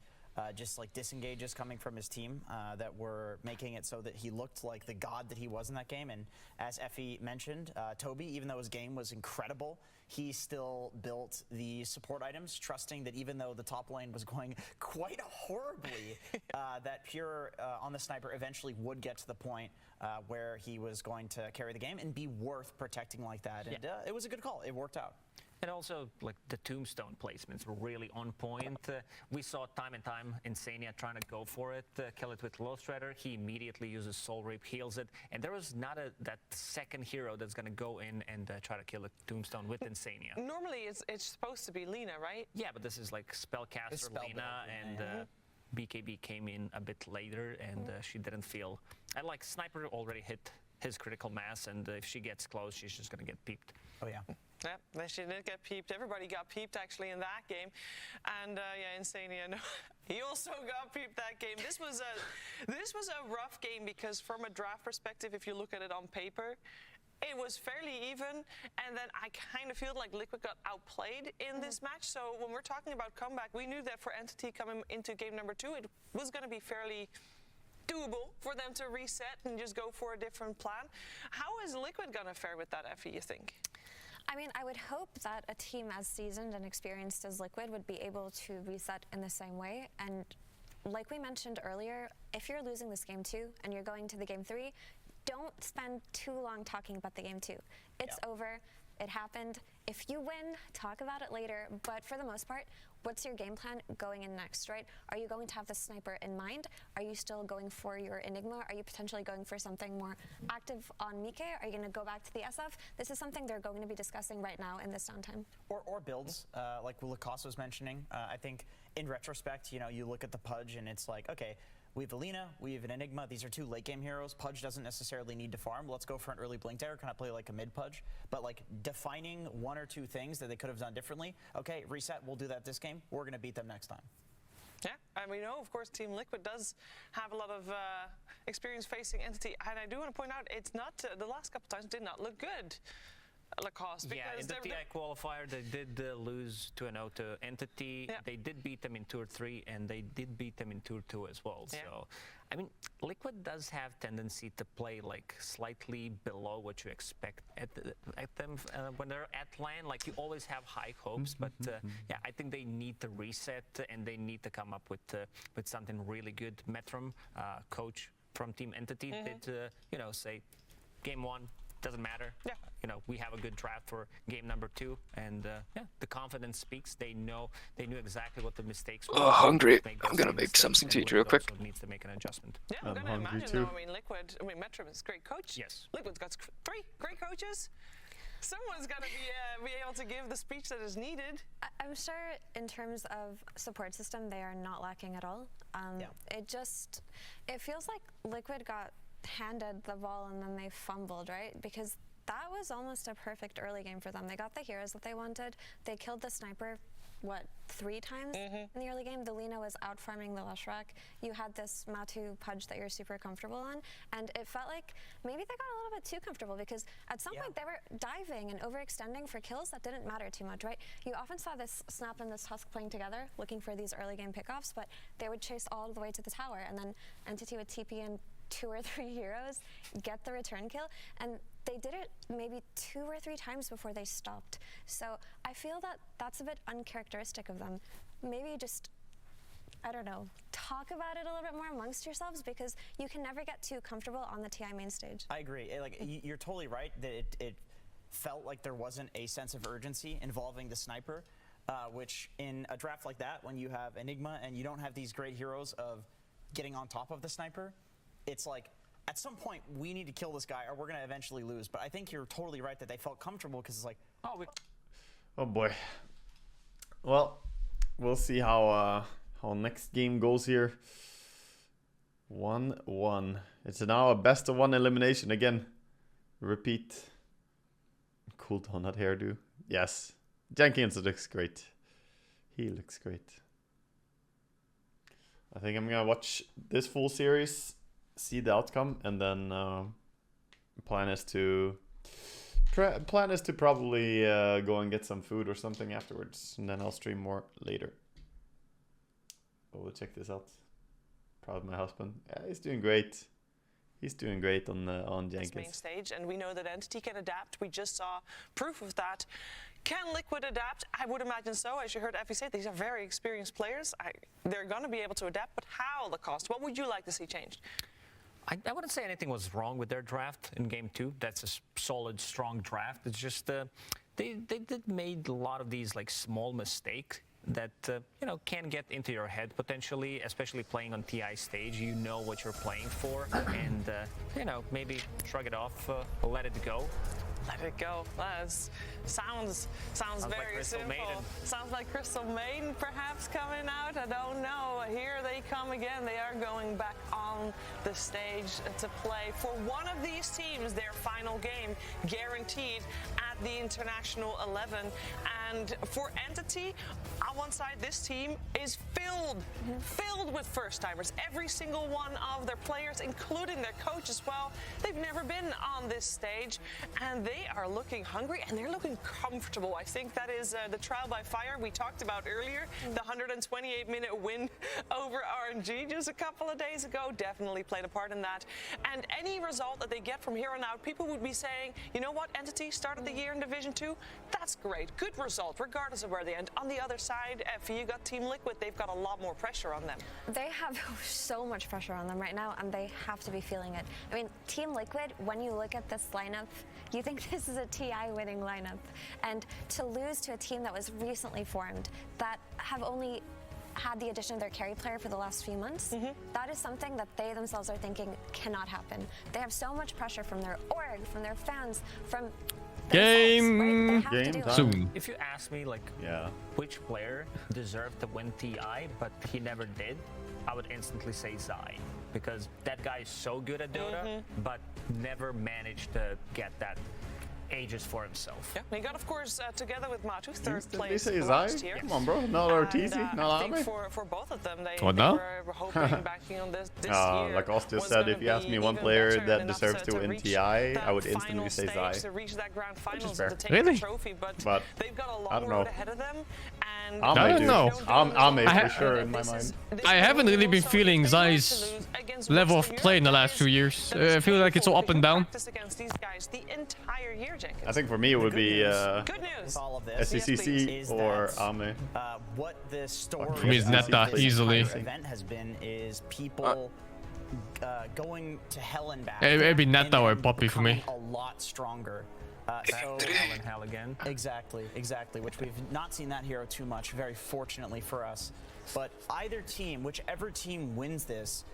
just like disengages coming from his team that were making it so that he looked like the god that he was in that game. And as Effie mentioned, Toby, even though his game was incredible, he still built the support items, trusting that even though the top lane was going quite horribly, that Pure on the Sniper eventually would get to the point where he was going to carry the game and be worth protecting like that. And it was a good call. It worked out. And also, like, the Tombstone placements were really on point. We saw time and time Insania trying to go for it, kill it with Low Shredder. He immediately uses Soul Reap, heals it. And there was not that second hero that's going to go in and try to kill a Tombstone with Insania. Normally, it's supposed to be Lina, right? Yeah, but this is like Spellcaster Lina, and BKB came in a bit later, and she didn't feel... And, like, Sniper already hit his critical mass, and if she gets close, she's just going to get peeped. Oh, yeah. Yeah, she did get peeped. Everybody got peeped actually in that game, and yeah, Insania. No, he also got peeped that game. This was a rough game because from a draft perspective, if you look at it on paper, it was fairly even, and then I kind of feel like Liquid got outplayed in this match. So when we're talking about comeback, we knew that for Entity coming into game number 2, it was going to be fairly doable for them to reset and just go for a different plan. How is Liquid going to fare with that, Effie, you think? I mean, I would hope that a team as seasoned and experienced as Liquid would be able to reset in the same way. And like we mentioned earlier, if you're losing this game 2 and you're going to the game 3, don't spend too long talking about the game 2. It's over. it happened. If you win, talk about it later. But for the most part, what's your game plan going in next, right? Are you going to have the sniper in mind? Are you still going for your Enigma? Are you potentially going for something more active on Mike? Are you going to go back to the SF? This is something they're going to be discussing right now in this downtime. Or builds, like Lacoste was mentioning. I think in retrospect, you know, you look at the Pudge and it's like, okay, we have Alina, we have an Enigma. These are two late game heroes. Pudge doesn't necessarily need to farm. Let's go for an early blink dagger, kind of play like a mid Pudge. But like defining one or two things that they could have done differently. Okay, reset, we'll do that this game. We're going to beat them next time. Yeah, and we know, of course, Team Liquid does have a lot of experience facing Entity. And I do want to point out, it's not, the last couple times did not look good. Lacoste, yeah, in the TI qualifier, they did lose to an auto Entity. Yeah. They did beat them in Tour 3, and they did beat them in Tour 2 as well. Yeah. So, I mean, Liquid does have tendency to play like slightly below what you expect at them when they're at LAN. Like you always have high hopes, but yeah, I think they need to reset and they need to come up with something really good. Metrum, coach from Team Entity, did you know, say game 1. Doesn't matter. Yeah. You know, we have a good draft for game number 2, and yeah, the confidence speaks. They knew exactly what the mistakes were. Oh, hungry. I'm gonna make something to eat real quick. Needs to make an adjustment. Yeah, I'm gonna imagine though. I mean, Liquid. I mean, Metrum is a great coach. Yes. Liquid's got 3 great coaches. Someone's got to be able to give the speech that is needed. I'm sure in terms of support system, they are not lacking at all. Yeah. It feels like Liquid got handed the ball and then they fumbled, right? Because that was almost a perfect early game for them. They got the heroes that they wanted. They killed the sniper, what, 3 times in the early game? The Lina was out farming the Leshrac. You had this Matu Pudge that you're super comfortable on, and it felt like maybe they got a little bit too comfortable because at some point they were diving and overextending for kills that didn't matter too much, right? You often saw this Snap and this Husk playing together, looking for these early game pickoffs, but they would chase all the way to the tower, and then Entity would TP in 2 or 3 heroes, get the return kill, and they did it maybe 2 or 3 times before they stopped. So I feel that that's a bit uncharacteristic of them. Maybe just, I don't know, talk about it a little bit more amongst yourselves because you can never get too comfortable on the TI main stage. I agree. You're totally right that it felt like there wasn't a sense of urgency involving the sniper, which in a draft like that, when you have Enigma and you don't have these great heroes of getting on top of the sniper, it's like, at some point, we need to kill this guy or we're going to eventually lose. But I think you're totally right that they felt comfortable because it's like, oh boy. Well, we'll see how next game goes here. 1-1. It's now a best of 1 elimination again. Repeat. Cool donut hairdo. Yes. Jenkins looks great. He looks great. I think I'm going to watch this full series, see the outcome, and then plan is to probably go and get some food or something afterwards, and then I'll stream more later. Oh, we'll check this out. Proud of my husband. Yeah, he's doing great. He's doing great on Jenkins. Main stage, and we know that Entity can adapt. We just saw proof of that. Can Liquid adapt? I would imagine so. As you heard Effie say, these are very experienced players. They're going to be able to adapt, but how, Lacoste? What would you like to see changed? I wouldn't say anything was wrong with their draft in game 2. That's a solid, strong draft. It's just they did made a lot of these like small mistakes that you know, can get into your head potentially, especially playing on TI stage. You know what you're playing for, and you know, maybe shrug it off, let it go. Let it go. That sounds very like simple. Maiden. Sounds like Crystal Maiden perhaps coming out. I don't know. Here they come again. They are going back on the stage to play for one of these teams, their final game, guaranteed at the International 11. And for Entity, on one side, this team is filled with first-timers. Every single one of their players, including their coach as well, they've never been on this stage, and they are looking hungry and they're looking comfortable. I think that is the trial by fire we talked about earlier. The 128-minute win over RNG just a couple of days ago definitely played played a part in that. And any result that they get from here on out, people would be saying, you know what, Entity started the year in Division 2? That's great. Good result, regardless of where they end. On the other side, if you got Team Liquid, they've got a lot more pressure on them. They have so much pressure on them right now, and they have to be feeling it. I mean, Team Liquid, when you look at this lineup, you think this is a TI winning lineup. And to lose to a team that was recently formed, that have only had the addition of their carry player for the last few months, that is something that they themselves are thinking cannot happen. They have so much pressure from their org, from their fans, from game soon. If you ask me, like, which player deserved to win TI, but he never did, I would instantly say Zai, because that guy is so good at Dota, but never managed to get that Aegis for himself. Yeah, he got, of course, together with Matu, third place Zai? last year. Come on, bro. Not Ortiz, not I think Ame. for both of them, they What now? were hoping, banking on this year. Like Ozzed just said, if you ask me one player that deserves to win TI, I would instantly say Zai. To reach that grand finals Which is fair. and to take Really? the trophy, but they've got a I long don't road know. ahead of them. And I don't know. Ame for sure in my mind. I haven't really been feeling Zai's level of play in the last few years. I feel like it's all up and down. Against these guys the entire year, Jenkins. I think for me it would be Good news. All of this SCCC or Ame. What this story For me, it's Netta, easily. event has been is people going to hell and back. It'd be Netta or and Poppy for me. becoming A lot stronger. Hell and hell again. Exactly, which we've not seen that hero too much, very fortunately for us. But either team, whichever team wins this,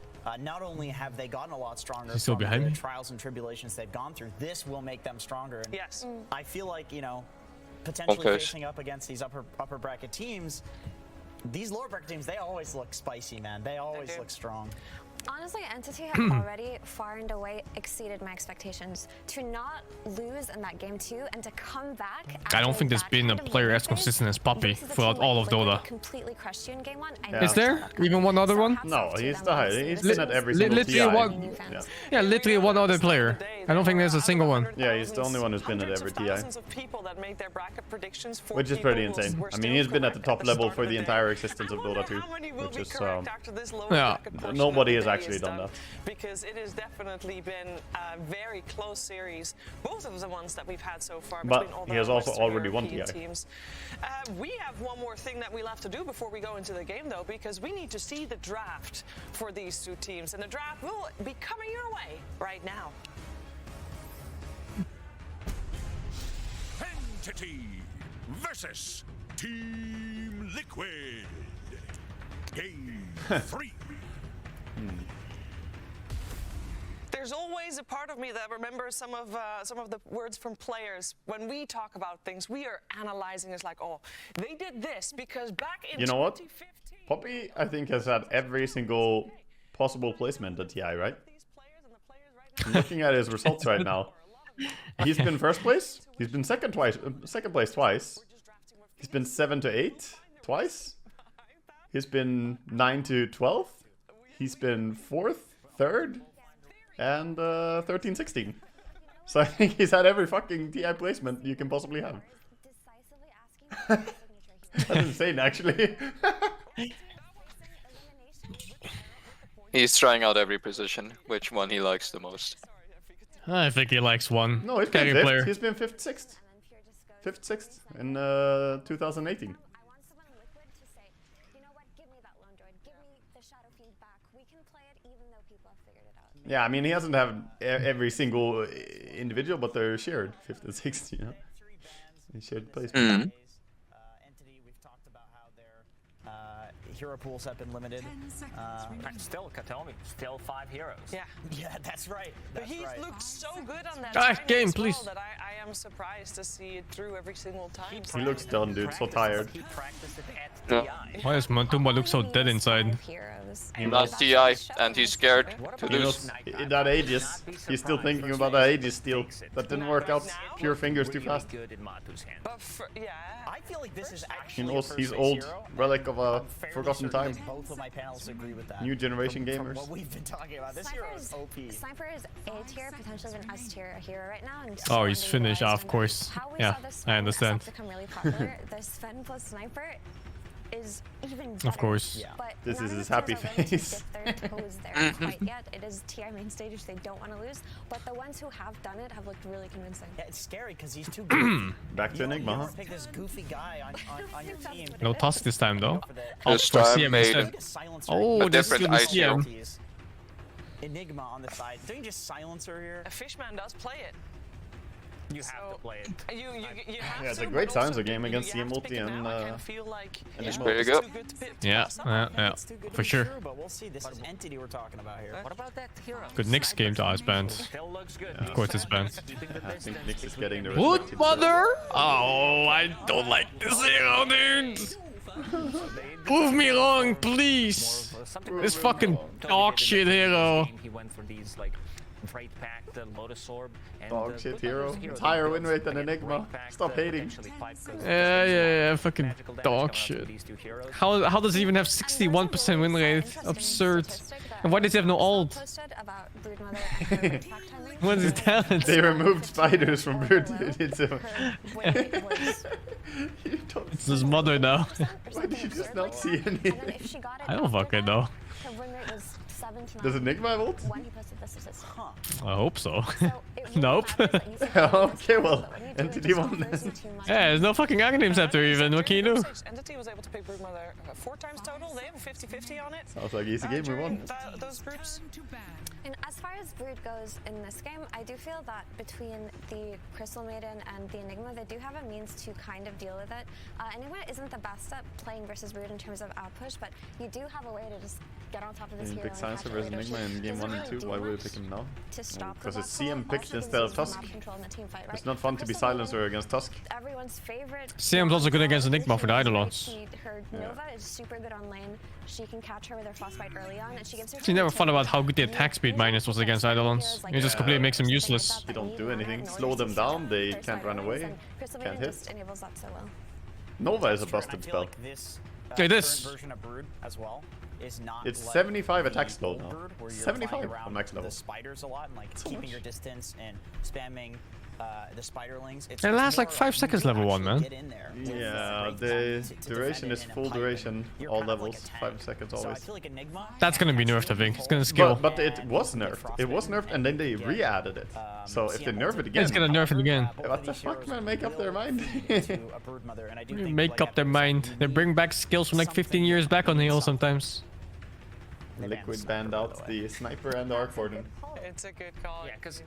not only have they gotten a lot stronger He's still from behind the me? trials and tribulations they've gone through, this will make them stronger. And yes. I feel like, you know, potentially facing up against these upper bracket teams, these lower bracket teams, they always look spicy, man. They always look strong. Honestly, Entity have already far and away exceeded my expectations. To not lose in that game 2 and to come back. I don't think there's been a player as consistent as Poppy throughout all of Dota. Completely crushed you in game 1. Is there even one other one? No, he's the highest. He's been at every single TI. Yeah, literally one other player. I don't think there's a single one. Yeah, he's the only one who's been at every TI. Of people that make their bracket predictions for Which is pretty insane. I mean, he's been at the top level for the entire existence of Dota 2. Which is, nobody has actually done that. Because it has definitely been a very close series. Both of the ones that we've had so far. But Between all he the has also Western already won European TI. teams. We have one more thing that we left to do before we go into the game, though, because we need to see the draft for these two teams. And the draft will be coming your way right now. Entity versus Team Liquid. Game 3. There's always a part of me that remembers some of the words from players. When we talk about things, we are analyzing it like, oh, they did this because back in 2015... You know what? Poppy, I think, has had every single possible placement at TI, right? I'm looking at his results right now. He's been first place. He's been second place twice. He's been 7 to 8 twice. He's been 9 to 12. He's been 4th, 3rd, and 13, 16. So I think he's had every fucking TI placement you can possibly have. That's insane, actually. He's trying out every position, which one he likes the most. I think he likes one. No, he's been carry 5th. player. He's been 5th, 6th. 5th, 6th in 2018. Yeah, I mean, he hasn't had every single individual, but they're shared 5th and 6th, you know? They shared placement. Entity, we've talked about how their hero pools have been limited. Still, Katomi, still 5 heroes. Yeah. Yeah, that's right. But he's looked so good on that Guys, timing game, as well please. that I am surprised to see it through every single time. He looks done, dude. So tired. Why does Montumba look so dead inside? Not TI, and he's scared to He lose. knows that Aegis. He's still thinking about that Aegis steal. That didn't work out. Pure fingers too fast. But yeah, I feel like this is He actually knows a he's first old. hero. Relic of a I'm fairly forgotten certain time. that both of my panels agree with that. New generation From gamers. what we've been talking about, this hero is OP. Sniper is A tier, potentially an S tier hero right now. And Oh, he's finished, of course. Yeah, I understand. become really popular. The Sven plus Sniper, is even better. Of course. But This none is of his the happy teams are willing to face. dip their toes there quite yet. It is TI main stage, which they don't want to lose. But the ones who have done it have looked really convincing. Yeah, it's scary because he's too goofy. Back to Enigma, You huh? don't pick this goofy guy on your team. No Tusk this time though. This for time CM made instead. Oh, a this is different gonna ice hero. CM. Enigma on the side. Don't you just silencer here? A Fishman does play it. You have to play it. You have Yeah, it's to, a great but also silencer game you against have CM to pick multi it and now. I kind of feel like Enigma. There you go. Yeah, for sure. But we'll see. This is Entity we're talking about here. What about that hero? Good Nyx game to Ice Band. Still looks good. Of course it's banned. I think Nyx is getting the What respect. mother? Oh, I don't like this hero, dude. Prove me wrong, please. This fucking dog shit hero. He went for these like Freight Pack, the Lotus Orb, and Dog shit Brute hero. Mother's hero It's higher that win builds rate than and Enigma. Freight Pack, Stop hating. eventually pipe goes Yeah, fucking dog shit. How does he even have 61% win rate? Absurd. And why does he have no ult? What is his talent? They removed spiders from Brood. It's a... It's his mother now. Why did you just not see anything? I don't fucking know. Does Enigma have ult? I hope so. Nope. Okay, well, Entity won then. Yeah, there's no fucking Aghanim Scepter even. What can you do? Entity was able to pick Broodmother 4 times total. They have a 50-50 on it. Sounds like easy game, we won. Those groups. And as far as Brood goes in this game, I do feel that between the Crystal Maiden and the Enigma, they do have a means to kind of deal with it. Enigma isn't the best at playing versus Brood in terms of outpush, but you do have a way to just get on top of this You hero pick and Silencer catch versus it. Enigma in game 1 and 2, why would you pick him now? To stop Because the it's black hole, CM picked also instead of because Tusk. he's map control in the team fight, right? It's not fun to be Silencer against Tusk. Everyone's favorite. CM's also good against Enigma for the Eidolons. Her Nova is super good on lane. She can catch her with her frostbite early on, and she gives her. She never thought about how good the attack speed minus was against Eidolons. It just completely makes them useless. You don't do anything. Slow them down, they can't run away, can't hit. Just enables that so well. Nova is a busted spell. This It is. version of Brood as well is not. It's like 75 the attack slow old now. Brood where you're 75 flying on around max level. the spiders a lot and like So keeping much. your distance and spamming the spiderlings. It lasts like 5 seconds level 1, man. Yeah, the duration is full duration, all levels, 5 seconds always. That's gonna be nerfed, I think. It's gonna skill. But it was nerfed. It was nerfed and then they re-added it. So if they nerf it again... It's gonna nerf it again. What the fuck, man? Make up their mind. Make up their mind. They bring back skills from like 15 years back on heal sometimes. Liquid banned out the sniper and the arc warden. It's a good call. Yeah, because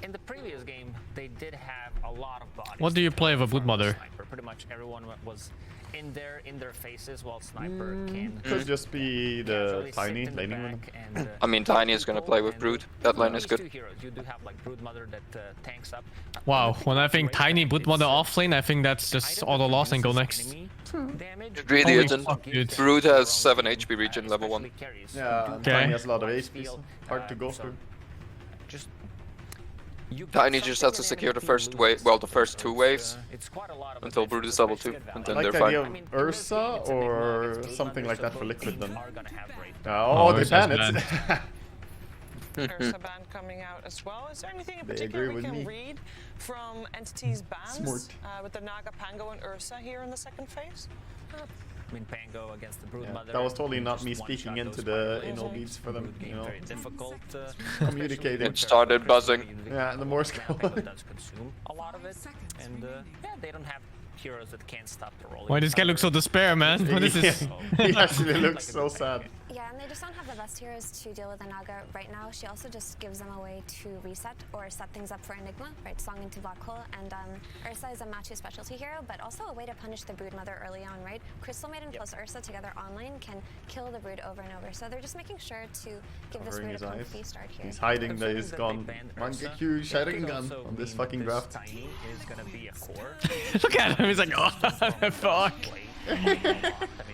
in the previous game, they did have a lot of bodies. What do you play with Bloodmother? Sniper. Pretty much everyone was in their faces, while Sniper can... Could just be the casually Tiny sit in the laning one. back and, I mean, Tiny is gonna play with Brood. That line is these two good. heroes, you do have like Broodmother that tanks up. Wow, when I think Tiny Bloodmother offlane, I think that's just auto loss and go next. It really Holy isn't. fuck, dude. Brood has 7 HP regen level 1. Yeah, Okay. Tiny has a lot of HP, so hard to go through. Tiny just has to secure the first wave, well, the first 2 waves until Brood is level 2, and then I like they're the idea fine. of Ursa or something like that for Liquid then. Oh, they Ursa's ban it. Ursa ban coming out as well. Is there anything in They particular agree we with can me. read from Entity's bans Smart. with the Naga, Pango, and Ursa here in the second phase? I mean, Pango against the Brood Yeah, Mother. that was totally not just me one-shot speaking into those the spiders. anal beads for them, Brood you know. Very difficult. Communicating. It started buzzing. Yeah, and the Morse Pango code. does consume a lot of it, and yeah, they don't have heroes that can't stop the rolling. Why this guy looks so despair, man? What is this? He actually looks so sad. Yeah, and they just don't have the best heroes to deal with the Naga right now. She also just gives them a way to reset or set things up for Enigma, right? Song into Black Hole. And Ursa is a Machu specialty hero, but also a way to punish the Brood Mother early on, right? Crystal Maiden plus Ursa together online can kill the Brood over and over. So they're just making sure to give this Covering Brood his a eyes. comfy start here. He's hiding that he's gone. Mangekyu Sharingan on this fucking draft. Tiny is gonna be a core. Look at him, he's like, oh, fuck.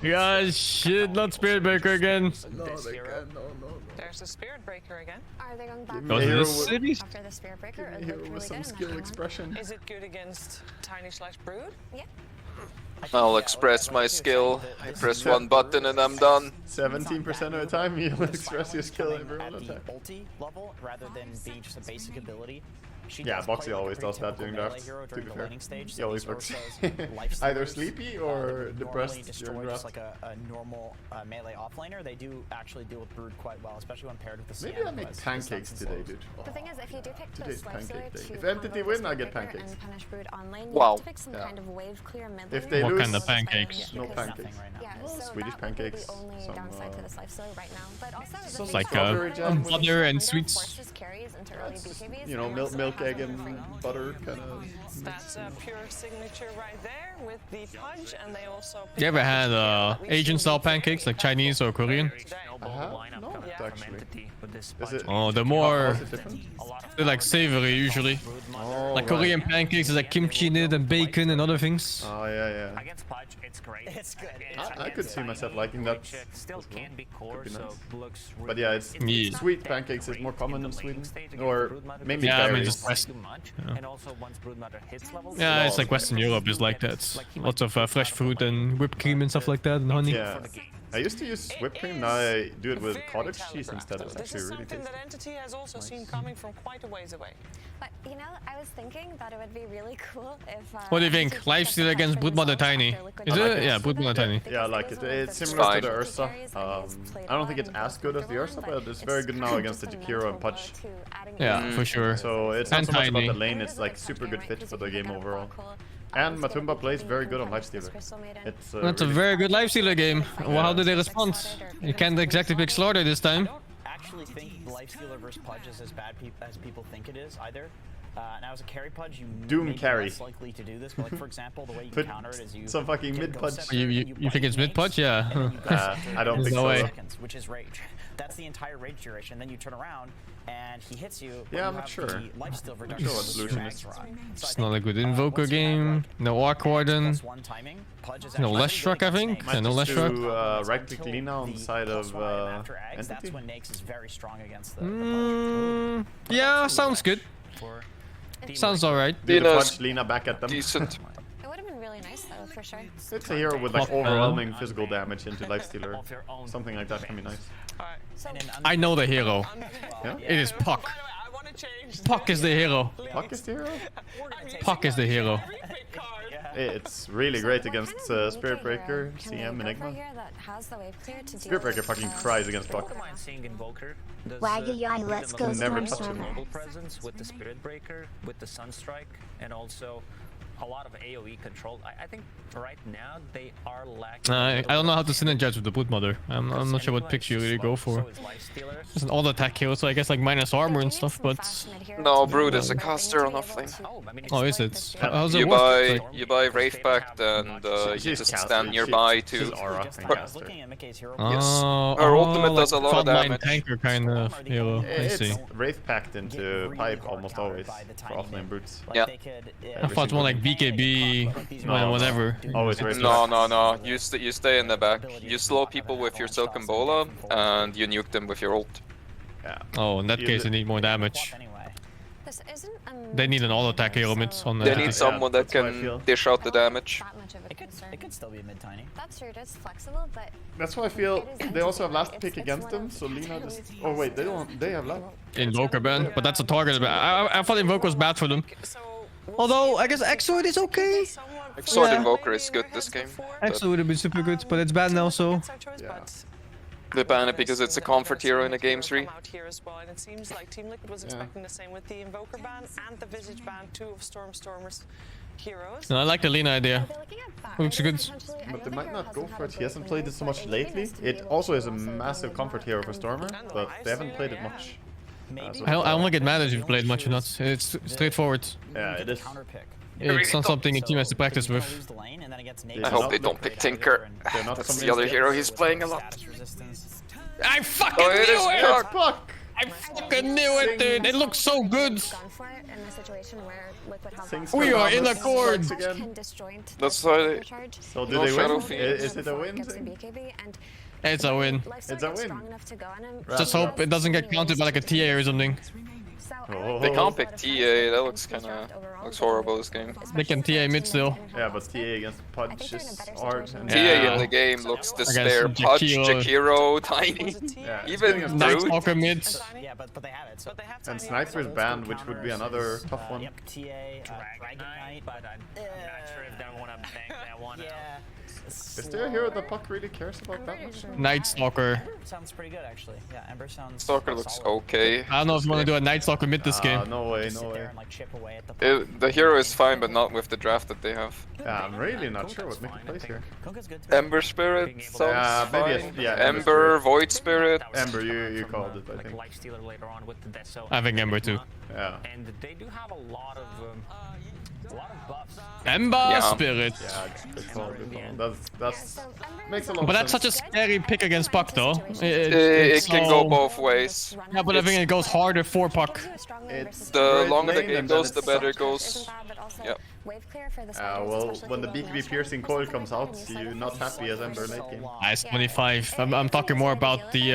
Yeah, shit, not Spirit Breaker again. There's the Spirit Breaker again. Are they going back Go to the city? after the Spirit Breaker? It Hero looked really with some good in that skill one. expression. Is it good against Tiny/Brood? Yeah. I'll express my skill. I press 1 button and I'm done. 17% of the time you'll express your skill every one at the attack. ulti level rather than being just a basic ability. She Yeah, does play Boxy like a always pretty does that typical during melee drafts, hero to during be the fair. laning stage. He So always these looks Ursas, life either stealers, sleepy that or would depressed normally destroy during just draft. like a normal melee offlaner. They do actually deal with Brood quite well, especially when paired with the Maybe CM. I make who has pancakes stunts and today, slows. dude. The thing is, if you do pick the Today's Slice pancake day. to If Entity combo win, I with get Breaker pancakes. and punish Brood on lane, you Wow. have to pick some Yeah. kind of wave clear mid If lane they What lose, kind of pancakes? no because- pancakes. Yeah, Well, so Swedish that would be pancakes. the only Some, downside to the Slice Filler right now. But also, the Some thing Like is strawberry jam with butter and Thunder sweets. forces carries into early BKBs, You know, and milk, also milk, has egg, a and free- butter kind of. That's a pure signature right there with the punch, and they also. You ever had Asian style pancakes like Chinese or Korean? No, actually. Is it? Oh, the more Is it different? they're like savory usually. Oh, Like right. Korean pancakes is like kimchi in it and bacon and other things. Oh yeah, yeah. Against Pudge, it's great. It's good. I could see myself liking that. Which still as well. can be core, Could be so nice. looks But really yeah, nice. it's Yeah. sweet pancakes is more common in Sweden, or mainly Yeah, I mean, berries. just West. Too much, Yeah. and also once Broodmother hits level Yeah, it's 4, like Western Europe is like that. Lots of fresh fruit and whipped cream and stuff like that and honey. Yeah. I used to use whipped cream, now I do it with cottage cheese instead. It's This actually is really something tasty. that Entity has also seen coming from quite a ways away. But you know, I was thinking that it would be really cool if. What do you think? Lifesteal against Broodmother Tiny. Is it? Yeah, Broodmother Tiny. Yeah, I like it. It's similar to the Ursa. I don't think it's as good as the Ursa, but it's very good now against the Jakiro and Pudge. Yeah, for sure. So it's not And so much about Tiny. the lane, it's like super good fit for the game overall. And Matumba plays very good on Lifestealer. It's That's a really- very good lifestealer game. Well, how did they respond? You can't exactly pick Slaughter this time. Actually think the Lifestealer versus Pudge is as bad as people think it is either. Now as a carry Pudge, you Doom may be carry. less likely to do this, but like for example, the way you Put counter it is you some fucking get mid go Pudge. center, You think it's mid Pudge? Yeah. and then you go center I don't in think No so. way. seconds, which is rage. That's the entire rage duration. Then you turn around and he hits you. but Yeah, you I'm not have sure. the lifesteal reduction sure what with solution your is. Max Rod. So I It's think, not a good Invoker once you have, game. like, No Arc Warden. +1 timing, Pudge is No actually Less pretty Struck, good I against think. tanks. Yeah, no Less To Struck. right click Lina on the side of +1 after Ags, that's Entity. when Nakes is very strong against the Yeah, sounds good. Sounds alright. Do the Lina's Pudge Lina back at them. decent. It would have been really nice though, for sure. It's a hero with like Pop, overwhelming physical damage into Lifestealer. Something like that can be nice. I know the hero. Yeah? It is Puck. Puck is the hero. Puck is the hero? Puck is the hero. It's really great against Spirit Breaker, CM, Enigma. Spirit Breaker fucking cries against Puck. Seeing Invoker. Does, WagaGaming, let's go Never Storm touch him. Stormer. mobile presence with the Spirit Breaker, with the Sunstrike, and also a lot of AoE control. I think right now they are lacking. I don't know how to synergize with the Broodmother. I'm not sure what picks you really go for. It's an auto attack hero, so I guess like minus armor and stuff, but... No, Brood is a caster on offlane. Oh, is it? How's it You work? buy Like- you buy Wraith Pact and you just stand nearby to. She's aura and caster. Oh, Her ultimate does a like lot of frontline damage. tanker kind of hero. I see. It's Wraith Pact into pipe almost always for offlane brutes. Yeah. I thought it's more like BKB, No, whatever. Always Wraith No, Pact. no. You stay in the back. You slow people with your Silken Bola and you nuke them with your ult. Yeah. Oh, in that case they need more damage. This isn't They need an auto attack hero mid on They that. need someone that can dish out the damage. that much of a concern. It could still be mid tiny. That's true, it's flexible, but That's why I feel they also have last pick against them, so Lina just... Oh wait, they don't. They have last. Invoker ban, but that's a target ban. I thought Invoker was bad for them. Although, I guess Exord is okay. Sword Yeah. Invoker is good this game. but Exord would have been super good, but it's bad now, so... Yeah. They ban it because it's a comfort hero in a game 3. Out here as well, and it seems like Team Liquid was Yeah. expecting the same with the Invoker ban and the Visage ban, two of Storm's heroes. No, I like the Lina idea. Looks good. But they might not go for it. He hasn't played it so much lately. It also is a massive comfort hero for Stormer, but they haven't played it much. So I don't get mad if you played much or not. It's straightforward. Yeah, it is. It's not something a team has to practice with. I hope they don't pick Tinker. That's the other hero he's playing a lot. I fucking Oh, it is knew it! Puck. I fucking knew it, dude! It looks so good! We are in accord! That's why they... So do No they Shadow win? Fiend. Is it a win thing? It's a win. It's a win. Just hope it doesn't get counted by like a TA or something. So Oh. They can't pick TA. That looks kind of horrible. This game. They can TA mid still. Yeah, but TA against Pudge is hard. And TA in the game looks despair. Pudge, Jakiro, Tiny, Yeah, even Night Brute. Stalker mid. Yeah, but they have it. So And Sniper's banned, which would be another tough one. Yep, TA, Dragon Knight, but I'm not sure if they want to bank that one out. Is there a hero that Puck really cares about that much? Night Stalker. sounds pretty good actually. Yeah, Ember sounds. Stalker looks okay. I don't know if you want to do a Night Stalker mid this game. No way, no way. And, like, chip away at the The hero is fine, but not with the draft that they have. Yeah, I'm really not sure what Mickey plays here. Ember Spirit sounds maybe fine. yeah, Ember, Void Spirit. Ember, you called it, I think. Lifestealer later on with the death. So I think Ember too. Yeah. And they do have a lot of buffs. Ember Spirit. Yeah, good call, good call. That's makes a lot of But that's sense. such a scary pick against Puck though. It can go both ways. Yeah, but I think it goes harder for Puck. The longer the game goes, the better it goes. Yep. Well, when the BKB piercing coil comes out, you're not happy as Ember late game. Nice 25. I'm talking more about the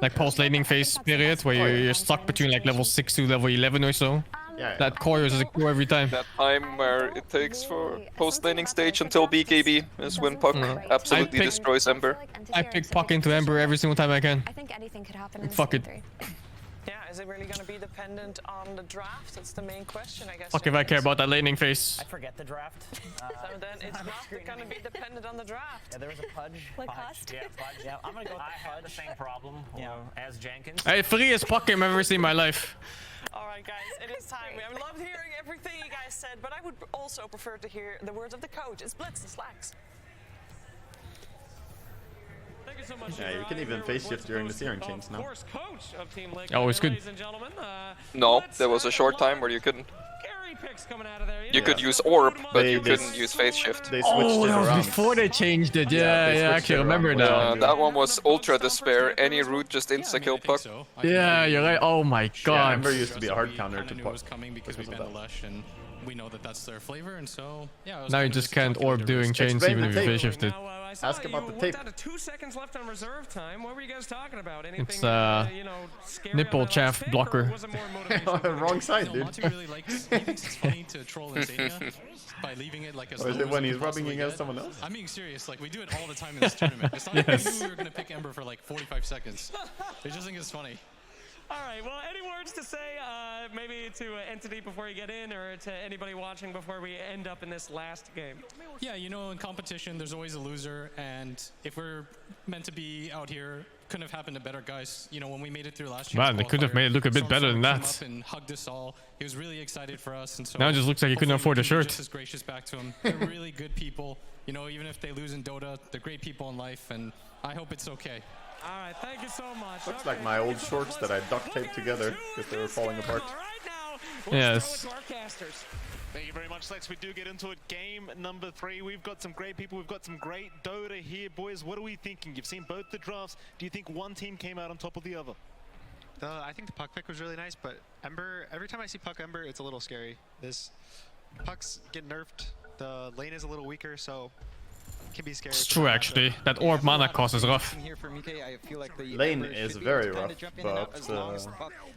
like post laning phase period where you're stuck between like level 6 to level 11 or so. Yeah. That core is a Q every time. That time where it takes for post laning stage until BKB is when Puck absolutely destroys Ember. I pick Puck into Ember every single time I can. I think anything could happen in Fuck it. Yeah, is it really going to be dependent on the draft? That's the main question, I guess. Fuck if I care about that laning phase. I forget the draft. So then it's not going to be dependent on the draft. Yeah, there was a Pudge. Like Pudge. cost? Yeah, Pudge. Yeah, I'm gonna go with I have the same problem as Jenkins. Hey, freest Puck game I've ever seen in my life. Alright guys, it is time. I loved hearing everything you guys said, but I would also prefer to hear the words of the coach. It's Blitz and Slacks. Thank you so much. Yeah, you can even phase shift during the searing chains now. Always good. No, there was a short time where you couldn't. You could use Orb, but you couldn't use Phase Shift. They switched Oh, it that was around. before they changed it. Yeah, they I switched actually it remember around. now. That one was Ultra Despair. Any route just insta-kill Puck. Yeah, you're right. Oh my Yeah, god. Ember used to be a hard counter Kinda to knew it Puck. was coming because we banned the Lesh, and we know that that's their flavor, and so yeah. it was Now you kinda just just a can't calculated orb doing risk. chains Explain even the if you tape. phase shifted. Ask about the tape. Down to 2 seconds left on reserve time. What were you guys talking about? It's Anything, you know, scary nipple on that chaff last pick, blocker. or was it more motivational? Wrong side, No, dude. Monty really likes. He thinks it's funny to troll Insania by leaving it like as Or is low it as when we he's could rubbing possibly against get. someone else? I'm being serious. Like we do it all the time in this tournament. It's not like Yes. we knew we were gonna pick Ember for like 45 seconds. They just think it's funny. All right. Well, any words to say, maybe to Entity before you get in, or to anybody watching before we end up in this last game? Yeah, you know, in competition, there's always a loser, and if we're meant to be out here, couldn't have happened to better guys. You know, when we made it through last year, Man, they could have made it look a bit better than that. Came up and hugged us all. He was really excited for us, and so Now it just looks like he couldn't hopefully afford a we can be shirt. Just as gracious back to him. They're really good people. You know, even if they lose in Dota, they're great people in life, and I hope it's okay. All right. Thank you so much. Looks like my old shorts that I duct taped together because they were falling apart. Yes. Thank you very much, Lex. We do get into it. Game number 3. We've got some great people. We've got some great Dota here, boys. What are we thinking? You've seen both the drafts. Do you think one team came out on top of the other? I think the Puck pick was really nice, but Ember, every time I see Puck Ember, it's a little scary. This Pucks get nerfed. The lane is a little weaker, so it can be scary. It's true actually. That orb mana cost is rough. Lane is very rough, but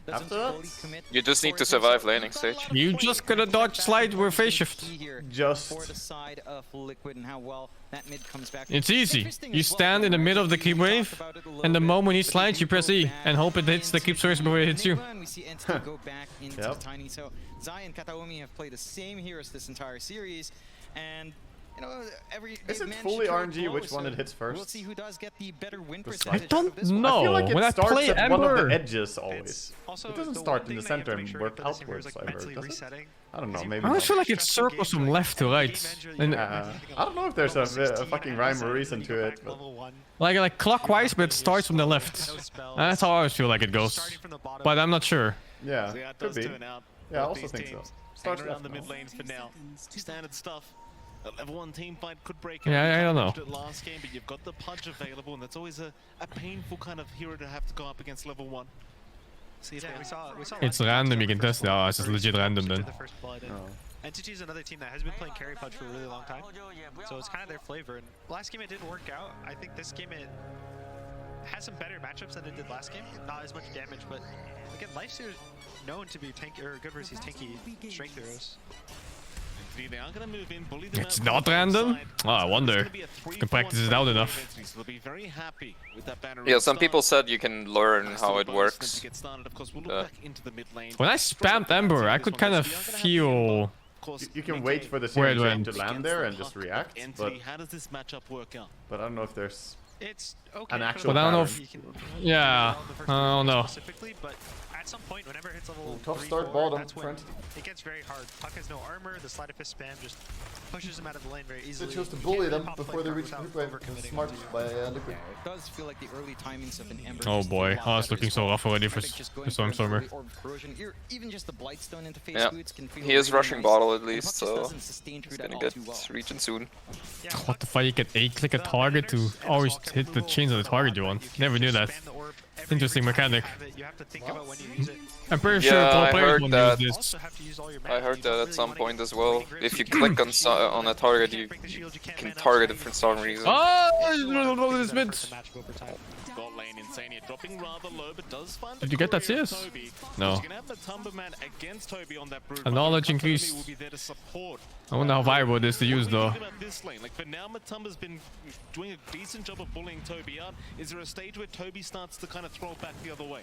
after that, You just need to survive laning stage. You just gotta dodge slide with phase shift. Just. For the side of Liquid and how well that mid comes back. It's easy. You stand in the middle of the keep wave, and the moment he slides, you press E and hope it hits the keep source before it hits you. We see Entity go back into Yep. Tiny. So Zai and Kataomi have played the same heroes this entire series, and you know Is it fully RNG which one it hits first? We'll see who does get the better win The percentage. I don't out of this one. know. I feel like it When I starts play at one of Ember, the edges always. Also, It doesn't the start one in the thing that you have center to make and sure work you put this in here is, outwards, like, I've heard, mentally does it? resetting. I don't know, Because maybe I always not. feel like it circles from left to right. And I don't know if there's a fucking rhyme or reason to it, but like clockwise, but it starts from the left. That's how I always feel like it goes. But I'm not sure. yeah, So yeah, it could does be. turn out. Yeah, I both also these think so. teams Starts hanging around left the now. mid lanes for now. Standard stuff. A level 1 team fight could break Yeah, out. I don't know. You last game, but you've got the Pudge available, and that's always a painful kind of hero to have to go up against level 1. See if we saw It's random, you can test it. Oh, it's just legit random then. Entity is another team that has been playing carry Pudge for a really long time, so it's kind of their flavor. And last game it didn't work out. I think this game has some better matchups than it did last game. Not as much damage, but again, Lifesteal is known to be tanky or good versus tanky strength heroes. They are going to move in, bully them It's out not from the random? side. Oh, I wonder. It's gonna be a If I can practice it out enough. So they'll be very happy with that banner Yeah, some restart. people said you can learn how it works. To get started, of course, we'll look back into the mid lane. When I spammed Ember, I could kind of feel You can wait for the where it searing chain went. to land there and just react, but How does this matchup work out? I don't know if there's It's okay. an actual But I don't know pattern. if... Yeah, I don't know. Specifically, but at some point, whenever it hits level Tough 3, start 4, bottom, that's when Trent. it gets very hard. Puck has no armor. The sleight of fist spam just pushes him out of the lane very easily. They chose to You bully can't really them pop the before they flank reached without group overcommitting. smart by Liquid. It does feel like the early timings of an Ember. Oh just boy, a lot oh, it's better looking as so well. rough already I for think just going for an Stormer. early orb corrosion, even just the Blightstone into face Yeah, boots can feel he is really rushing nice. bottle at And the least, puck just so doesn't sustain through he's that gonna all get too well. region soon. What the fuck, you can A-click a target to always hit the chains of the target you want. Never knew that. Interesting mechanic. You have to think about when you use it. I'm pretty sure Yeah, pro I players heard won't that. use this. I heard that at some point as well. If you click on a target, you can target it for some reason. Oh, this mid. Got lane Insania dropping rather low, but does find Did you get that CS? Toby. No. She's gonna have the Tumberman against Toby on that brood. A knowledge Matumba increase. will be there to support. I wonder how viable it is to use though. What about this lane? Like for now, Matumba's been doing a decent job of bullying Toby out. Is there a stage where Toby starts to kind of throw it back the other way?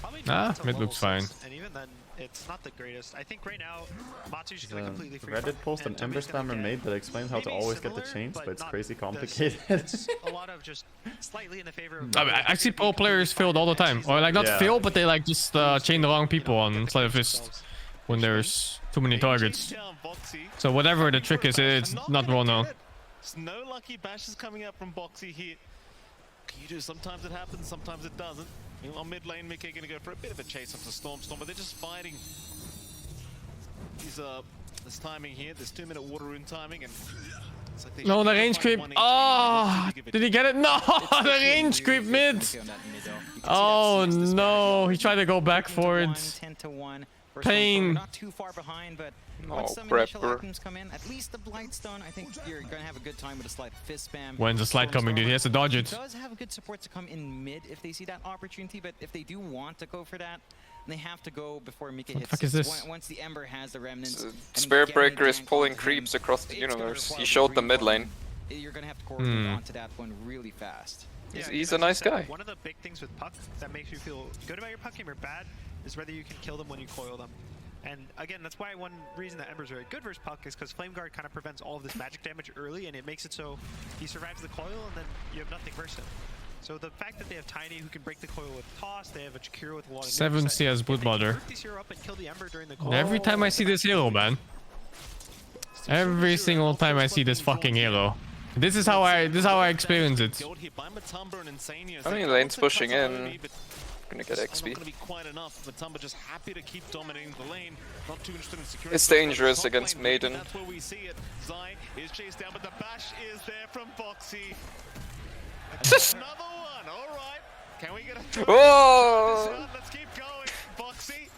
Probably Ah, not until mid level looks fine. 6, and even then, it's not the greatest. I think right now, Matsu's just gonna There's completely a free Reddit farm, post an and Ember Toby's gonna spammer get made that explains how to maybe always get the similar, chains, but it's not crazy the complicated. It's a lot of just slightly in the favor of. I see pro players failed all the time. Or like not Yeah. fail, but they like just chain the wrong people on Sleight of Fist when there's too many targets. So whatever the trick is, it's not well known. There's no lucky bashes coming up from Boxy here. You do. Sometimes it happens, sometimes it doesn't. On mid lane, Mickey gonna go for a bit of a chase onto Storm, but they're just fighting. There's timing here. There's 2-minute water rune timing, and it's like they No, should the be range fighting creep. one each. Oh, did he get it? No, the range creep mid. Oh no, he tried to go back for it. 10 to 1. Pain. Not too far behind, but once some initial items come in, at least the Blightstone, I think you're gonna have a good time with a slight fist spam. When's the slide coming, dude? He has to dodge it. He does have good support to come in mid if they see that opportunity, but if they do want to go for that, they have to go before Mika What the hits. fuck is this? Once the Ember has the remnants, and Spirit getting Breaker is tank pulling on him, creeps across the it's gonna universe. require He showed the free mid farm. lane. You're gonna have to coordinate onto that one really fast. He's a nice guy. One of the big things with Puck that makes you feel good about your Puck game or bad is whether you can kill them when you coil them. And again, that's why one reason that Ember's very good versus Puck is because Flame Guard kind of prevents all of this magic damage early, and it makes it so he survives the coil, and then you have nothing versus him. So the fact that they have Tiny who can break the coil with Toss, they have a Chikiro with a lot of 7 CS Bloodmother. Every time I see this hero, man. Every single time I see this fucking hero. This is how I experience it. How many lanes pushing in? Gonna get XP. Just happy to keep dominating the lane. Not too interested in security. It's dangerous against Maiden. That's where we see it. Zai is chased down, but the bash is there from Boxy. Another one. All right. Can we get a Whoa! Let's keep going. Boxy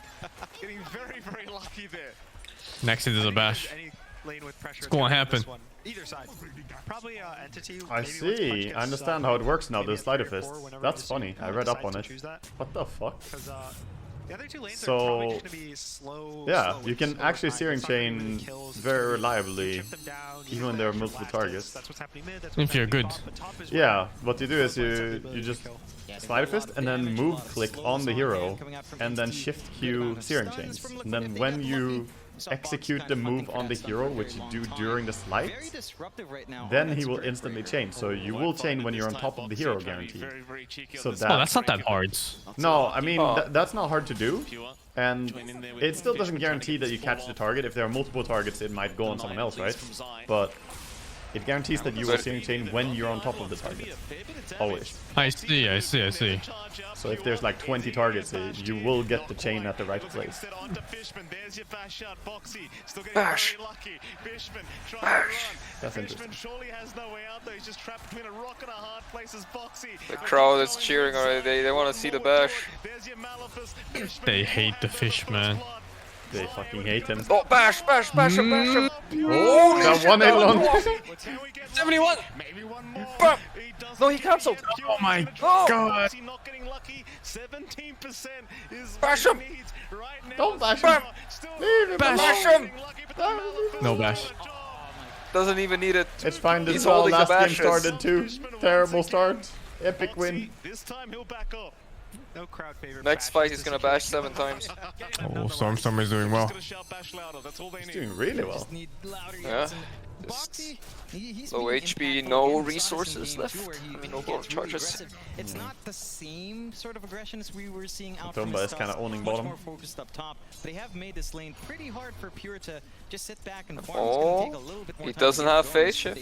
getting very, very lucky there. Next it is a bash. Lane with pressure. It's gonna happen. Either side. Probably Entity. I see. I understand how it works now, the sleight of fist. That's funny. I read up on it. What the fuck? The other two lanes so, are probably just gonna be slow. yeah, you can actually searing chain very reliably, even when there are multiple targets. That's what's happening mid. That's If you're good. Yeah, what you do is you just sleight of fist and then move click on the hero, and then shift Q searing chains. And then when you execute the move on the hero, which you do during the slide, then he will instantly chain. So you will chain when you're on top of the hero, guaranteed. So that's not that hard. No, I mean that's not hard to do, and it still doesn't guarantee that you catch the target. If there are multiple targets, it might go on someone else, right? But it guarantees that you will searing chain when you're on top of the target. Always. I see. So if there's like 20 targets, you will get the chain at the right place. Bash. That's interesting. The crowd is cheering already. They want to see the bash. They hate the fish, man. They fucking hate him. Oh, bash him. Oh, that one alone. 71. No, he cancelled. Oh my Oh. god. Bash him. Don't bash him. Leave him Bash alone. him. No bash. Doesn't even need it. It's fine. This He's well. holding the Last game bashes. started too. Terrible start. Epic win. This time he'll back up. No crowd favorite. Next fight, he's gonna bash 7 times. Oh, Storm is doing well. He's doing really well. Yeah. Just low HP, no resources left. I mean, no bottom charges. It's not the same sort of aggression as we were seeing out Tomba from is kind of owning much bottom. more focused up top. They have made this lane pretty hard for Pure to just sit back and farm. Oh, he doesn't have phase shift.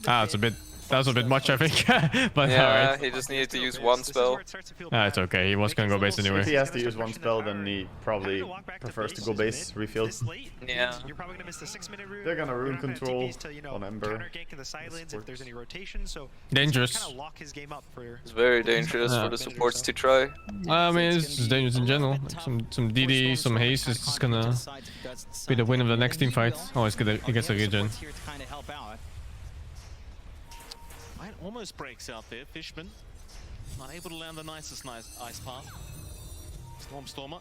Ah, it's a bit. That was a bit much, I think. But Yeah, alright. he just needed to use one spell. Ah, it's okay. He was gonna go base anyway. If he has to use one spell, then he probably prefers to go base, refill. Yeah. You're probably gonna miss the 6-minute route. They're gonna rune You're not gonna have control TPs to, on Ember. counter gank in the side lanes if there's any rotation. So Dangerous. kind of lock his game up for. It's very dangerous for the supports to try. I mean, it's just dangerous in general. Like some DD, some haste is just gonna be the win of the next team fight. Oh, he gets a regen. Mine almost breaks out there. Fishman unable to land the nicest ice path. Stormer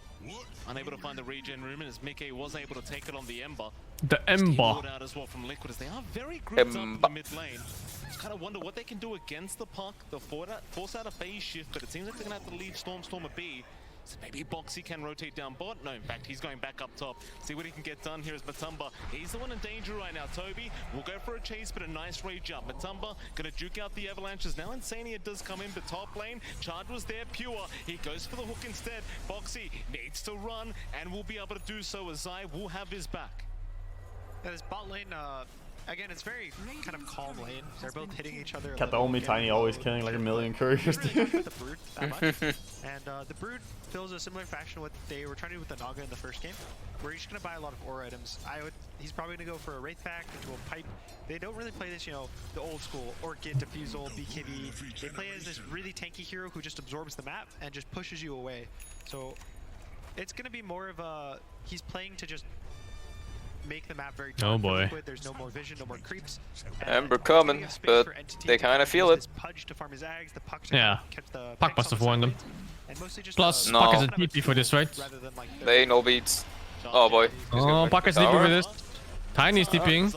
unable to find the regen room, and as Mickey was able to take it on the Ember. The Ember. Out as well from Liquid, as they are very grouped up in the mid lane. Just kind of wonder what they can do against the puck. They'll force out a phase shift, but it seems like they're gonna have to leave Stormer be. So maybe Boxy can rotate down bot. No, in fact, he's going back up top. See what he can get done here is Matumba. He's the one in danger right now. Toby will go for a chase, but a nice rage up. Matumba gonna juke out the avalanches. Now Insania does come in, but top lane, Charge was there, Pure. He goes for the hook instead. Boxy needs to run and will be able to do so as Zai will have his back. Yeah, this bot lane, again, it's very kind of calm lane. They're both hitting each other. Kataomi Tiny always killing like a million couriers. The Brood that much. And the Brood feels a similar fashion to what they were trying to do with the Naga in the first game, where you're just gonna buy a lot of aura items. He's probably gonna go for a Wraith Pack into a pipe. They don't really play this, you know, the old school Orchid, Diffusal, BKB. They play as this really tanky hero who just absorbs the map and just pushes you away. So it's gonna be more of a he's playing to just make the map very dark. Oh boy. Liquid. There's no more vision, no more creeps. Ember coming, but they kind of feel it. Pudge to farm his Ags, the Puck to Yeah. catch the Puck must have warned them. Plus, No. Puck is a TP for this, right? They ain't no beats. Oh boy. Oh, Puck is TP for this. Tiny's TPing.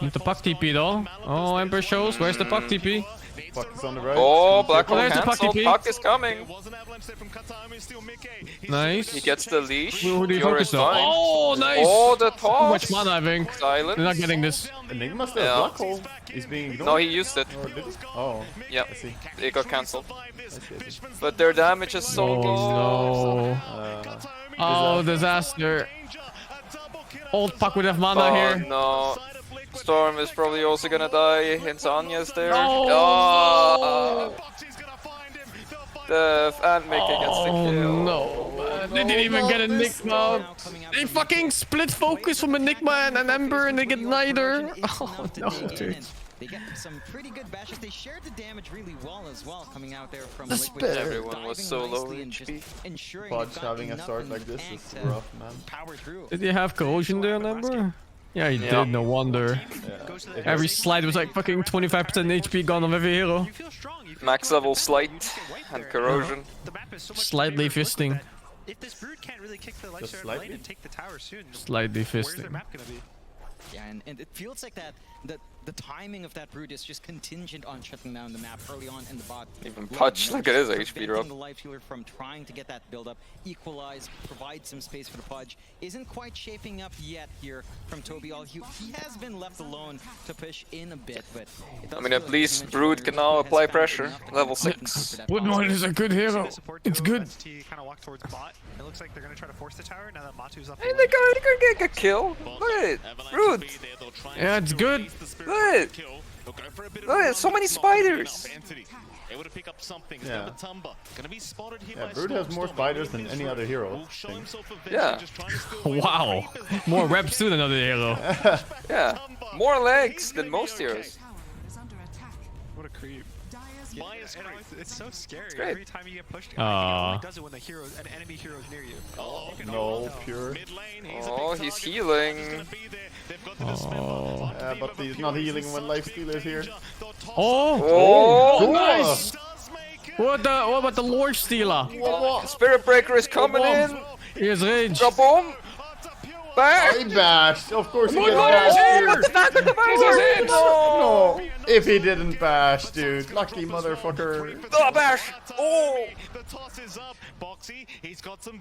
Need the Puck TP though. Oh, Ember shows. Where's the Puck TP? Puck is on the right. Oh, Black Hole There's the Puck cancelled. TP. Puck is coming. Nice. He gets the leash. Who do you Pure focus is though? fine. Oh, nice. Oh, the Too toss. much mana, I think. Silence. They're not getting this. Enigma still Yeah. Black Hole. He's being ignored. No, he used it. Or did he? Oh. Yep. I see. It got cancelled. I see. But their damage is so low. No. Oh, disaster. Old Puck would have mana Oh here. no. Storm is probably also gonna die. Insania's there. No. Oh. The and Mickey gets the Oh kill. no, man. They didn't even get Enigma. They fucking split focus from Enigma and Ember and they get neither. Oh no, dude. They get some pretty good bashes. They shared the damage really well as well, coming out there from The Liquid. spit. Everyone was so low HP. Fudge having a start like this is rough, man. Power through. Did you have corrosion there on Ember? Yeah, he Yeah. did. No wonder. Yeah. Every slide was like fucking 25% HP gone on every hero. Max level slight and corrosion. Slightly fisting. If this Brood can't really kick the life slightly? lane and take the tower soon, Slightly where's their fisting. map gonna be? Yeah, and it feels like that the timing of that Brood is just contingent on shutting down the map early on in the bot. Even Pudge, look at his HP Preventing drop. the life healer from trying to get that build up, equalize, provide some space for the Pudge. Isn't quite shaping up yet here from Toby. He has been left alone to push in a bit, but it does I mean, feel at like least the Brood can now has apply found pressure. enough to Level compensate 6. for that Woodmine is a good hero. It's good. ST kind of walk towards bot. It looks like they're gonna try to force the tower now that Matu's up. Hey, they're gonna get a kill. Look at it. Brood. Yeah, it's good. Look at it. Look at it. So many spiders. Able to pick up something. Yeah. Gonna be spotted here Yeah, by Brood has more Storm. spiders than any other hero. thing. Yeah. Wow. More reps too than another hero. Yeah. More legs than most heroes. What a creep. It's so scary. great. Every time you get pushed, it only does it when an enemy hero is near you. No, pure. Oh, he's healing. Oh. Yeah, but he's not healing when lifesteal is here. Oh, nice. What about the Lord Stealer? Spirit Breaker is coming in. He has rage. Boom. Bash. He bashed. Of course he Oh, gets no, bashed, dude. what the fuck with the bash? No. If he didn't bash, dude. Lucky motherfucker. Oh, bash. Oh.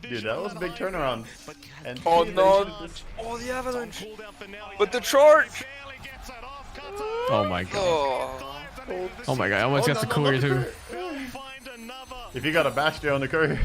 Dude, that was a big turnaround. And Oh no. Oh, the avalanche. But the charge. Oh my god. Oh, Oh my god, I almost got the courier too. If you got a bash there on the courier.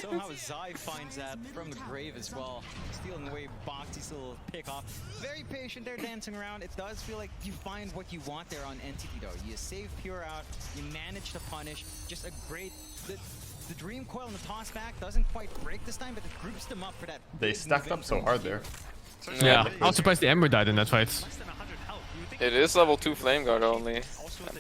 Somehow Zai finds that from the grave as well. Stealing away Boxy's little pick off. Very patient there, dancing around. It does feel like you find what you want there on Entity though. You save Pure out, you manage to punish. Just a great... The Dream Coil and the toss back doesn't quite break this time, but it groups them up for that. They stacked up so hard there. Yeah, I was surprised the Ember died in that fight. it is level 2 Flame Guard only.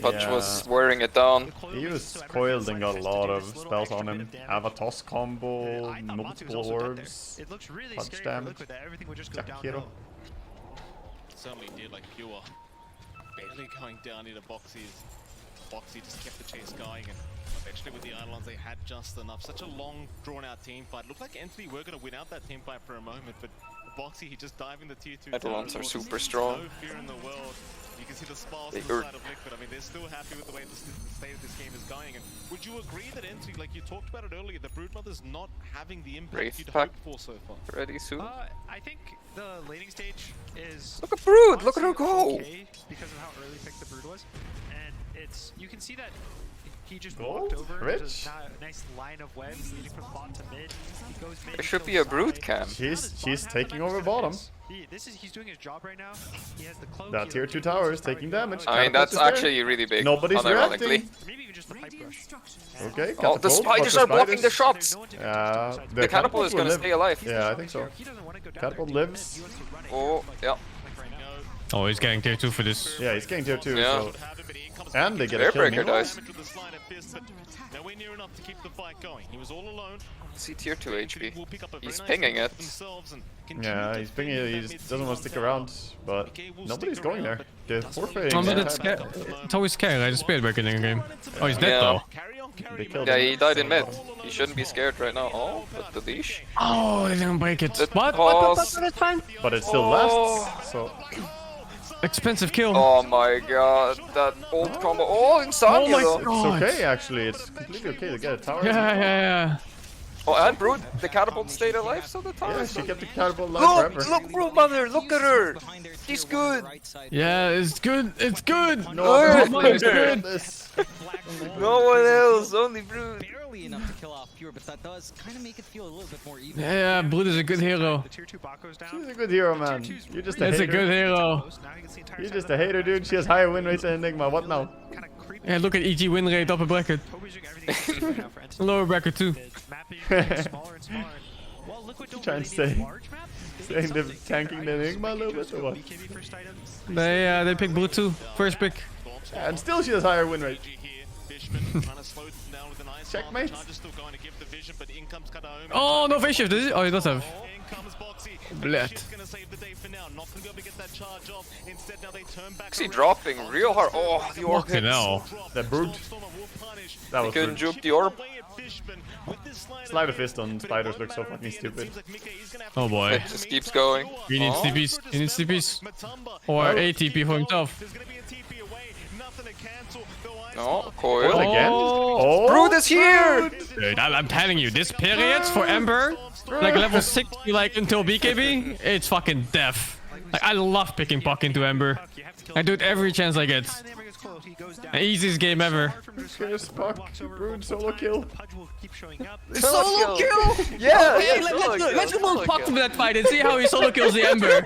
Punch was wearing it down. He was coiled and got a lot of spells on him. Have a toss combo, multiple orbs, punch damage, Jack hero. Certainly did, like Pure barely going down into Boxy's. Boxy just kept the chase going, and eventually with the Eidolons they had just enough. Such a long, drawn-out team fight. Looked like Entity were going to win out that team fight for a moment, but Boxy, he just dived in the tier 2. Eidolons are super strong. No fear in the world. You can see the smiles They on the are- side of Liquid. I mean, they're still happy with the way the state of this game is going. And would you agree that Entity, like you talked about it earlier, the Broodmother's not having the impact Wraith you'd pack hoped for so far? ready soon. I think the laning stage is... Look at Brood, look at her go! Okay because of how early picked the Brood was. And it's... You can see that he just Gold? walked over. Rich? There's a nice line of webs leading from bot to mid. He goes mid. There should be a Brood camp. She's taking over bottom. He's doing his job right now. He has the cloak. That tier 2 tower is taking damage. I mean, that's actually really big, Nobody's unironically. reacting. Maybe even just the pipe rush. Okay, Oh, the spiders are blocking the shots! The catapult is will gonna live. stay alive. Yeah, I think so. Catapult lives. Oh, yeah. Oh, he's getting tier 2 for this. Yeah, he's getting tier 2. Yeah. So. And they get Bear a kill. Breaker dies. Nowhere near enough to keep the fight going. He was all alone. See tier 2 HP. He's pinging it. Yeah, he's pinging it. He just doesn't want to stick around. But nobody's going there. They're forfeiting. Oh, but their it's, time. it's always scary, like the Spirit Breaker in the game. Oh, he's dead Yeah. though. They killed Yeah, him. he died in mid. He shouldn't be scared right now. Oh, but the leash. Oh, they didn't break it. The What? pause. That's fine. But it still Oh. lasts. So. Expensive kill. Oh my god, that old combo. Oh, Insomnia Oh my though. god. It's okay, actually. It's completely okay to get a tower. Yeah. Oh, and Brood, the catapult stayed alive, so the tower Yeah, is she not- kept the catapult alive Look, forever. look, Broodmother, look at her. She's good. Yeah, it's good. It's good. No Good. one else It's good. this. No one else, only Brood. Barely enough to kill off Pure, but that does kind of make it feel a little bit more even. Yeah, Brood is a good hero. The tier 2 bot goes down. She's a good hero, man. You're just a It's a hater. good hero. Now he gets the entire You're side just of a the hater, dude. She has higher win rates than Enigma. What now? kind of creepy. Yeah, look at EG win rate, upper bracket. Toby's doing everything he can right now for Entity. Lower bracket too. The mapping getting smaller and smaller. Well, Liquid don't Trying really to need say- a large map. They saying need they're something. tanking the Enigma a little bit or what? BKB first items. They pick Brood too. First pick. And still she has higher win rate. Checkmate. Oh, no face shift, is it? Oh, he does have. Blet. Is he dropping real hard? Oh, the orb Fucking hits. hell. That brute. That He was couldn't brute. juke the orb. Slide of fist on spiders looks so fucking stupid. Oh boy. It just keeps going. He needs Oh. TPs. He needs TPs. Or a TP for himself. No, coil. Coil again? Oh. Brood is here! Dude, I'm telling you, this period for Ember, like level 60, like until BKB, it's fucking death. Like, I love picking Puck into Ember. I do it every chance I get. The easiest game ever. Here's Puck. Brood solo kill. Solo kill! Yeah, Okay, yeah, let's solo move kill. Puck to that fight and see how he solo kills the Ember.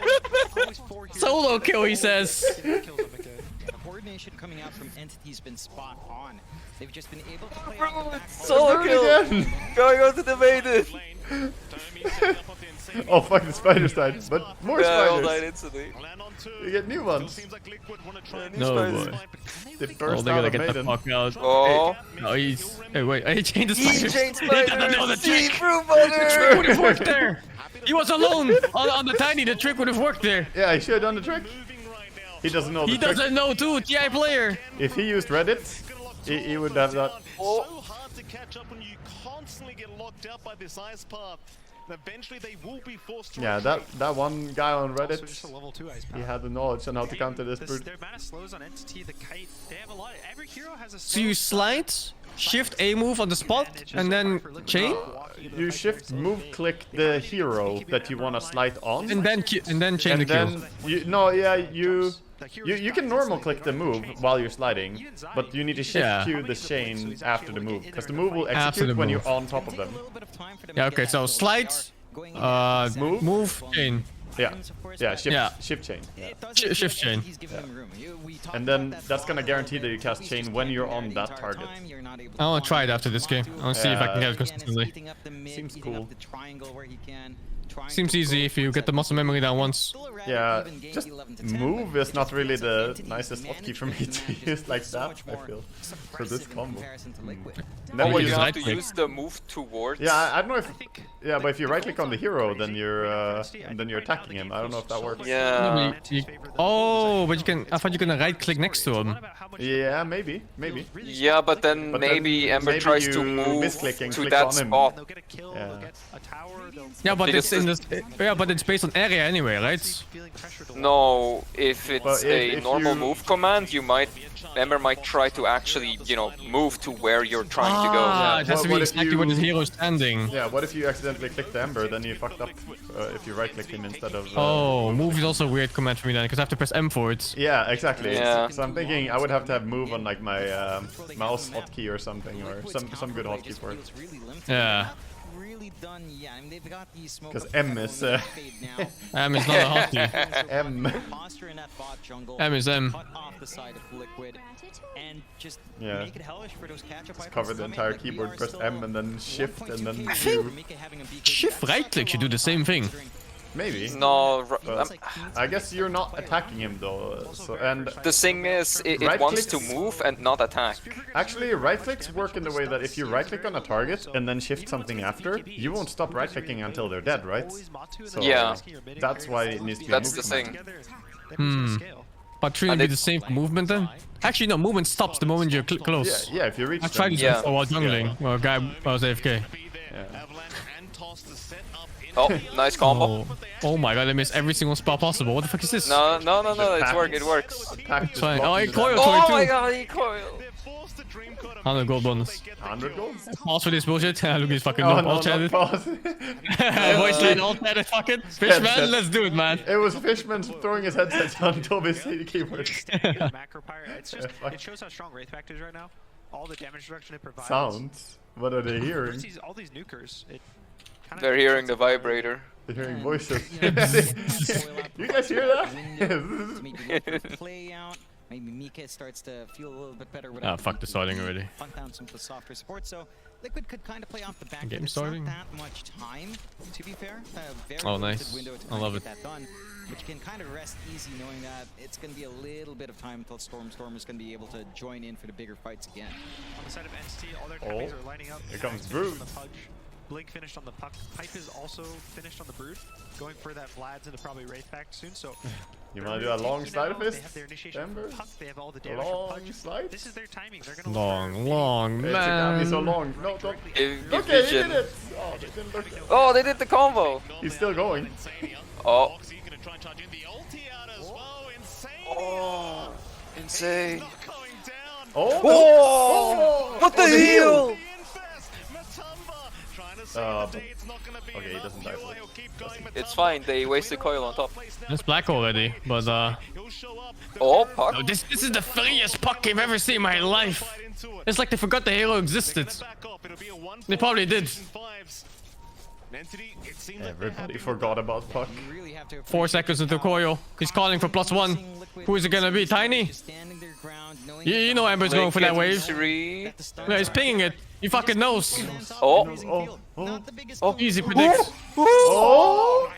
Solo kill, he says. The coordination coming out from Entity's been spot on. They've just been able to play Brood, solo kill! Going on to the maiden! Oh fuck, the spiders died. But more Yeah, all spiders. died instantly. You get new ones. No boy. They Oh, burst they're out gonna of get the Maiden. fuck out. Oh. No, he's. Hey, wait. He chained the He spiders. chained He doesn't know the spiders. trick. See-through The trick would have butter. worked there. He was alone on the tiny. The trick would have worked there. Yeah, he should have done the trick. He doesn't know the He trick. doesn't know too. TI player. If he used Reddit, he would have that. So hard to catch up when you constantly get locked out by this ice path. And eventually they will be forced to Yeah, that one guy on Reddit, just a level 2 ice he path. had the knowledge on how to counter this brute. Their mana slows on Entity, the Kite, they have a lot. Every hero has a So you slide, shift A move on the spot, and then chain, You shift move click the hero that you want to slide on, and then chain and the kill. then you can normal click the move while you're sliding, but you need to shift Q the chain after the move, because the move will execute when you're on top of them. Yeah. Okay. So slide, move, chain. Yeah, shift chain. Shift chain. And then that's gonna guarantee that you cast chain when you're on that target. I want to try it after this game. I want to see if I can get it consistently. Seems cool. Seems easy if you get the muscle memory down once. Yeah, just move is not really the nicest hotkey for me to use like that, I feel, for this combo. Oh, we you use have to right-click. use the move towards. Yeah, I don't know if... Yeah, but if you right-click on the hero, then you're attacking him. I don't know if that works. Yeah. Oh, but you can... I thought you can right-click next to him. Yeah, maybe. Yeah, but then maybe Ember tries to move misclick and to click that on him. spot. Yeah, but They it's in this. Yeah, but it's based on area anyway, right? No, if it's But a if normal you- move command, Ember might try to actually, move to where you're trying to go. Ah, it has to be what if exactly where the hero is standing. Yeah, what if you accidentally click the Ember, then you fucked up if you right-click him instead of... Oh, move is also a weird command for me then, because I have to press M for it. Yeah, exactly. Yeah. So I'm thinking I would have to have move on like my mouse hotkey or something, or some good hotkey for it. Yeah. Because M is... M is not a hotkey. M. M is M. Yeah. Just cover the entire keyboard, press M and then shift and then Q. Shift right-click should do the same thing. Maybe. No, I guess you're not attacking him though. So and the thing is, it wants to move and not attack. Actually, right clicks work in the way that if you right click on a target and then shift something after, you won't stop right clicking until they're dead, right? So Yeah. that's why it needs to be That's a the move thing. command. But shouldn't it be the same for movement then? Actually, no, movement stops the moment you're close. Yeah, if you reach I tried them. this while jungling, while a guy was AFK. Oh, nice combo. Oh my god, I missed every single spot possible. What the fuck is this? No, it works. It's fine. Oh, he coiled Oh for my it too. god, he coiled. 100 gold bonus. 100 gold? Pause for this bullshit. Look at this fucking Oh, noob no, all not chatted. pause. Voice line all chatted fucking. Fishman, let's do it, man. It was Fishman throwing his headset on Toby's keyboard. Macro pyre. It's just, it shows how strong Wraithpact is right now. All the damage reduction it provides. Sounds. What are they hearing? All these nukers. They're hearing the vibrator. They're hearing voices. You guys hear that? Play out. Maybe Mika starts to feel a little bit better with Fuck the starting already. Hunt down some of the softer support, so Liquid could kind of play off the back. Game It's starting? Not that much time, to be fair. Very Oh, limited nice. window to I kind love of it. get that done. But you can kind of rest easy knowing that it's going to be a little bit of time until Storm is going to be able to join in for the bigger fights again. On the side of Entity, all their enemies are lining up. Here comes Max Brood. finished on the Pudge. Blink finished on the Puck. Pipe is also finished on the Brood. Going for that Vlad's into probably Wraithpact soon, so... You want to do a long slide of They this? have their initiation Ember? from Puck, they have all the A damage long from Pudge. slide? This is their timing. They're going to Long, It can't be so man. long. No, don't. Give Okay, he vision. did it! Oh, they didn't look at Oh, they did the combo. He's still going. Oh. Oh, insane. Oh! Oh! What the hell? Okay, he doesn't die for it. It's fine, they wasted coil on top. It's black already, but Oh, Puck. no, this is the freest puck I've ever seen in my life. It's like they forgot the hero existed. They probably did. Everybody forgot about Puck. 4 seconds into coil. He's calling for +1. Who is it gonna be? Tiny? You know Ember's going for that wave. 3. Yeah, he's pinging it. He fucking knows. Oh. Easy predict. Oh!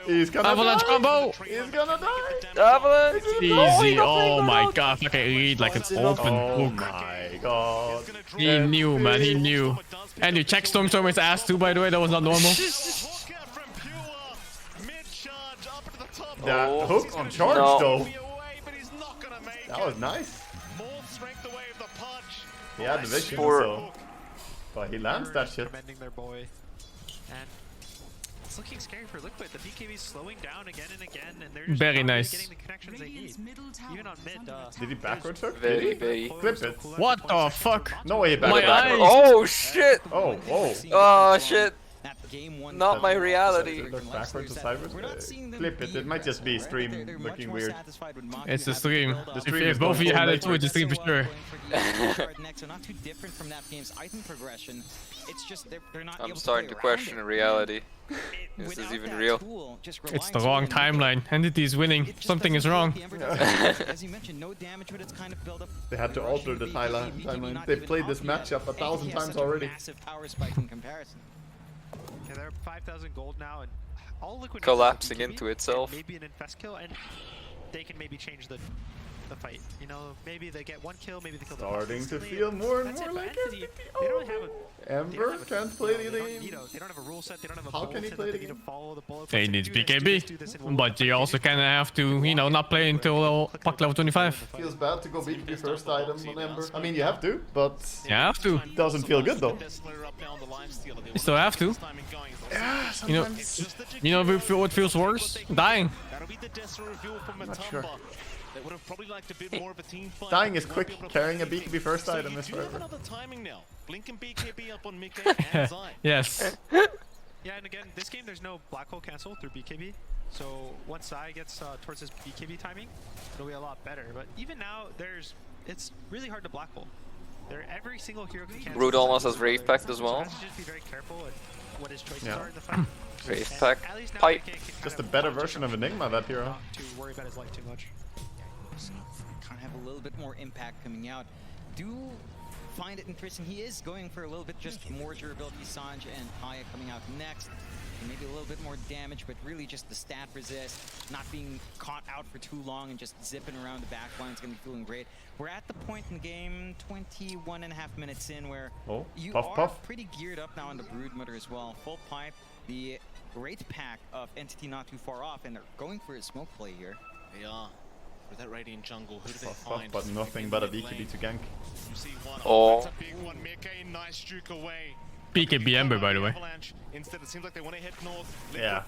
He's gonna Avalanche die. combo. He's gonna die. Avalanche. Easy. Oh my god. Fucking read like an open Oh book. my god. He knew, man. He knew. And you check Stormstormer's ass too, by the way. That was not normal. That hook on charge though. That was nice. He had the vision, so. But he lands that shit. Their boy. And it's looking scary for Liquid. The BKB is slowing down again and again, and they're just Very not nice. getting the connections they need. Even on mid. Did he backwards hook? Very. Clip it. What the fuck? No way he My backwards. eyes. Oh shit! Oh, whoa. Oh shit! Not my reality. Look backwards to sideways. Clip it. It might just be stream looking weird. It's the stream. stream If is both of going you had full it too, it's the stream for sure. So not too different from that game's item progression. It's just they're not. I'm starting to question reality. Is this even real? It's the wrong timeline. Entity is winning. Something is wrong. As you mentioned, no damage with its kind of build up. They had to alter the timeline. They've played this matchup 1,000 times already. Massive power spike in comparison. Yeah, they're 5,000 gold now, and all Liquid Collapsing needs is a BKB into itself. and maybe an infest kill, and they can maybe change the fight. You know, maybe they get one kill, maybe they kill the boss Starting to instantly, feel more and that's more it, but like Entity, they don't have a Ember can't play the game. they don't have a rule set. They don't have a How can he bulletin play that the they need game? to follow the bullet They points. need Do this, do this, BKB. But you also kind of have to, you know, not play until puck level 25. Feels bad to go BKB first item on Ember. I mean, you have to, but You have to. doesn't feel good though. You still have to. You know what feels worse? Dying. Not sure. Dying is quick. Carrying a BKB first item is forever. Yes. Yeah, and again, this game there's no black hole cancel through BKB. So once Sai gets towards his BKB timing, it'll be a lot better. But even now, it's really hard to black hole. Every single hero can cancel. Root almost has Rave Pact as So well. he has to just be very careful at what his choices Yeah. are in the fight. Rave And Pact. at least now Pipe. AK can kind Just a of better launch it version from of Enigma, that hero. not to worry about his life too much. Kind of have a little bit more impact coming out. Do find it interesting. He is going for a little bit just more durability. Sanj and Haya coming out next. And maybe a little bit more damage, but really just the stat resist, not being caught out for too long and just zipping around the back line is going to be feeling great. We're at the point in game 21.5 minutes in where you are puff. pretty geared up now on the Broodmother as well. Full pipe, the Wraith Pack of Entity not too far off, and they're going for a smoke play here. They are. With that Radiant jungle, who do they Puff, find? but nothing but a BKB to gank. Oh. That's a big one. Mickey, nice juke away. BKB Ember, by the way. Instead, it seems like they want to head north. Yeah.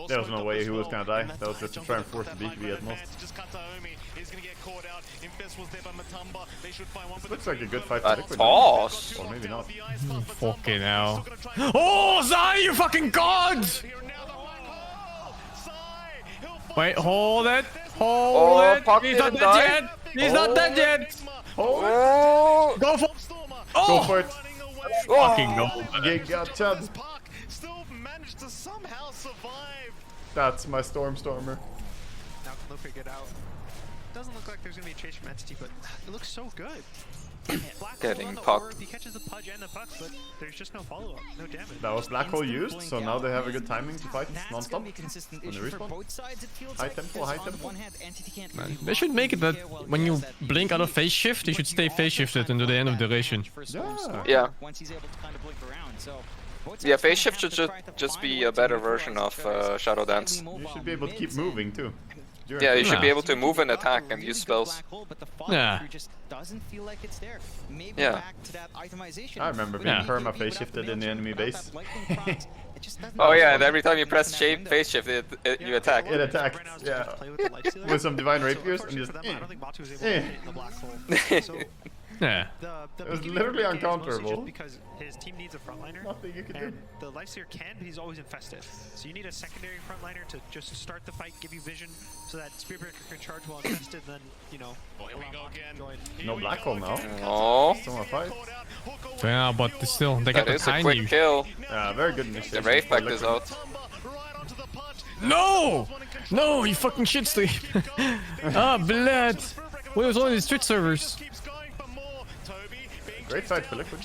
There was no way he was gonna die. That was just to try and force the BKB at most. Just cut to Omi. He's gonna get caught out. Infest was there by Matumba. They should find one. Looks like a good fight for A Liquid. toss. Or maybe not. Fucking hell. Oh, Zai, you fucking god! Wait, hold it. Hold it. Puck He's not didn't dead die. yet. He's not dead yet. Oh. Go for Go for it. Fucking go. Giga Chad. Still managed to somehow survive. That's my Stormstormer. Now can Luca get out? Doesn't look like there's gonna be a chase from Entity, but it looks so good. Black Getting hole on the pucked. orb, he catches the pudge and the puck, but there's just no follow-up, no damage. That was Black Hole used, so now they have a good timing to fight non-stop. Be consistent When they issue for respawn. both sides, it feels High like, tempo, because high on tempo. one hand, Entity can't Man, really they should make it that when you blink out of phase shift, you should stay phase shifted until the end of duration. Yeah. Once he's able to kind of blink around, so both Yeah, sides phase kinda shift have should to try to just find be way a to better neutralize version of Ferris. Shadow Dance. You should be able to keep moving too. Yeah, you should be Yeah. able to move and attack and use spells. But the Yeah. follow-through just doesn't feel like it's there. Maybe Yeah. back to that itemization. I remember being perma phase shifted in the enemy base. Oh yeah, and every time you press shape, phase shift, you attack. It attacked, yeah. With some divine rapiers and just. I don't think Batu was able to hit in the black hole. So Yeah. the It was BKB literally for BK is mostly uncounterable. just because his team needs a frontliner. Nothing you can do. And the Lifesteer can, but he's always infested. So you need a secondary frontliner to just start the fight, give you vision, so that Spearbreaker can charge while infested, and then, you know, Here we go again. No Black Hole now. Oh. Still wanna fight. Yeah, but still, they get That the is a tiny. quick kill. Yeah, very good initiative. The Rave for Pact is Liquid. out. No! No, you fucking shit stream. Ah, blood. Well, it was only the Twitch servers. Great fight for Liquid.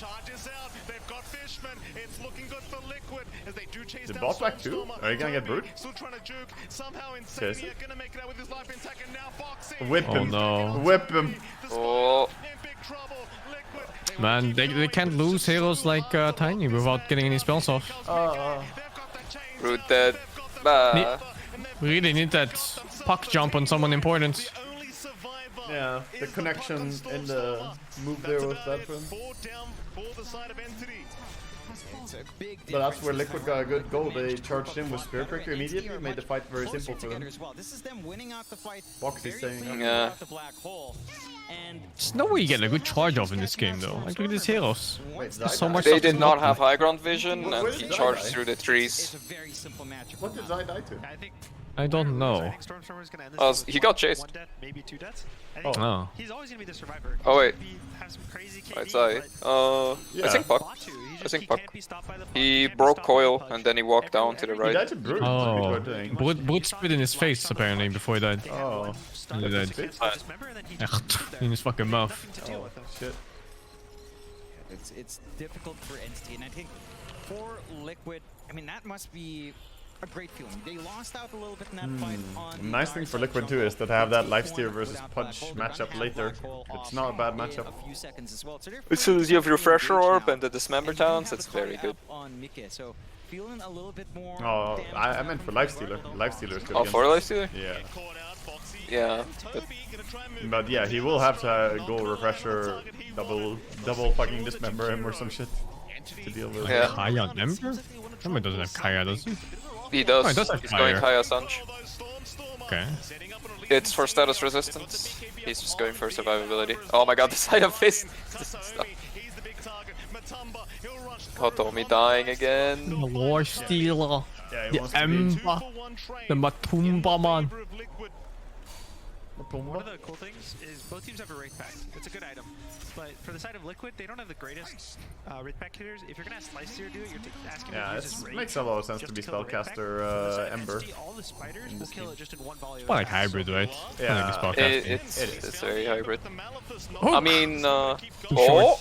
The bot back too? Are you gonna get brute? Seriously? Whip him. Oh no. Whip him. Oh. Man, they can't lose heroes like Tiny without getting any spells off. Root dead. Bah. Really need that puck jump on someone important. Yeah, the connection in the move there was that one. But that's where Liquid got a good goal. They charged in with Spirit Breaker immediately, made the fight very simple for them. This is them winning out the fight. Boxy saying, yeah. There's no way you get a good charge off in this game though. Like look at these heroes. There's so much They stuff did to not block have with. high ground vision, and he charged through the trees. What did Zai die to? I don't know. He got chased. Maybe 2 deaths. Oh. He's always gonna be the survivor. Oh wait. Have some crazy Right side. Yeah. I think Puck. I think Puck. He broke coil and then he walked down to the He right. died to Brute. Oh. Brute spit in his face apparently before he died. Oh. And he died. In his fucking mouth. Oh, shit. It's difficult for Entity, and I think for Liquid, I mean that must be a great feeling. They lost out a little bit in that fight on Nice thing for Liquid too is that they have that lifesteal versus Punch matchup later. It's not a bad matchup. As soon as you have Refresher Orb and the Dismember Talents, it's very good. So feeling a little bit more. Oh, I meant for Lifestealer. Lifestealer is good. Oh, for Lifestealer? Yeah. Yeah. But yeah, he will have to go Refresher, double fucking Dismember him or some shit to deal with. Yeah. Kaya Ember? Ember doesn't have Kaya, does he? He does. Oh, he does have He's fire. going Kaya Sanj. Okay. It's for status resistance. He's just going for survivability. Oh my god, the side of fist. Kotomi dying again. The Lore Stealer. The Ember. The Matumba man. One of the cool things is both teams have a Wraith Pact. It's a good item. But for the side of Liquid, they don't have the greatest Wraith Pact hitters. If you're going to Slice Seer do it, you're asking Yeah, him to it use his Rage makes a lot of sense to be just kill the Wraith Pact. Spellcaster For the side of Ember. Entity, all the spiders will kill it just in one volley. It's more like hybrid, right? Yeah. Like It's very hybrid. Oh. I mean, Too oh!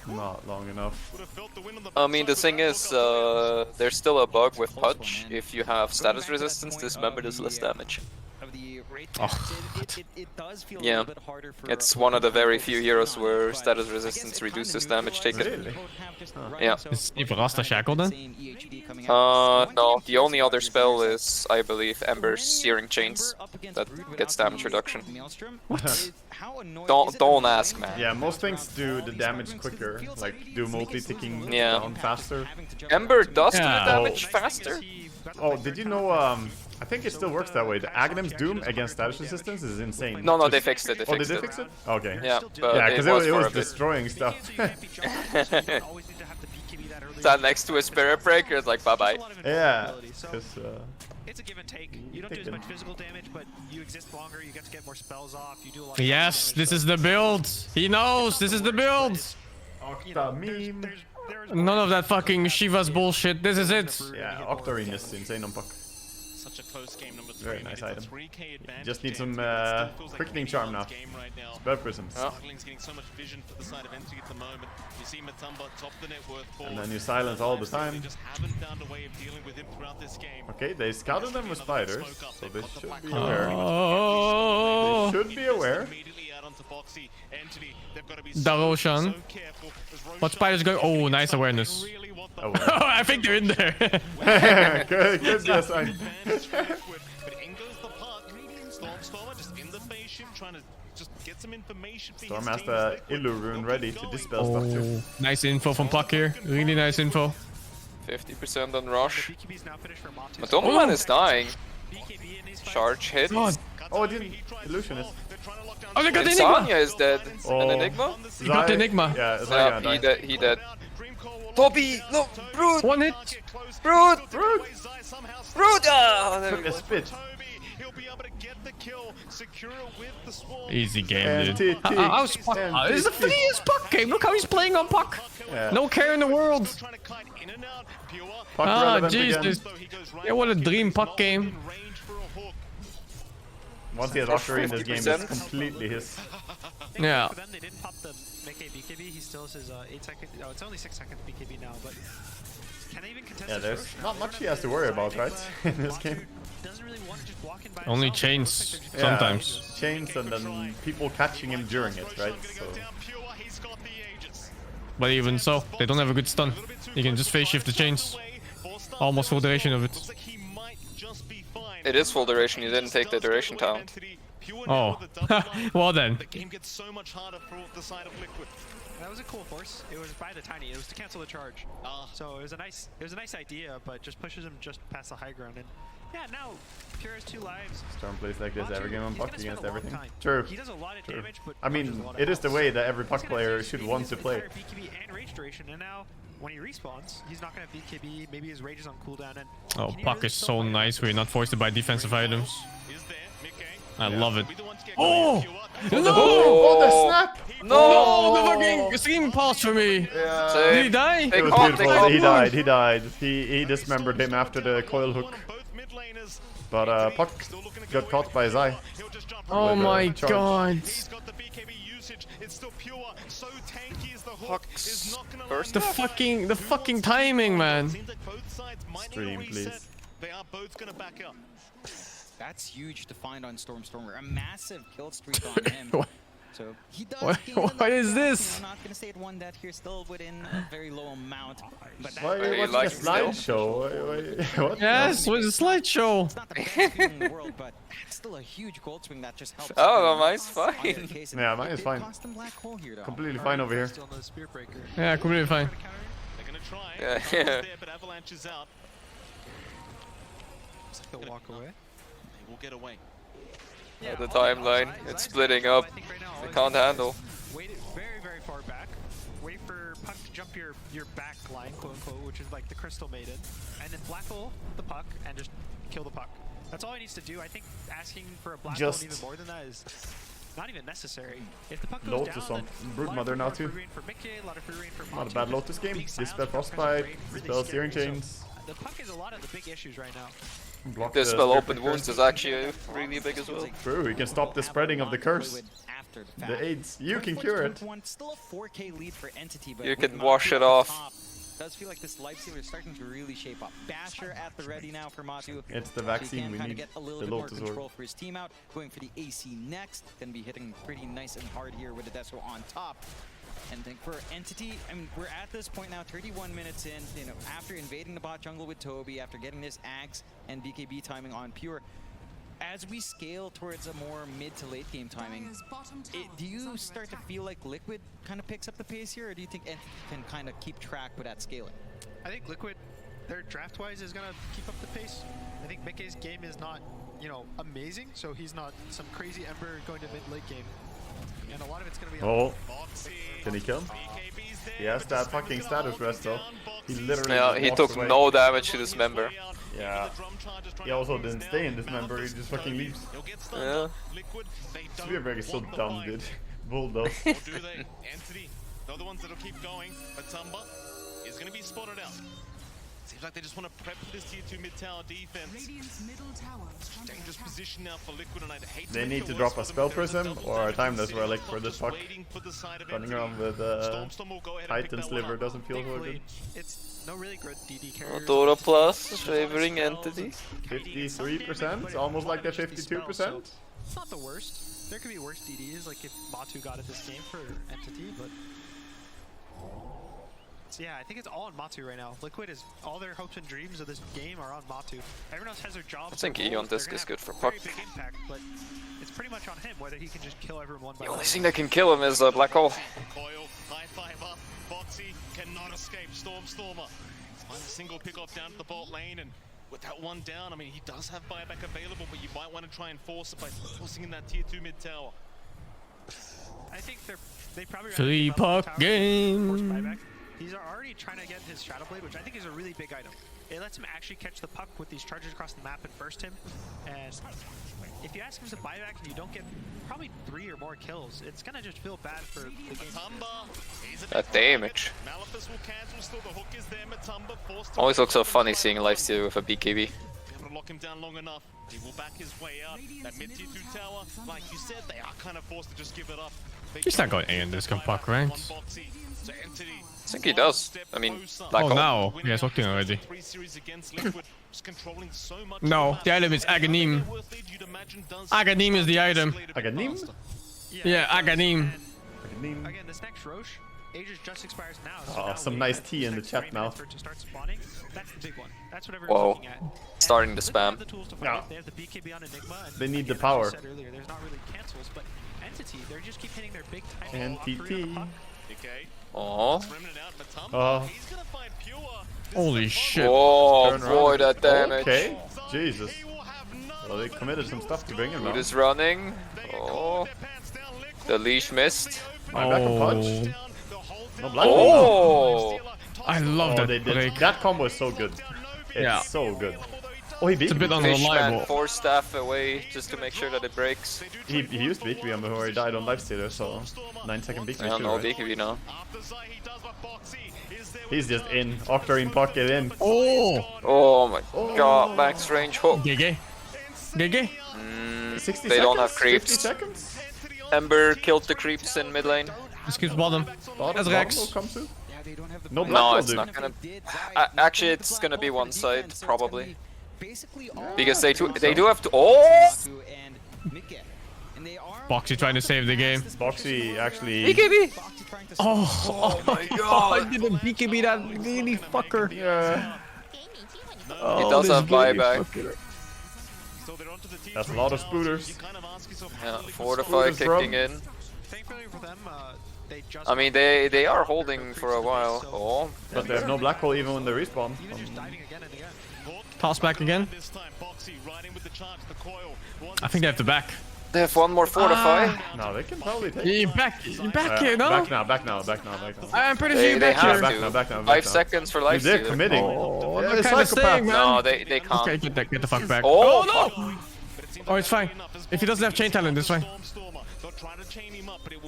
Not long enough. I mean, the thing is, there's still a bug with Punch. If you have status resistance, Dismember does less damage. Oh. Yeah, it's one of the very few heroes where status resistance reduces damage taken. Really? Yeah. Is Rasta shackled then? No, the only other spell is, I believe, Ember's Searing Chains that gets damage reduction. Don't ask, man. Yeah, most things do the damage quicker, like do multi-ticking down faster. Ember does do the Yeah. damage faster? Oh, did you know, I think it still works that way. The Aghanim's Doom against status resistance is insane. No, they fixed it. Oh, did they fix it? Okay. Yeah, but yeah, because it it was was for a bit. destroying stuff. Stand next to a Spirit Breaker, it's like bye-bye. Yeah, because it's a give and take. You don't do as much physical damage, but you exist longer. You get to get more spells off. You do a lot. Yes, this is the build. He knows this is the build. Octa meme. None of that fucking Shiva's bullshit. This is it. Yeah, Octarine is insane on puck. Such a close game, number 3. Very nice item. 3K advantage. Just need some quickening charm now. Spell prisms. Struggling's getting so much vision for the side of Entity at the moment. You see Matumba top the net worth 4. And then you silence all the time. They just haven't found a way of dealing with him throughout this game. Okay, they scouted them with spiders, so they should be aware. Oh. They should be aware. Daroshan. What spiders go? Oh, nice awareness. Oh, I think they're in there. good yes, I. Storm has the Illu rune ready to dispel stuff too. Nice info from Puck here. Really nice info. 50% on Rush. Matumba Man is dying. Charge hit. Oh, it didn't. Illusionist. Oh, they got And Enigma. Sanya is dead. Oh. And Enigma? He got the Enigma. Yeah, Yeah, he dead. Toby, no, Brute! One hit. Brute! Brute! Took a spit. Easy game, dude. NTT. How's Puck? This is the freest Puck game. Look how he's playing on Puck. Yeah. No care in the world. Puck Ah, relevant Jesus. again. Yeah, what a dream Puck game. Once he has archery in this game, it's completely his. Yeah. For them, they didn't pop the Mickey BKB. He still has his 8 second. Oh, it's only 6 seconds BKB now, but can they even contest? Yeah, this there's Roche? not much he has to worry about, right? In this game. Doesn't really want to just walk in by Only himself. chains Yeah, sometimes. chains and then people catching him during it, right? So. But even so, they don't have a good stun. You can just phase shift the chains. Almost full duration of it. It is full duration, you didn't take the duration town. Oh. Well then. The game gets so much harder for the side of Liquid. That was a cool force. It was by the tiny. It was to cancel the charge. So it was a nice idea, but just pushes him just past the high ground. And yeah, now Pure has 2 lives. Storm plays like this every game on puck against everything. time. True. He does a lot of True. damage, but I mean, it is the way that every puck player should want to play. BKB and rage duration, and now when he respawns, he's not gonna have BKB. Maybe his rage is on cooldown. And Oh, puck is so nice. We're not forced to buy defensive items. I love it. Oh! No! Oh, the snap! No! The fucking stream paused for me. Did he die? It was beautiful. He died. He died. He dismembered him after the coil hook. But Puck got caught by his eye. Oh my god. The fucking timing, man. Stream, please. They are both gonna back up. That's huge to find on Stormstormer. A massive kill streak on him. So he does. What is this? I'm not gonna say it won that here, still within a very low amount. But Why are you watching a slideshow? What? Yes, with a slideshow. It's not the best feeling in the world, but it's still a huge gold swing that just helps. Oh, mine's fine. Yeah, mine is fine. Completely fine over here. Yeah, completely fine. They're gonna try. Yeah. There, but Avalanche is out. They'll walk away. They will get away. The timeline, it's splitting up. They can't handle. Wait very far back. Wait for Puck to jump your back line, quote unquote, which is like the Crystal Maiden, and then black hole the puck and just kill the puck. That's all he needs to do. I think asking for a black hole and even more than that is not even necessary. If the puck goes Lotus down, on Broodmother now too. Not a bad Lotus game. Dispel Frostbite, Dispel Steering Chains. The puck is a lot of the big issues right now. Block Dispel the open wounds is actually really big as well. True, you can stop the spreading of the curse. The AIDS. You can cure it. Still a 4K lead for Entity, but You can wash it off. Does feel like this lifestealer is starting to really shape up. Basher at the ready now for Matu. It's the vaccine we need. Get a little The bit more Lotus control Orb. for his team out. Going for the AC next. Gonna be hitting pretty nice and hard here with the Deso on top. And then for Entity, I mean, we're at this point now, 31 minutes in, you know, after invading the bot jungle with Toby, after getting this Axe and BKB timing on Pure. As we scale towards a more mid to late game timing, do you start to feel like Liquid kind of picks up the pace here, or do you think Entity can kind of keep track with that scaling? I think Liquid, their draft-wise, is gonna keep up the pace. I think Mickey's game is not, you know, amazing, so he's not some crazy Ember going to mid-late game. And a lot of it's gonna be. Oh, can he kill him? He has that fucking status rest though. He literally. Yeah, he took no damage to this member. Yeah. He also didn't stay in this member. He just fucking leaves. Yeah. Spearberg is so dumb, dude. Bulldoze. Or do they? Entity, they're the ones that'll keep going, but Tumba is gonna be spotted out. Seems like they just want to prep for this tier 2 mid tower defense. Dangerous position now for Liquid, and I'd hate to They make need it to worse drop for a them spell if there's a prism double or a damage. timeless City relic Lock for this just puck. waiting for the side of Running Entity. around with Stormstorm will go ahead and pick Titan that one Sliver up. doesn't feel so good. Thankfully, it's no really good DD carriers. Dota plus, favoring Entity. 53%, almost like the 52%. It's not the worst. There could be worse DDs, like if Matu got it this game for Entity, but. So yeah, I think it's all on Matu right now. Liquid is all their hopes and dreams of this game are on Matu. Everyone else has their jobs. I think their Eon goals, they're Disc gonna is have good for very Puck. big impact, but it's pretty much on him whether he can just kill everyone one by The one. only thing that can kill him is a black hole. Coil, high five up. Boxy cannot escape. Stormstormer. Find a single pick off down to the bot lane, and with that one down, I mean, he does have buyback available, but you might want to try and force it by forcing in that tier 2 mid tower. I think they probably Three puck game. He's already trying to get his Shadow Blade, which I think is a really big item. It lets him actually catch the puck with these charges across the map and burst him. And if you ask him to buy back and you don't get probably 3 or more kills, it's gonna just feel bad for the game. That damage. Malphus will cancel still. The hook is there. Matumba forced to Always looks so funny seeing lifesteal with a BKB. Cannot lock him down long enough. He will back his way out. That mid tier 2 tower, like you said, they are kind of forced to just give it up. He's not going A in this puck, right? I think he does. I mean, Black Oh, Hole. now he has locked in already. No, the item is Aghanim. Aghanim is the item. Aghanim? Yeah, Aghanim. Again, this next Roche, Aegis just expires now. So Oh, now some we nice have tea in the just chat three now. minutes for it to start spawning. That's the big one. That's what everyone's Whoa. looking at. Starting to Liquid spam. have the tools to fight Yeah. it. They have the BKB on Enigma. And They need again, the as you power. said earlier, there's not really cancels, but Entity, they just keep hitting their big time. NTT. Oh. Holy shit. Oh, Turn around. boy, that damage. Okay, Jesus. Well, they committed some stuff to bring him Dude down. is running. Oh. The leash missed. My back and punch. No black. Oh. I love that they did. break. That combo is so good. It's Yeah. so good. Oh, he beat It's a bit me. Fishman unreliable. 4 staff away just to make sure that it breaks. He used BKB before he died on Lifestealer, so 9-second BKB. I don't know, BKB now. He's just in. Octarine pocket in. Oh! Oh my god, max range hook. GG. GG. 60 They don't have seconds? 50 creeps. seconds? Ember killed the creeps in mid lane. This keeps bottom. That's Rex. Will come to? No black No, hole, it's dude. not gonna. Actually, it's gonna be one side probably. Because they do have to. Oh! Boxy trying to save the game. Boxy actually. BKB! Oh my god! I didn't BKB that greedy fucker. Yeah. He does have buyback. That's a lot of spooters. Yeah, Fortify Spooters from- kicking in. Thankfully for them, they just. I mean, they are holding for a while. Oh. But they have no black hole even when they respawn. Toss back again. I think they have to back. They have one more Fortify. No, they can probably take You back here, no? Back now, back now, back now, back now. I'm pretty sure They you back have here. Back to. now, back now, back 5 now. seconds for Dude, life they're stealer. committing. Oh, Yeah, what it's kind of psychopath. thing, man? No, they can't. Okay, get the fuck back. Oh, no! Oh, it's fine. If he doesn't have chain talent, it's fine.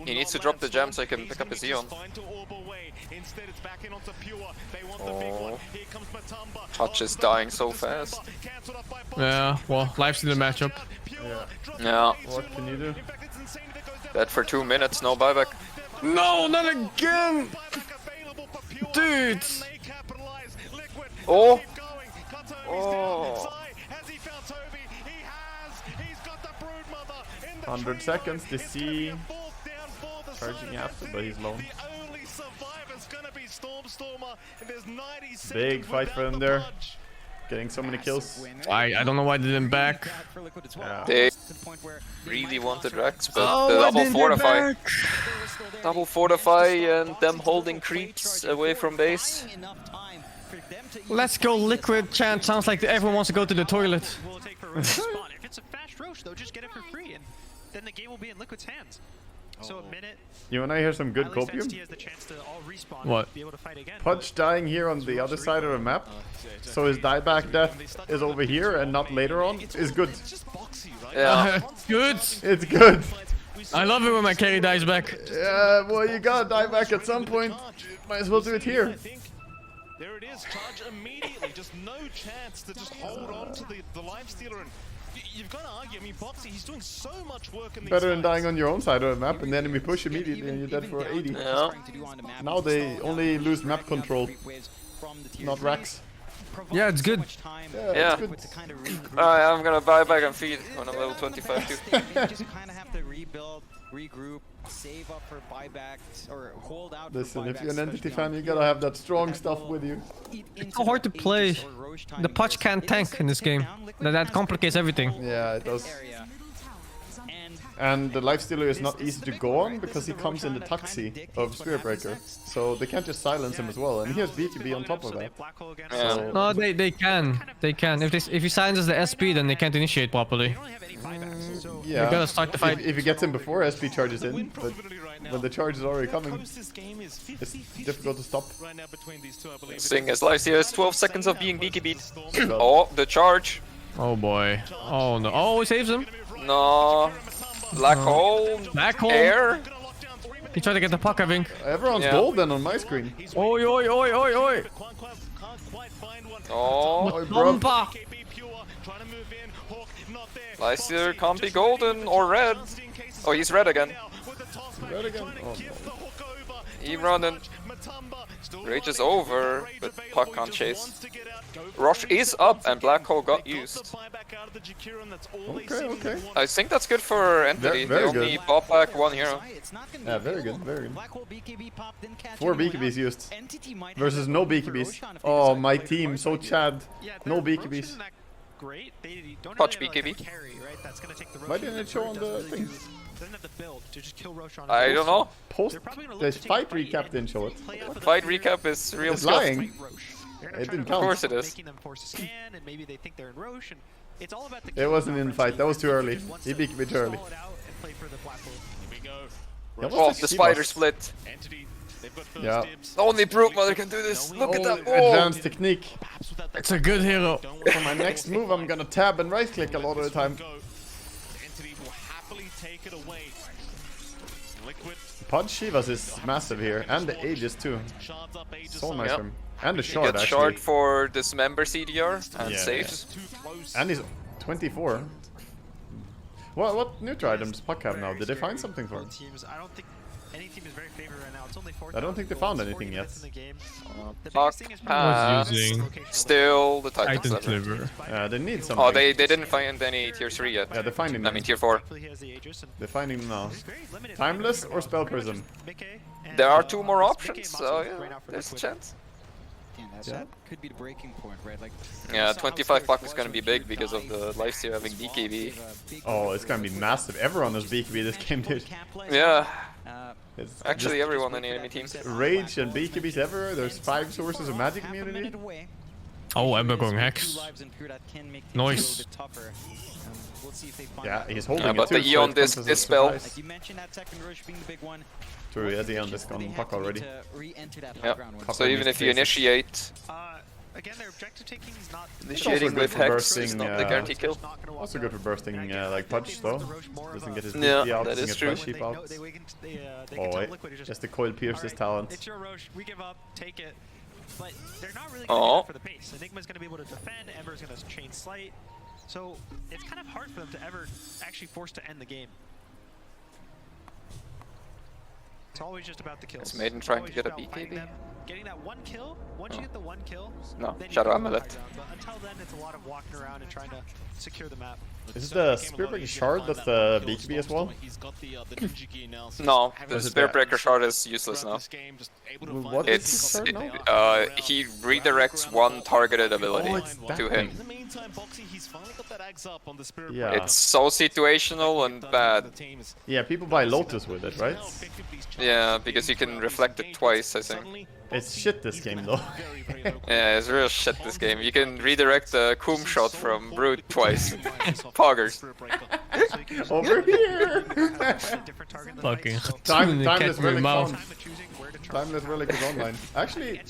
He needs to drop the gem so he can pick up his Eon. Oh. Touch is dying so fast. Yeah, well, lifestealer matchup. Yeah. What can you do? Dead for 2 minutes, no buyback. No, not again! Dude! Oh! Oh! 100 seconds to see. Charging after, but he's low. Big fight for them there. Getting so many kills. I don't know why they didn't back. Yeah. They really wanted Rex, but Oh, the why double didn't they fortify. back? Double fortify and them holding creeps away from base. Let's go liquid chant. Sounds like everyone wants to go to the toilet. Will it take for Roche to spawn? If it's a fast Roche, though, just get it for free, and then the game will be in Liquid's hands. So a minute. You wanna hear some good At least copium? NXT has the chance to all respawn What? and be able to fight again. Pudge dying here on the other side of the map, so his dieback death is over here and not later on, is good. Yeah. It's good. It's good. I love it when my carry dies back. Yeah, well, you gotta die back at some point. Might as well do it here. There it is, charge immediately. Just no chance to just hold on to the life stealer. And you've got to argue. I mean, Boxy, he's doing so much work in these Better than fights. dying on your own side of the map and the enemy push immediately and you're dead for 80. Yeah. Now they only lose map control, not racks. Yeah, it's good. Yeah. It's good. Alright, I'm gonna buy back and feed when I'm level 25 too. You just kind of have to rebuild, regroup, save up for buybacks, or hold out Listen, for if buybacks. you're an entity especially on fan, you gotta have that strong stuff with you. It's so hard to play. The Pudge can't tank in this game. That complicates everything. Yeah, it does. And the lifestealer is not easy to go on because he comes in the taxi of Spirit Breaker. So they can't just silence him as well. And he has BTB on top of that. So No, they can. They can. If he silences the SP, then they can't initiate properly. yeah, You gotta start the fight. If he gets in before SP charges in, but when the charge is already coming, it's difficult to stop. Thing is, life here is 12 seconds of being BKB'd. Oh, the charge. Oh boy. Oh no. Oh, he saves him. No. Black hole. Black hole. Air. He tried to get the puck, I think. Everyone's Yeah. golden on my screen. Oi, oi, oi, oi, oi. Oh. Oi, bro. Bomba. Lifestealer can't be golden or red. Oh, he's red again. Red again? Oh, no. He running. Rage is over, but Puck can't chase. Rush is up and Black Hole got used. Okay, okay. I think that's good for Entity. Very they only good. bought back one hero. Yeah, very good, very good. 4 BKBs used. Versus no BKBs. Oh, my team, so Chad. No BKBs. Great. They don't Touch really have, like, BKB. a carry, right? That's gonna take the Why didn't it show on the thing? Doesn't have the build to just kill Roche on. I don't know. Post. The fight recap didn't show it. Fight recap is real It's stuff. lying. It didn't count. Of course it is. Making them force a scan, and maybe they think they're in Roche, and it's all about the. It wasn't in the fight. That was too early. He BKB too early. Yeah, Oh, what's the key spider boss? split. Yeah. Only Brute Mother can do this. Look at that. Advanced technique. It's a good hero. For my next move, I'm gonna tab and right click a lot of the time. Pod Shivas is massive here, and the Aegis too. So nice Yep. from him. And the He shard gets actually. shard for dismember CDR and Yeah. saves. And he's 24. What neutral items Puck have now? Did they find something for him? Teams, I don't think any team is very favored right now. It's only 4. I don't think they found anything yet. Puck pass. using Still the Titan Titan Sliver. Sliver. They need something. Oh, they didn't find any tier 3 yet. Yeah, they're finding I them. mean tier 4. They're finding them now. Timeless or Spell Prism? There are 2 more options, so yeah, there's a chance. Yeah, that could be the breaking point, right? Like, Yeah, 25 Puck is gonna be big because of the lifesteal having BKB. Oh, it's gonna be massive. Everyone has BKB this game, dude. Yeah. It's Actually, just everyone in the enemy team. Rage and BKBs everywhere. There's 5 sources of magic immunity. Oh, Ember going Hex. Nice. Yeah, he's holding it but too, the so Eon it comes disc as a is spell. surprise. Like you mentioned, that second rush being the big one. True, he has the Eon disc on Puck already. Yep. So even if you initiate, again, their objective taking is not initiating with Hex is not the guarantee kill. Also good for bursting like Punch though. Doesn't get his Yeah, BT out, that doesn't is get true. Punch Sheep out. Oh wait, just the coil pierces talent. It's your Roche. We give up. Take it. But they're not really Oh. going for the pace. Enigma's going to be able to defend. Ember's going to chain Slight. So it's kind of hard for them to ever actually force to end the game. It's always just about the kills. Is Maiden trying to get a BKB? Getting that one kill. Once you get the one kill, No, then you Shadow can go Amulet. high ground. But until then, it's a lot of walking around and trying to secure the map. Is it the Spearbreaker Shard that's the BKB as well? No, the Is it Spear Breaker shard is useless now. What is his It's shard now? he redirects one targeted ability Oh, it's that to him. thing. In the meantime, Boxy, he's finally got that axe up on the Spirit Yeah. It's so situational and bad. Yeah, people buy Lotus with it, right? Yeah, because you can reflect it twice, I think. It's shit this game though. Yeah, it's real shit this game. You can redirect the Coom shot from Brute twice. Poggers. Over here! Fucking Timeless cat in your Relic mouth. found. Timeless Relic is online. Actually,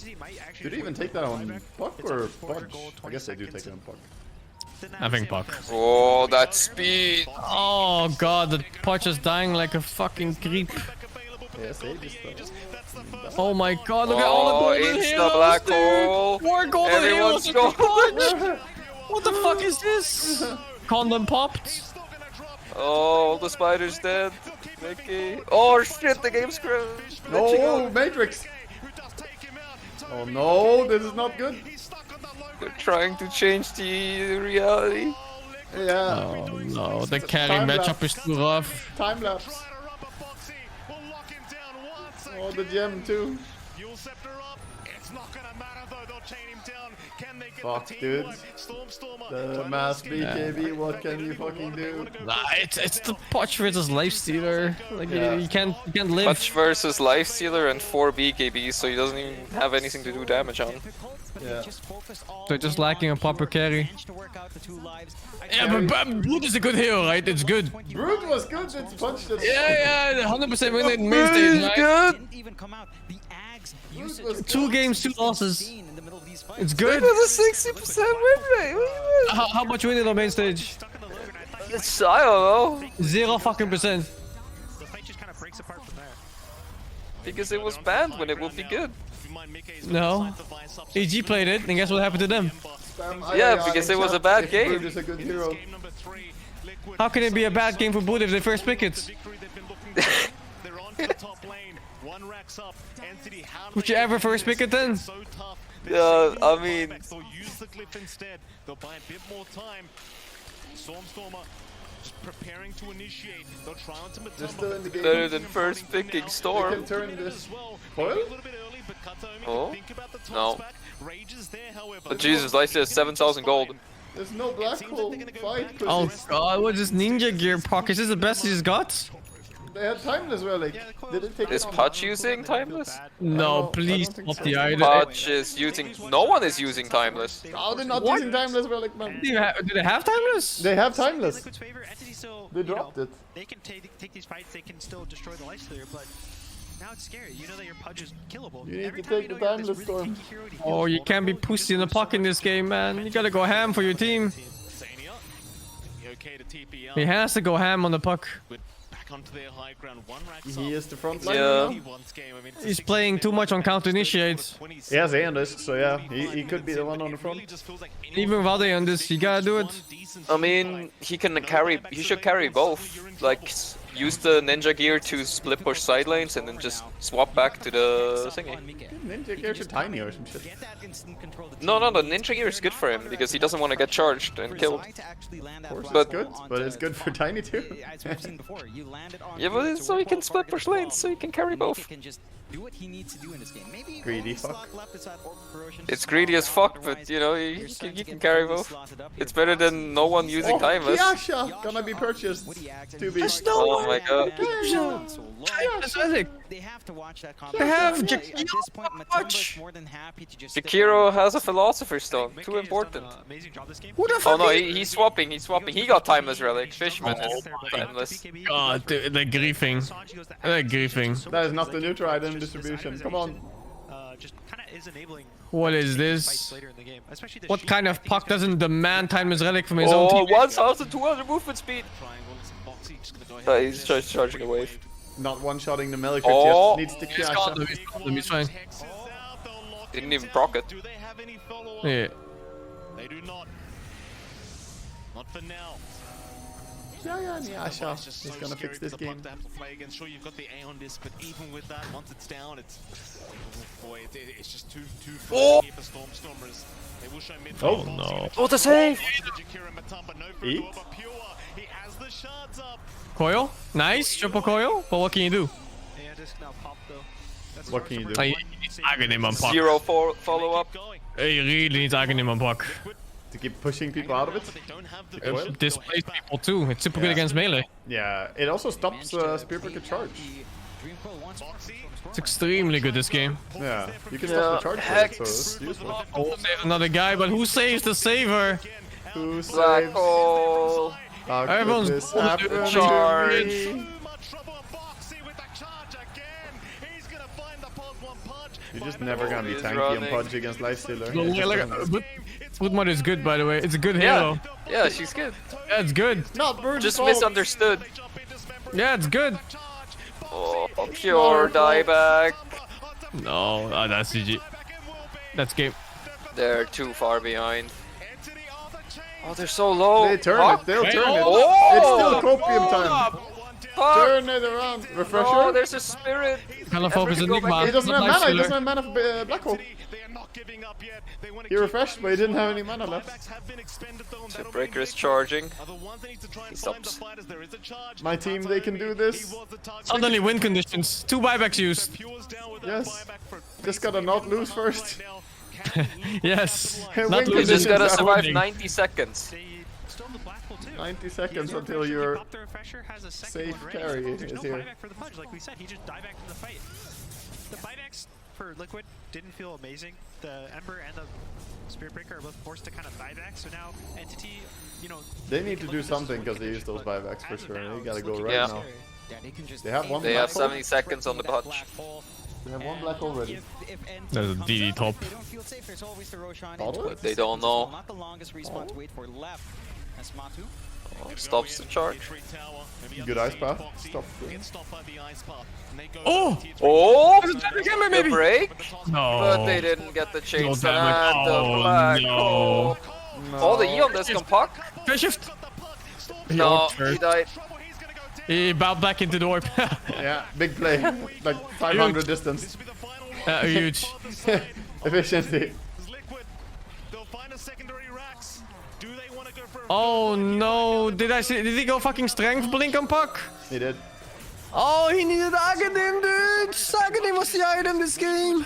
do they even take that on Puck or Pudge? I guess they do take it on Puck. I think Puck. Oh, that speed! Oh god, the Puck is dying like a fucking creep. Yes, Aegis though. Oh my god, look at all the Oh, golden it's heroes, the black dude. hole! More golden Everyone's heroes going. than Puck. What the fuck is this? Condom popped. Oh, all the spiders dead. Mickey. Oh shit, the game's crashed. No, Matrix! Oh no, this is not good. They're trying to change the reality. Yeah. Oh no, the carry Time matchup lapse. is too rough. Time lapse. Oh, the gem too. Fuck, dude. The mass BKB, what can you fucking do? Nah, it's the Potch versus Lifestealer. Like Yeah. you can't live. Punch versus Lifestealer and 4 BKBs, so he doesn't even have anything to do damage on. Yeah. They're just lacking a proper carry. Yeah, but Brute is a good hero, right? It's good. Brute was good, it's punched it. Yeah, 100% win it in main stage, right? Good. 2 games, 2 losses. It's good. It was a 60% win rate. How much win it on main stage? It's, I don't know. 0 fucking percent. The fight just kind of breaks apart from there. Because it was banned when it would be good. No. EG played it, and guess what happened to them? Yeah, because it was a bad game. Brood is a good hero. How can it be a bad game for Brood if they first pick it? Would you ever first pick it then? Yeah, I mean... They'll buy a bit more time. Stormstormer just preparing to initiate. They'll try onto Matumba. Better than first picking Storm. You can turn this foil? Oh? No. But Jesus, Lifesteal has 7,000 gold. There's no black hole. Fight. Oh god, what is Ninja Gear Puck? Is this the best he's got? They had Timeless Relic. Did it take Is Pudge using Timeless? No, please stop the item. Pudge is using... No one is using Timeless. Oh, they're not using Timeless Relic, man. Do they have Timeless? They have Timeless. Liquid's favor, Entity still, They dropped it. They can take these fights, they can still destroy the Lifestealer, but now it's scary. You know that your Pudge is killable. You need to take the Timeless Storm. Oh, you can't be pussy in the puck in this game, man. You gotta go ham for your team. He has to go ham on the puck. He is the front line. Yeah. He's playing too much on counter initiates. He has Aeondis, so yeah, he could be the one on the front. Even without Aeondis, you gotta do it. I mean, he can carry... He should carry both. Like, use the Ninja Gear to split push side lanes and then just swap back to the thingy. Ninja Gear should tiny or some shit. No, the Ninja Gear is good for him because he doesn't want to get charged and killed. Of course it's good, but it's good for tiny too. Yeah, but it's so he can split push lanes, so he can carry both. Greedy fuck. It's greedy as fuck, but you know, he can carry both. It's better than no one using Timeless. Kiasha! Gonna be purchased. To be. Oh my god. They have to watch that They have at this point, Matumba's more than happy to just Jakiro has a Philosopher's Stone. Too important. Who the Oh fuck no, is- he's swapping. He got Timeless Relic. Fishman is Timeless. God, dude, they're griefing. They're griefing. That is not the neutral item distribution. Come on. Just kind of is enabling What is this? What kind of puck doesn't demand Timeless Relic from his own Oh, team? 1,200 movement speed. He's just charging a wave. Not one-shotting the Melicrit Oh. yet. Needs the He's got them, Kiasha. he's fine. Didn't even proc it. Yeah. They do not. Not for now. Yeah, Niasha. He's gonna fix this game. Sure, you've got the Aeondis, but even with that, once it's down, it's boy, it's just too Oh. for Stormstormers. They will show mid. Oh no. Oh, the save! Eat. He has the shards up. Coil? Nice, triple coil. But what can you do? What can you do? He needs Aghanim on puck. Zero follow up. He really needs Aghanim on puck. To keep pushing people out of it? It displays people too. It's super good against melee. Yeah, it also stops Spear Breaker charge. It's extremely good this game. Yeah, you can stop the charge for it, so it's useful. Oh, save another guy, but who saves the saver? Who Black saves? hole. How Everyone's could this going to happen charge. to me? You're just never gonna be He's tanky running. on Pudge against Lifestealer. No, It's just look gonna- at Woodmud is good, by the way. It's a good hero. Yeah, she's good. Yeah, it's good. Not Bird's Just fault. misunderstood. Yeah, it's good. Oh, pure dieback. No, that's GG. That's game. They're too far behind. Oh, they're so low. They turn Fuck. it, they'll turn it. Oh! It's still copium time. Fuck. Turn it around. Refresher. Oh, there's a spirit. Color focus Everything go Enigma. back He doesn't have Not mana, he Lifestealer. doesn't have mana for Black Hole. He refreshed, but he didn't have any mana left. The breaker is charging. He stops. My team, they can do this. Suddenly win conditions. 2 buybacks used. Yes. Just gotta not lose first. Yes. Win Not You conditions just gotta are survive winning. 90 seconds. 90 seconds until your safe carry is here. Buyback for the Pudge, like we said, he just died back from the fight. The buybacks for Liquid didn't feel amazing. The Ember and the Spirit Breaker are both forced to kind of buyback, so now Entity, you know... They need to do something because they use those buybacks for sure. They gotta go right Yeah. now. They have one They black have hole. 70 seconds on the Pudge. They have one black hole ready. There's a DD top. Bottle? But they don't know. Not the longest respawn to wait for left. As Matu. Stops the charge. Good ice path. Stop. Oh! Oh! Again, The break? No. But they didn't get the chase. No damage. And the Oh, black no. hole. Oh, the E on this can puck. Phase shift. No, he died. He bowed back into the orb. Yeah, big play. Like 500 distance. Huge. Efficiency. Oh no! Did he go fucking strength blink on puck? He did. Oh, he needed Agadim, dude! Agadim was the item this game!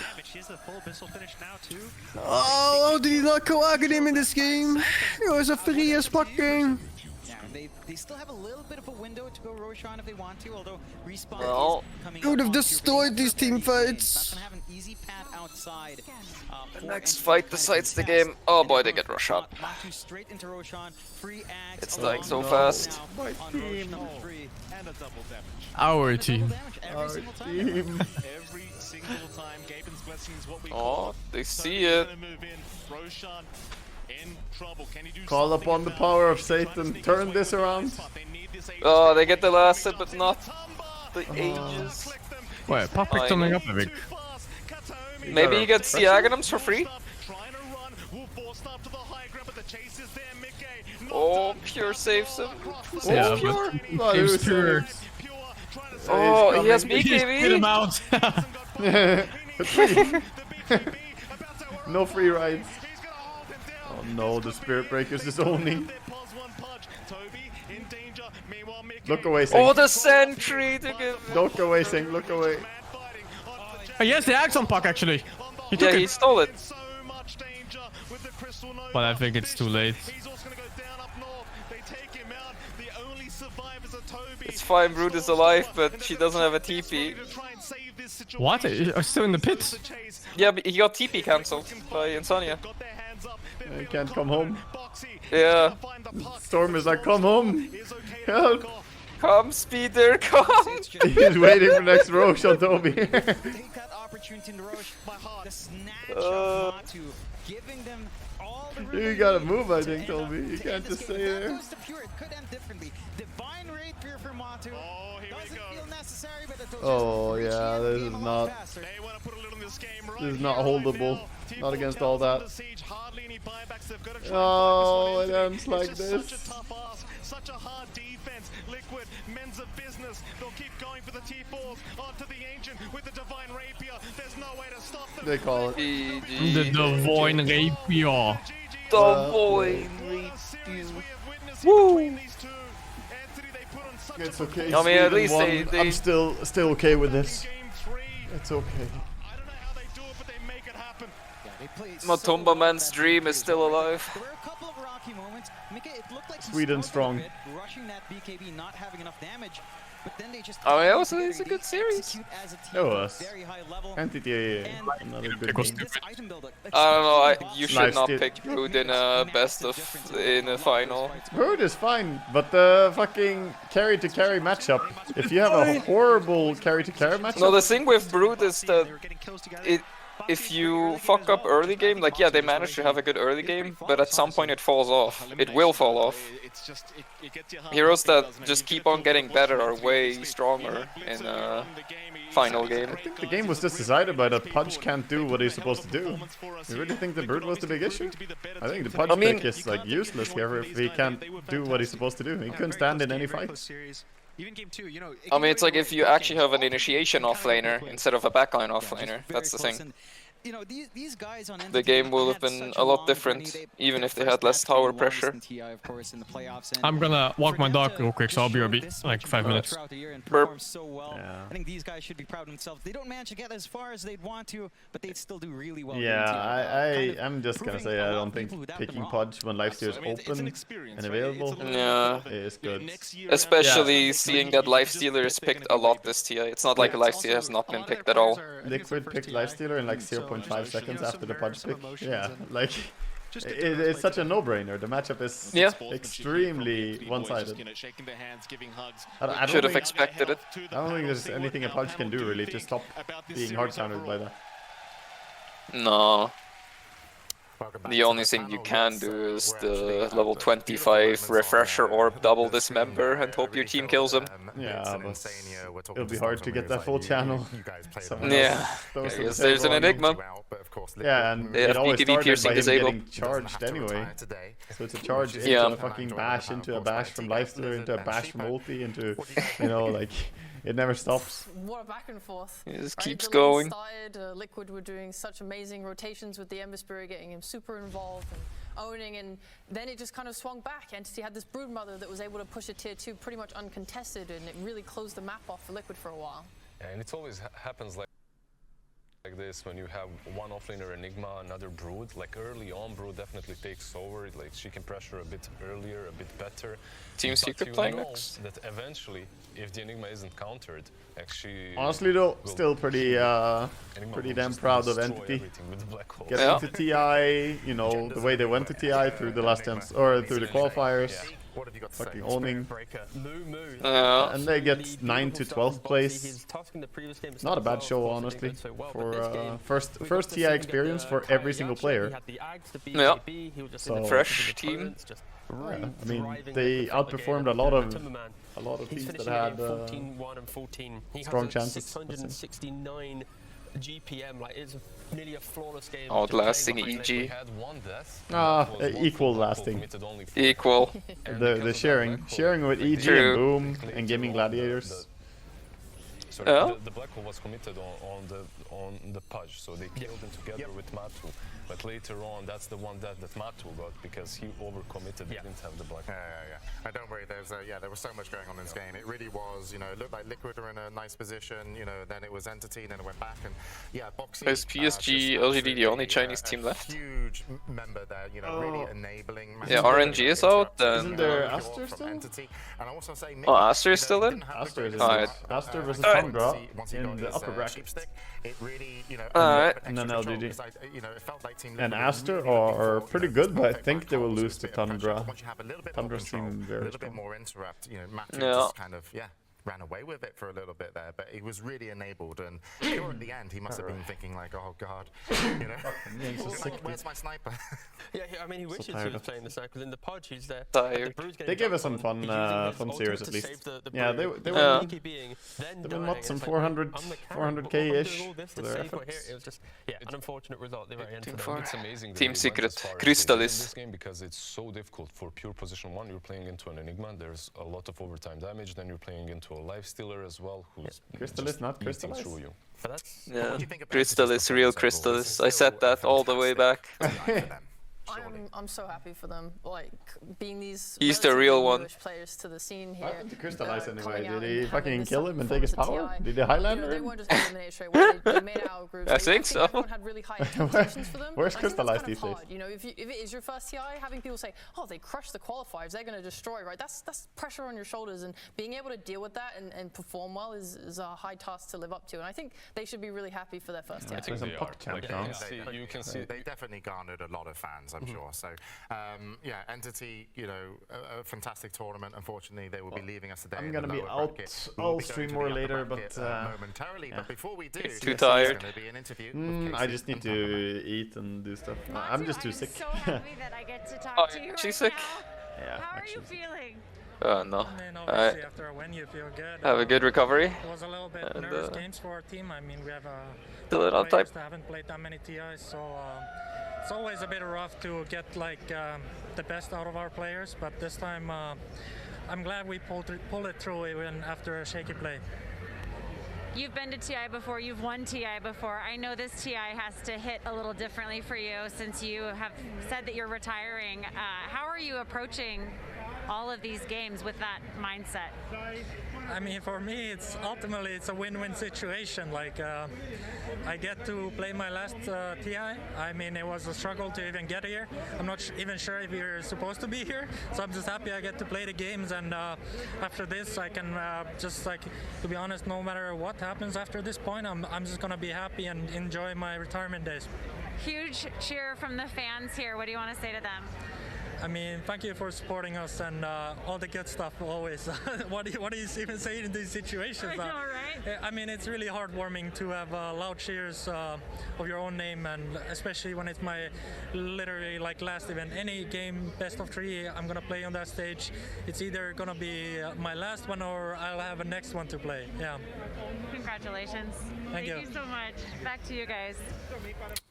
Oh, did he not go Agadim in this game? It was a free as fuck game. Yeah, they still have a little bit of a window to go Roshan if they want to, although Respawn Well, is coming I would have up on destroyed these team Not fights. gonna have an easy path outside. Next fight decides the game. Oh boy, they get Roshan. Matu straight into Roshan, free axe. It's dying so fast. My team. And a double damage. Our team. Our team. Every single time, Gaben's blessing is what we Oh, they see it. Roshan in trouble. Can he do Call upon the power of Satan. Turn this around. Oh, they get the last hit, but not the ages. Wait, puck pick something up, I think. Maybe he gets the Aghanims for free? Oh, Pure saves him. Yeah, Oh, Pure. but game's pure. Oh, he has He spit him BKB. out. No free rides. Oh no, the Spirit Breakers is owning. Look away, Sing. Oh, the sentry to give. Don't go away, Sing. Look away. Oh, yes, the axe on puck actually. He took Yeah, it. he stole it. But I think it's too late. It's fine, Brood is alive, but she doesn't have a TP. What? He's still in the pit? Yeah, but he got TP cancelled by Insania. I can't come home. Yeah. Storm is like, come home. Help. Come, Speeder, come. He's waiting for next Roshan, Toby. Take that opportunity in the Rosh. The snatch of Matu, giving them all the You gotta move, I think, Toby. You can't just stay there. Goes to Pure. It could end differently. Divine Rapier for Matu. Doesn't feel necessary, but it Oh yeah, this is not. This is not holdable. Not against all that. Oh, it ends like this. Such a hard defense. Liquid, men's of business. They'll keep going for the T4s onto the Ancient with the Divine Rapier. There's no way to stop them. They call it. The Divine Rapier. Divine Rapier. Woo! It's okay. I mean, at Sweden least won. they I'm still okay with this. It's okay. Matumba Man's dream is still alive. There were a couple of rocky moments. It looked like Sweden strong. Rushing that BKB, not having enough damage. But then they just Oh yeah, it's a good series. It was. Entity, another good game. I don't know. You should not Lifesteal. pick Brood in a best of in a final. Brood is fine, but the fucking carry to carry matchup. If you have a horrible carry to carry matchup, No, the thing with Brood is that if you fuck up early game, like yeah, they manage to have a good early game, but at some point it falls off. It will fall off. Heroes that just keep on getting better are way stronger in a final game. I think the game was just decided by that Pudge can't do what he's supposed to do. You really think the Brood was the big issue? I think the Pudge pick is like useless here if he can't do what he's supposed to do. He couldn't stand in any fight. Even game 2, you know. I mean, it's like if you actually have an initiation offlaner instead of a backline offlaner. That's the thing. You know, these guys on The game would have been a lot different, even if they had less tower pressure. I'm gonna walk my dog real quick, so I'll be like 5 minutes. Burp. So well. I think these guys should be proud of themselves. They don't manage to get as far as they'd want to, but they still do really well. Yeah, I'm just gonna say I don't think picking Pudge when Lifesteal is open and available is good. Especially seeing that Lifestealer is picked a lot this TI. It's not like a Lifestealer has not been picked at all. Liquid picked Lifestealer in like 0.5 seconds after the Pudge pick. Yeah, like it's such a no-brainer. The matchup is extremely one-sided. I Should have expected it. I don't think there's anything a Pudge can do really to stop being hard-countered by that. No. The only thing you can do is the level 25 refresher orb, double dismember, and hope your team kills him. Yeah, but it'll be hard to get that full channel. Yeah, I guess there's an enigma. Yeah, and they it have always BKB started piercing by him disabled. getting charged anyway. So it's a charge into Yeah. a fucking bash, into a bash from lifestealer, into a bash from ulti, into, you know, like, it never stops. What a back and forth. It just right? keeps The lane going. Started, Liquid were doing such amazing rotations with the Ember Spirit, getting him super involved and owning, and then it just kind of swung back. Entity had this Broodmother that was able to push a tier 2 pretty much uncontested, and it really closed the map off for Liquid for a while. And it always happens like this when you have one offlaner Enigma, another Brood. Like early on, Brood definitely takes over. Like she can pressure a bit earlier, a bit better. Team but Secret you playing know next. that eventually, if the Enigma isn't countered, actually. Honestly though, still pretty damn proud of Entity. Getting to TI, you know, the way they went to TI through the last chance, or through the qualifiers. Fucking owning. And they get 9 to 12th place. Not a bad show, honestly, for first TI experience for every single player. Yeah. So, fresh team. Yeah, I mean, they outperformed a lot of teams that had strong chances. 669 GPM, like it's nearly a flawless game. Outlasting EG. Equal lasting. Equal. The sharing with EG True. and Boom and Gaming Gladiators. So the Black Hole was committed on the Pudge, so they killed him together with Matu. But later on, that's the one that Matu got because he overcommitted. He didn't have the Black Hole. Yeah. Don't worry. There was so much going on in this game. It really was. You know, it looked like Liquid were in a nice position. You know, then it was Entity, then it went back, and Boxy. Is PSG LGD the only Chinese team left? Huge member there. You know, really enabling. Yeah, RNG is out. Then. Isn't there Aster still? And I also say. Oh, Aster is still in. Aster is in. Alright. Aster versus Tundra in the upper bracket. It really, you know. Alright. And then LGD. You know, it felt like Team And Aster are pretty good, but I think they will lose to Tundra. Tundra seem very strong. More interrupt, you know, Matthew just kind of, ran away with it for a little bit there, but he was really enabled, and sure at the end he must have been thinking like, oh god, you know, where's my sniper? Yeah, I mean he wishes he was playing the sniper, because in the Pudge he's there. They gave us some fun series at least. Yeah, they were what, some 400k-ish for their efforts. It was just, an unfortunate result. They were in It's amazing. Team Secret, Crystallis. This game because it's so difficult for pure position 1. You're playing into an Enigma. There's a lot of overtime damage. Then you're playing into a Lifestealer as well, who's Crystallis, not Crystallis. through you. Yeah, Crystallis, real Crystallis. I said that all the way back. I'm so happy for them, like being these He's the real one. players to the scene What here. happened to Crystallis anyway? coming out Did he and fucking having kill this him and take his performance power? at TI. Did they Highlander They him? weren't just eliminated straight away. They made it out of groups. I think so. Everyone had really high expectations for them. Where's I think that's Crystallis kind of these days? hard. You know, if it is your first TI, having people say, "Oh, they crushed the qualifiers, they're going to destroy," right? That's pressure on your shoulders, and being able to deal with that and perform well is a high task to live up to. And I think they should be really happy for their first TI. I think they are. You can see they definitely garnered a lot of fans, I'm sure. So, Entity, you know, a fantastic tournament. Unfortunately, they will be leaving us today. I'm gonna be out. I'll stream more later, but momentarily. But before we do, too tired. I just need to eat and do stuff. I'm just too sick. So happy that I get to talk to you right she's sick. now. Yeah. How are you feeling? No. Alright. Have a good recovery. It was a little bit nervous games for our team. I mean, we have Still it on type. haven't played that many TIs, so it's always a bit rough to get like the best out of our players. But this time, I'm glad we pulled it through even after a shaky play. You've been to TI before, you've won TI before. I know this TI has to hit a little differently for you since you have said that you're retiring. How are you approaching all of these games with that mindset? I mean, for me, ultimately it's a win-win situation. Like, I get to play my last TI. I mean, it was a struggle to even get here. I'm not even sure if you're supposed to be here, so I'm just happy I get to play the games. And after this, I can just like, to be honest, no matter what happens after this point, I'm just gonna be happy and enjoy my retirement days. Huge cheer from the fans here. What do you want to say to them? I mean, thank you for supporting us and all the good stuff always. What do you even say in these situations? I know, right? I mean, it's really heartwarming to have loud cheers of your own name, and especially when it's my literally like last event. Any game best of 3 I'm gonna play on that stage, it's either gonna be my last one or I'll have a next one to play. Yeah. Congratulations. Thank you so much. Back to you guys.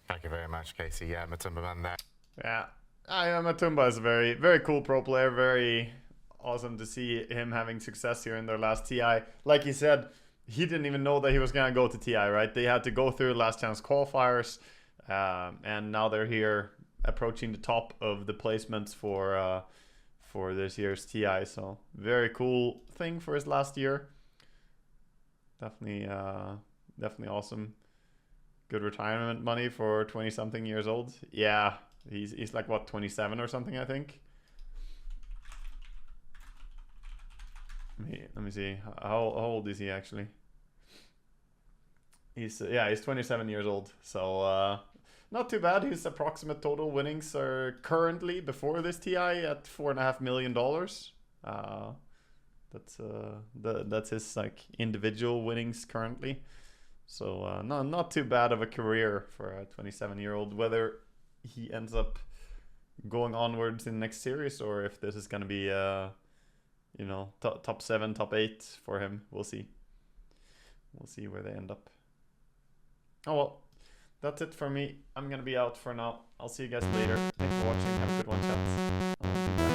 Thank you very much, Casey. Yeah, Matumba man there. Yeah. Matumba is a very, very cool pro player. Very awesome to see him having success here in their last TI. Like he said, he didn't even know that he was going to go to TI, right? They had to go through last chance qualifiers. And now they're here approaching the top of the placements for this year's TI. So very cool thing for his last year. Definitely awesome. Good retirement money for 20-something years old. Yeah. He's like, what, 27 or something, I think? Let me see. How old is he, actually? He's 27 years old. So, not too bad. His approximate total winnings are currently, before this TI, at $4.5 million. That's his, like, individual winnings currently. So, not too bad of a career for a 27-year-old. Whether he ends up going onwards in the next series, or if this is going to be top 7, top 8 for him, we'll see where they end up. Oh well, that's it for me. I'm gonna be out for now. I'll see you guys later. Thanks for watching. Have a good one, chat.